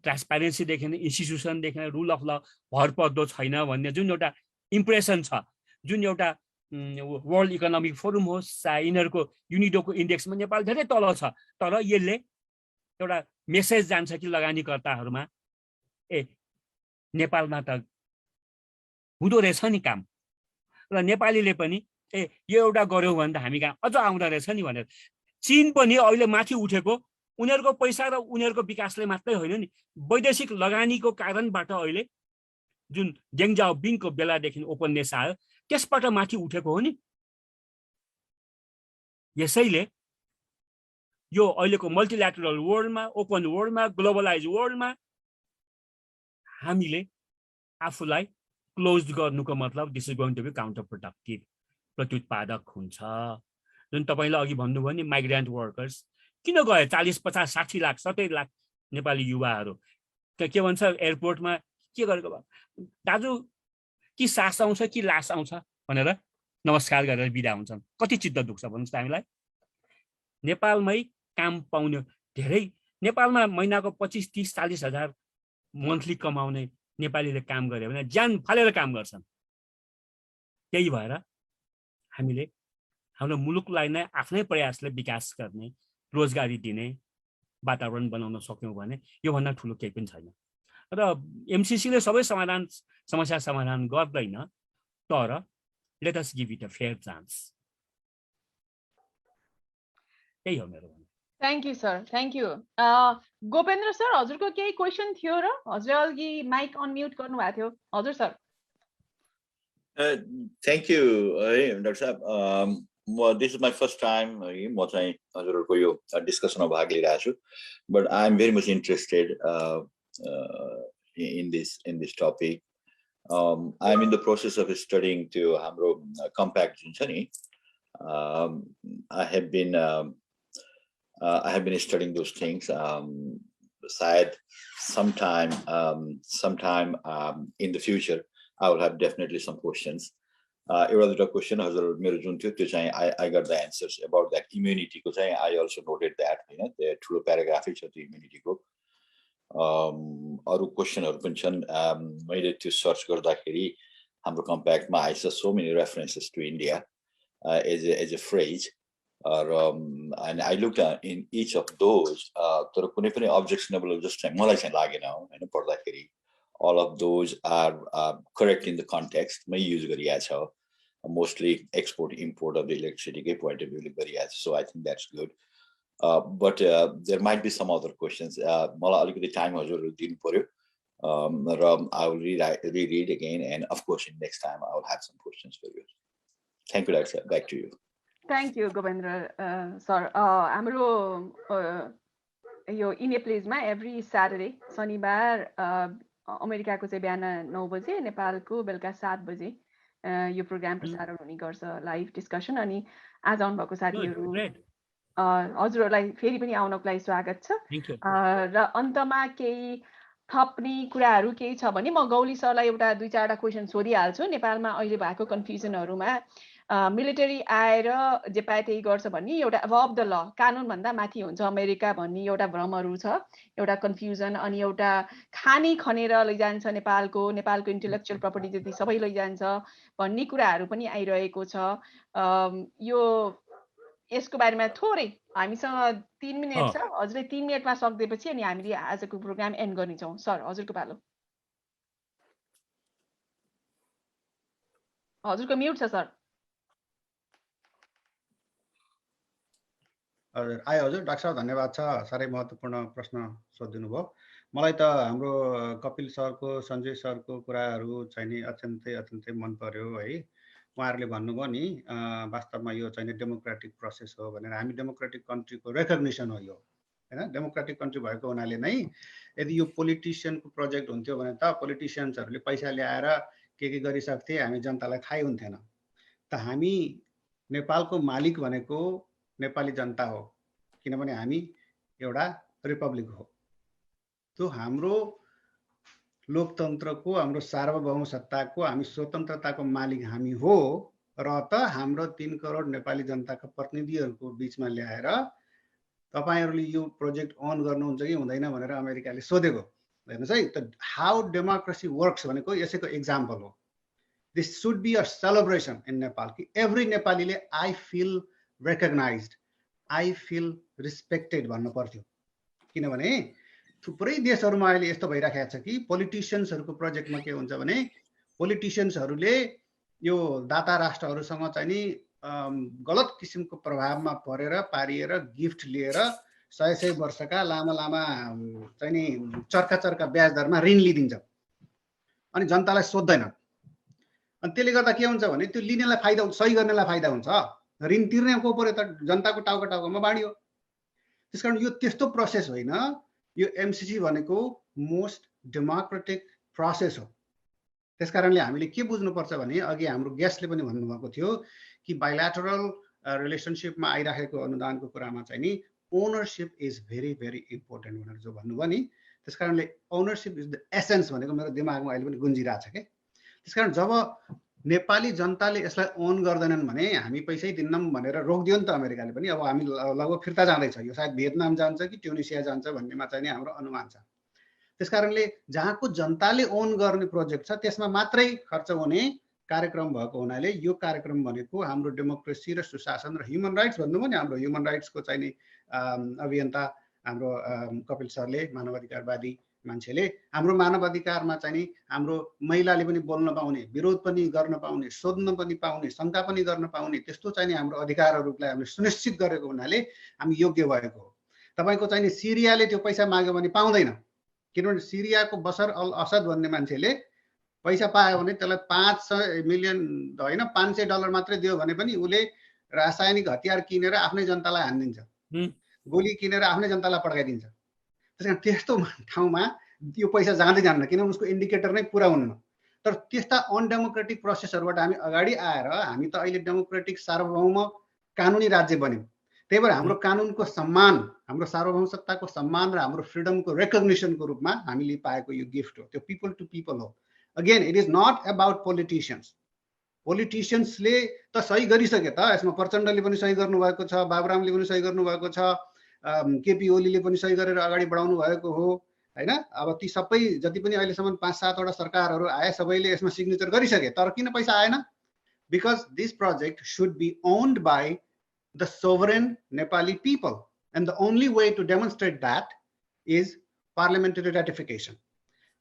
ट्रान्सप्यारेन्सीदेखि इन्स्टिट्युसनदेखि रुल अफ ल भरपर्दो छैन भन्ने जुन एउटा इम्प्रेसन छ जुन एउटा वर्ल्ड इकोनोमिक फोरम होस् चाहे यिनीहरूको युनिडोको इन्डेक्समा नेपाल धेरै तल छ तर यसले एउटा मेसेज जान्छ कि लगानीकर्ताहरूमा नेपालमा त हुँदो रहेछ नि काम र नेपालीले पनि यो एउटा गर्यौँ भने त हामी कहाँ अझ आउँदो रहेछ नि भनेर चीन पनि अहिले माथि उठेको उनीहरूको पैसा र उनीहरूको विकासले मात्रै होइन नि वैदेशिक लगानीको कारणबाट अहिले जुन डेङ जाओपिङको बेलादेखि ओपननेस आयो त्यसबाट माथि उठेको हो नि यसैले यो अहिलेको मल्टिल्याटरल वर्ल्डमा ओपन वर्ल्डमा ग्लोबलाइज वर्ल्डमा हामीले आफूलाई क्लोज गर्नुको मतलब this is going to be counterproductive प्रत्युत्पादक हुन्छ जुन तपाईले अघि भन्नुभयो नि माइग्रेन्ट वर्कर्स किन गए 40-50 60 लाख 70 लाख नेपाली युवाहरू के भन्छ एयरपोर्टमा के गरेको दाजु कि सास आउँछ कि लास आउँछ भनेर नमस्कार गरेर बिदा हुन्छन् कति चित्त दुख्छ भन्नुहोस् त हामीलाई नेपालमै काम पाउने धेरै नेपालमा महिनाको 25, 30, 40 हजार मन्थली कमाउने नेपालीले काम गरे भने ज्यान फालेर काम गर्छन्। त्यही भएर हामीले हाम्रो मुलुकलाई नै आफ्नै प्रयासले विकास गर्ने, रोजगारी दिने वातावरण बनाउन सक्यौँ भने योभन्दा ठुलो केही पनि छैन। र एमसीसीले सबै समस्या समाधान गर्दैन, तर let us give it a fair chance. त्यही हो मेरो। Thank you sir, thank you. Gopendra sir, हजुरको केही क्वेसन थियो र हजुर अघि माइक अनम्युट गर्नुभएको थियो। हजुर सर। थ्याङ्क यू है डाक्टर साहब। This is my first time म चाहिँ हजुरहरूको यो डिस्कसनमा भाग लिइरहेको छु, but I am very much interested in this topic. I am in the process of studying to हाम्रो compact जुन छ नि, I have been studying those things. Sayad sometime in the future I will have definitely some questions. एउटा दुईटा question हजुर मेरो जुन थियो त्यो चाहिँ I got the answers about that immunity को चाहिँ I also noted that हैन, त्यो ठुलो प्याराग्राफै छ त्यो immunity को। अरु क्वेसनहरु पनि छन्। मैले त्यो सर्च गर्दाखेरि हाम्रो कम्प्याक्टमा I saw so many references to India as a phrase, and I looked in each of those, तर कुनै पनि objectionable जस्तो चाहिँ मलाई चाहिँ लागेन हैन पढ्दाखेरि। All of those are correct in the context मै युज गरिएको छ, mostly export import of the electricity point of view गरिएको छ, so I think that's good. But there might be some other questions. मलाई अलिकति टाइम हजुरहरु दिनु पर्यो, र I will reread again, and of course in next time I will have some questions for you. Thank you, Dr. Back to you. Thank you, Govendra sir. हाम्रो यो इनेप्लेजमा every Saturday शनिबार अमेरिकाको चाहिँ बिहान 9 बजे, नेपालको बेलुका 7 बजे यो प्रोग्राम प्रसारण हुने गर्छ, लाइभ डिस्कसन। अनि आज आउनु भएको साथीहरू हजुरहरूलाई फेरि पनि आउनको लागि स्वागत छ। र अन्तमा केही थप्ने कुराहरू केही छ भने म गौली सरलाई एउटा दुई चारवटा क्वेसन सोधिहाल्छु। नेपालमा अहिले भएको कन्फ्युजनहरूमा मिलिटरी आएर जे पाए त्यही गर्छ भन्ने एउटा अबभ द ल, कानुन भन्दा माथि हुन्छ अमेरिका भन्ने एउटा भ्रमहरू छ, एउटा कन्फ्युजन। अनि एउटा खानी खनेर लैजान्छ नेपालको इन्टेलेक्चुअल प्रपर्टी जति सबै लैजान्छ भन्ने कुराहरू पनि आइरहेको छ। यो यसको बारेमा थोरै हामीसँग 3 मिनेट छ, हजुरले 3 मिनेटमा सक्दिएपछि अनि हामीले आजको प्रोग्राम एन्ड गर्नेछौँ। सर हजुरको पालो। हजुरको म्युट छ सर। हजुर डाक्टर साहब धन्यवाद छ, साह्रै महत्त्वपूर्ण प्रश्न सोधिदिनु भयो। मलाई त हाम्रो कपिल सरको सञ्जय सरको कुराहरू चाहिँ नि अत्यन्तै मन पर्यो है। उहाँहरूले भन्नुभयो नि वास्तवमा यो चाहिँ डेमोक्रेटिक प्रोसेस हो भनेर। हामी डेमोक्रेटिक कन्ट्रीको रेकग्निसन हो यो हैन। डेमोक्रेटिक कन्ट्री भएको हुनाले नै यदि यो पोलिटिसियनको प्रोजेक्ट हुन्थ्यो भने त पोलिटिसियन्सहरूले पैसा ल्याएर के गरिसक्थे, हामी जनतालाई थाहै हुन्थेन। त हामी नेपालको मालिक भनेको नेपाली जनता हो, किनभने हामी एउटा रिपब्लिक हो। त्यो हाम्रो लोकतन्त्रको, हाम्रो सार्वभौम सत्ताको, हामी स्वतन्त्रताको मालिक हामी हो। र त हाम्रो 3 करोड नेपाली जनताको प्रतिनिधिहरूको बीचमा ल्याएर तपाईहरुले यो प्रोजेक्ट अन गर्नुहुन्छ कि हुँदैन भनेर अमेरिकाले सोधेको। हेर्नुस् है, त हाउ डेमोक्रेसी वर्क्स भनेको यसैको एक्जाम्पल हो। This should be a celebration in Nepal कि एभ्री नेपालीले I feel recognized, I feel respected भन्नु पर्थ्यो। किनभने थुप्रै देशहरुमा अहिले यस्तो भइराखेको छ कि पोलिटिशियन्सहरुको प्रोजेक्टमा के हुन्छ भने पोलिटिशियन्सहरुले यो दाता राष्ट्रहरुसँग चाहिँ नि गलत किसिमको प्रभावमा परेर पारिएर गिफ्ट लिएर 100 वर्षका लामा चाहिँ नि चर्का ब्याज दरमा ऋण लिदिन्छ अनि जनतालाई सोध्दैन। अनि त्यसले गर्दा के हुन्छ भने त्यो लिनेलाई फाइदा, सही गर्नेलाई फाइदा हुन्छ, ऋण तिर्ने को पर्यो त जनताको टाउकोमा बाँडियो। त्यसकारण यो त्यस्तो प्रोसेस होइन, यो एमसीसी भनेको मोस्ट डेमोक्रेटिक प्रोसेस हो। त्यसकारणले हामीले के बुझ्नुपर्छ भने अघि हाम्रो गेस्टले पनि भन्नुभएको थियो कि बाइल्याटरल रिलेसनशिपमा आइराखेको अनुदानको कुरामा चाहिँ नि ownership is very very important भनेर जो भन्नुभयो नि, त्यसकारणले ओनरशिप इज द एसेन्स भनेको मेरो दिमागमा अहिले पनि गुन्जिरहेछ के। त्यसकारण जब नेपाली जनताले यसलाई ओन गर्दैनन् भने हामी पैसै दिन्नौँ भनेर रोकिदियो नि त अमेरिकाले पनि। अब हामी लगभग फिर्ता जाँदैछ, यो सायद भियतनाम जान्छ कि ट्युनिसिया जान्छ भन्नेमा चाहिँ हाम्रो अनुमान छ। त्यसकारणले जहाँको जनताले ओन गर्ने प्रोजेक्ट छ त्यसमा मात्रै खर्च हुने कार्यक्रम भएको हुनाले यो कार्यक्रम भनेको हाम्रो डेमोक्रेसी र सुशासन र ह्युमन राइट्स भन्नु पनि हाम्रो ह्युमन राइट्सको चाहिँ नि अभियन्ता हाम्रो कपिल सरले, मानवाधिकारवादी मान्छेले हाम्रो मानवाधिकारमा चाहिँ नि हाम्रो महिलाले पनि बोल्न पाउने, विरोध पनि गर्न पाउने, सोध्न पनि पाउने, शङ्का पनि गर्न पाउने त्यस्तो चाहिँ नि हाम्रो अधिकारहरूलाई हामीले सुनिश्चित गरेको हुनाले हामी योग्य भएको हो। तपाईको चाहिँ नि सिरियाले त्यो पैसा माग्यो भने पाउँदैन, किनभने सिरियाको बसर अल असद भन्ने मान्छेले पैसा पायो भने त्यसलाई 500 मिलियन होइन $500 मात्रै दियो भने पनि उसले रासायनिक हतियार किनेर आफ्नै जनतालाई हानिदिन्छ, गोली किनेर आफ्नै जनतालाई पड्काइदिन्छ। त्यसकारण त्यस्तो ठाउँमा यो पैसा जाँदै जान्न, किनभने उसको इन्डिकेटर नै पुरा हुन्न। तर त्यस्ता अनडेमोक्रेटिक प्रोसेसहरूबाट हामी अगाडि आएर हामी त अहिले डेमोक्रेटिक सार्वभौम कानुनी राज्य बन्यौँ। त्यही भएर हाम्रो कानुनको सम्मान, हाम्रो सार्वभौम सत्ताको सम्मान र हाम्रो फ्रिडमको रेकग्निसनको रूपमा हामीले पाएको यो गिफ्ट हो। त्यो पिपल टु पिपल हो। Again it is not about politicians. पोलिटिसियन्सले त सही गरिसके त, यसमा प्रचण्डले पनि सही गर्नुभएको छ, बाबुरामले पनि सही गर्नुभएको छ, केपी ओलीले पनि सही गरेर अगाडि बढाउनु भएको हो हैन। अब ती सबै जति पनि अहिलेसम्म 5-7 वटा सरकारहरू आए सबैले यसमा सिग्नेचर गरिसके, तर किन पैसा आएन? Because this project should be owned by the sovereign Nepali people and the only way to demonstrate that is parliamentary ratification.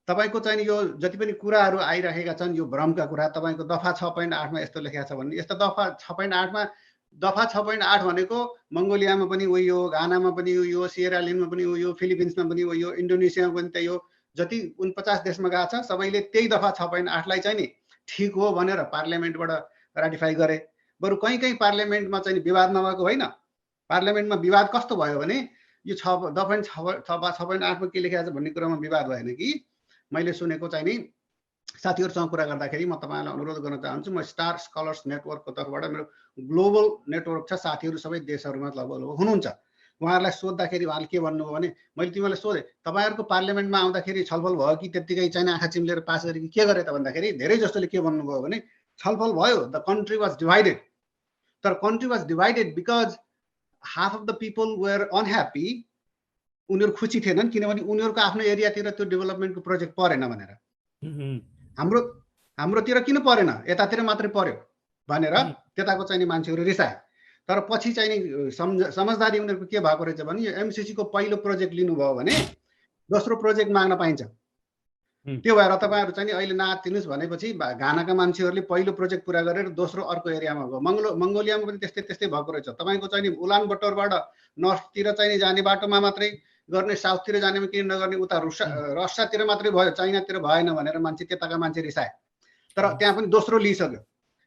तपाईको चाहिँ यो जति पनि कुराहरू आइरहेका छन् यो भ्रमका कुरा, तपाईको दफा 6.8 मा यस्तो लेखेको छ भने यस्तो दफा 6.8 मा दफा 6.8 भनेको मङ्गोलियामा पनि उही हो, घानामा पनि उही हो, सिएरालियोनमा पनि उही हो, फिलिपिन्समा पनि उही हो, इन्डोनेसियामा पनि त्यही हो। जति 49 देशमा गएको छ सबैले त्यही दफा 6.8 लाई चाहिँ नि ठिक हो भनेर पार्लियामेन्टबाट राटिफाई गरे। बरु कहीँ पार्लियामेन्टमा चाहिँ विवाद नभएको होइन। पार्लियामेन्टमा विवाद कस्तो भयो भने यो दफा 6.8 मा के लेखेको छ भन्ने कुरामा विवाद भएन कि। मैले सुनेको चाहिँ नि साथीहरूसँग कुरा गर्दाखेरि म तपाईलाई अनुरोध गर्न चाहन्छु, म स्टार स्कलर्स नेटवर्कको तर्फबाट मेरो ग्लोबल नेटवर्क छ, साथीहरू सबै देशहरूमा लगभग हुनुहुन्छ। उहाँहरूलाई सोद्धाखेरि उहाँले के भन्नुभयो भने मैले तिमीलाई सोधेँ तपाईहरुको पार्लियामेन्टमा आउँदाखेरि छलफल भयो कि त्यतिकै चाहिँ आँखा चिम्लेर पास गरे कि के गरे त भन्दाखेरि धेरै जस्तोले के भन्नुभयो भने छलफल भयो, द कन्ट्री वाज डिभाइडेड। तर country was divided because half of the people were unhappy. उनीहरू खुसी थिएनन् किनभने उनीहरूको आफ्नो एरियातिर त्यो डेभलपमेन्टको प्रोजेक्ट परेन भनेर। हाम्रोतिर किन परेन, यतातिर मात्रै पर्यो भनेर त्यताको चाहिँ मान्छेहरू रिसाए। तर पछि चाहिँ समझदारी उनीहरूको के भएको रहेछ भने यो एमसीसी को पहिलो प्रोजेक्ट लिनुभयो भने दोस्रो प्रोजेक्ट माग्न पाइन्छ। त्यो भएर तपाईहरु चाहिँ अहिले नातिनुस् भनेपछि घानाका मान्छेहरूले पहिलो प्रोजेक्ट पुरा गरेर दोस्रो अर्को एरियामा गयो। मङ्गोलियामा पनि त्यस्तै भएको रहेछ। तपाईको चाहिँ उलान बटोरबाट नर्थतिर चाहिँ जाने बाटोमा मात्रै गर्ने, साउथतिर जानेमा किन नगर्ने, उता रसियातिर मात्रै भयो, चाइनातिर भएन भनेर मान्छे त्यताका मान्छे रिसाए। तर त्यहाँ पनि दोस्रो लिइसक्यो।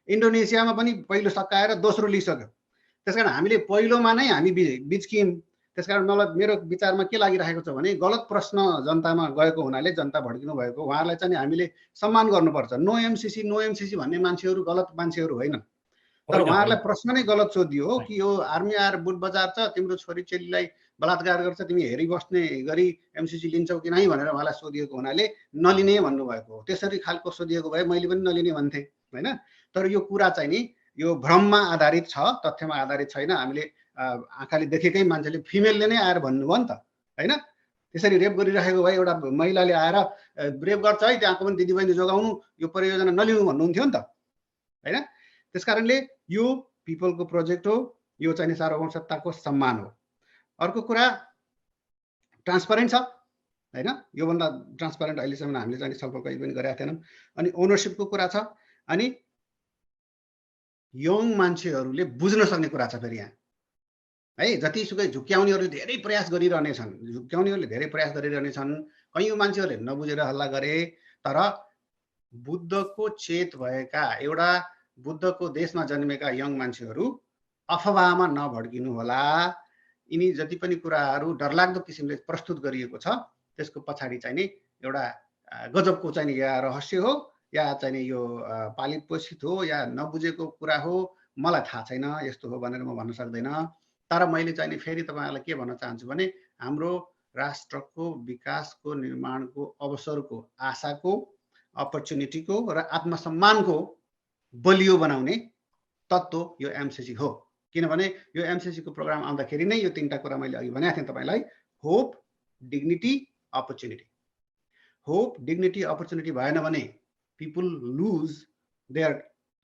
इन्डोनेसियामा पनि पहिलो सकाएर दोस्रो लिइसक्यो। त्यसकारण हामीले पहिलोमा नै हामी बिचकियौं। त्यसकारण मलाई मेरो विचारमा के लागिरहेको छ भने गलत प्रश्न जनतामा गएको हुनाले जनता भड्किनु भएको। उहाँहरूलाई चाहिँ हामीले सम्मान गर्नुपर्छ। नो एमसीसी भन्ने मान्छेहरू गलत मान्छेहरू होइनन्, तर उहाँहरूलाई प्रश्न नै गलत सोधियो हो कि यो आर्मी आएर बुट बजार छ, तिम्रो छोरी चेलीलाई बलात्कार गर्छ, तिमी हेरिबस्ने गरी एमसीसी लिन्छौ कि नै भनेर उहाँलाई सोधिएको हुनाले नलिने भन्नुभएको हो। त्यसरी खालको सोधिएको भए मैले पनि नलिने भन्थे हैन। तर यो कुरा चाहिँ नि यो भ्रममा आधारित छ, तथ्यमा आधारित छैन। हामीले आँखाले देखेकै मान्छेले फिमेलले नै आएर भन्नुभयो नि त हैन। त्यसरी रेप गरिरहेको भए एउटा महिलाले आएर रेप गर्छ है त्यहाँको पनि दिदीबहिनी जोगाउनु, यो परियोजना नलिनु भन्नुहुन्थ्यो नि त हैन। त्यसकारणले यो पिपलको प्रोजेक्ट हो, यो चाहिँ सार्वभौम सत्ताको सम्मान हो। अर्को कुरा ट्रान्सपरेन्ट छ हैन। यो भन्दा ट्रान्सपरेन्ट अहिलेसम्म हामीले चाहिँ छलफल कहिले पनि गरेका थिएनौँ। अनि ओनरशिपको कुरा छ, अनि यङ मान्छेहरूले बुझ्न सक्ने कुरा छ फेरि यहाँ है। जतिसुकै झुक्क्याउनेहरूले धेरै प्रयास गरिरहनेछन्, कयौं मान्छेहरूले नबुझेर हल्ला गरे। तर बुद्धको चेत भएका, एउटा बुद्धको देशमा जन्मेका यङ मान्छेहरू अफवाहमा नभड्किनु होला। यिनी जति पनि कुराहरू डरलाग्दो किसिमले प्रस्तुत गरिएको छ त्यसको पछाडि चाहिँ नि एउटा गजबको चाहिँ नि या रहस्य हो या चाहिँ यो पालित पोषित हो या नबुझेको कुरा हो, मलाई थाहा छैन। यस्तो हो भनेर म भन्न सक्दैन। तर मैले चाहिँ नि फेरि तपाईहरुलाई के भन्न चाहन्छु भने हाम्रो राष्ट्रको विकासको, निर्माणको, अवसरको, आशाको, अपर्च्युनिटीको र आत्मसम्मानको बलियो बनाउने तत्त्व यो एमसीसी हो। किनभने यो एमसीसी को प्रोग्राम आउँदाखेरि नै यो तीनटा कुरा मैले अघि भनेको थिएँ तपाईलाई, hope, dignity, opportunity. Hope, dignity, opportunity भएन भने पिपुल लुज देयर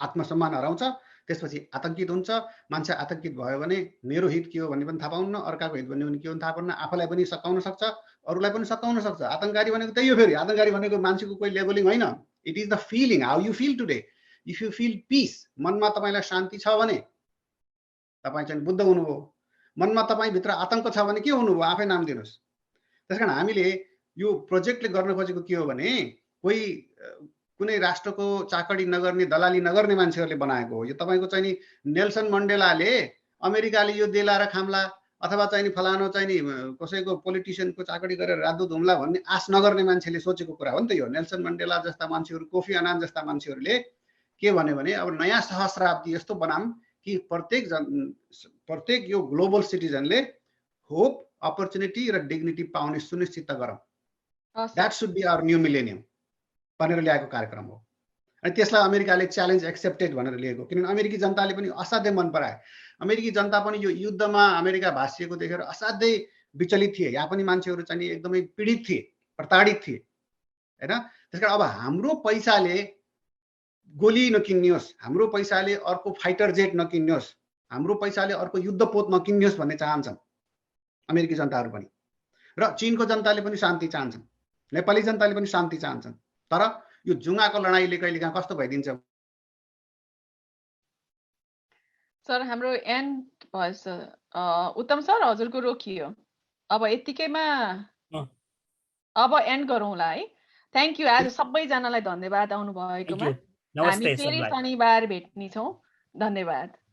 आत्मसम्मान हराउँछ, त्यसपछि आतंकित हुन्छ। मान्छे आतंकित भयो भने मेरो हित के हो भन्ने पनि थाहा पाउन्न, अर्काको हित भन्ने पनि के हो थाहा पाउन्न, आफूलाई पनि सकाउन सक्छ, अरूलाई पनि सकाउन सक्छ। आतंककारी भनेको त्यही हो। फेरि आतंककारी भनेको मान्छेको कोही लेबलिङ होइन, it is the feeling, how you feel today. If you feel peace, मनमा तपाईलाई शान्ति छ भने तपाईँ चाहिँ बुद्ध हुनुभयो। मनमा तपाईभित्र आतंक छ भने के हुनुभयो, आफै नाम दिनुहोस्। त्यसकारण हामीले यो प्रोजेक्टले गर्न खोजेको के हो भने कोही कुनै राष्ट्रको चाकडी नगर्ने, दलाली नगर्ने मान्छेहरूले बनाएको हो। यो तपाईको चाहिँ नि नेल्सन मण्डेलाले अमेरिकाले यो देला र खाम्ला अथवा चाहिँ नि फलानो चाहिँ नि कसैको पोलिटिसियनको चाकडी गरेर राजदूत हुम्ला भन्ने आश नगर्ने मान्छेले सोचेको कुरा हो नि त यो। नेल्सन मण्डेला जस्ता मान्छेहरू, कोफी अनान जस्ता मान्छेहरूले के भन्यो भने अब नयाँ सहस्राब्दी यस्तो बनाम कि प्रत्येक यो ग्लोबल सिटिजनले होप, अपर्च्युनिटी र डिग्निटी पाउने सुनिश्चित गरौँ। That should be our new millennium भनेर ल्याएको कार्यक्रम हो। अनि त्यसलाई अमेरिकाले च्यालेन्ज एक्सेप्टेड भनेर लिएको, किनभने अमेरिकी जनताले पनि असाध्यै मन पराए। अमेरिकी जनता पनि यो युद्धमा अमेरिका भासिएको देखेर असाध्यै विचलित थिए। यहाँ पनि मान्छेहरू चाहिँ एकदमै पीडित थिए, प्रताडित थिए हैन। त्यसकारण अब हाम्रो पैसाले गोली नकिन्नियोस्, हाम्रो पैसाले अर्को फाइटर जेट नकिन्नियोस्, हाम्रो पैसाले अर्को युद्धपोत नकिन्नियोस् भन्ने चाहन्छन् अमेरिकी जनताहरू पनि। र चीनको जनताले पनि शान्ति चाहन्छन्, नेपाली जनताले पनि शान्ति चाहन्छन्। तर यो जुङ्गाको लडाईले कहिलेकाहीँ कस्तो भइदिन्छ। सर हाम्रो एन्ड भएछ। उत्तम सर हजुरको रोकियो। अब यतिकैमा अब एन्ड गरौँला है। Thank you. आज सबैजनालाई धन्यवाद आउनु भएकोमा। हामी फेरि शनिबार भेट्नेछौँ। धन्यवाद।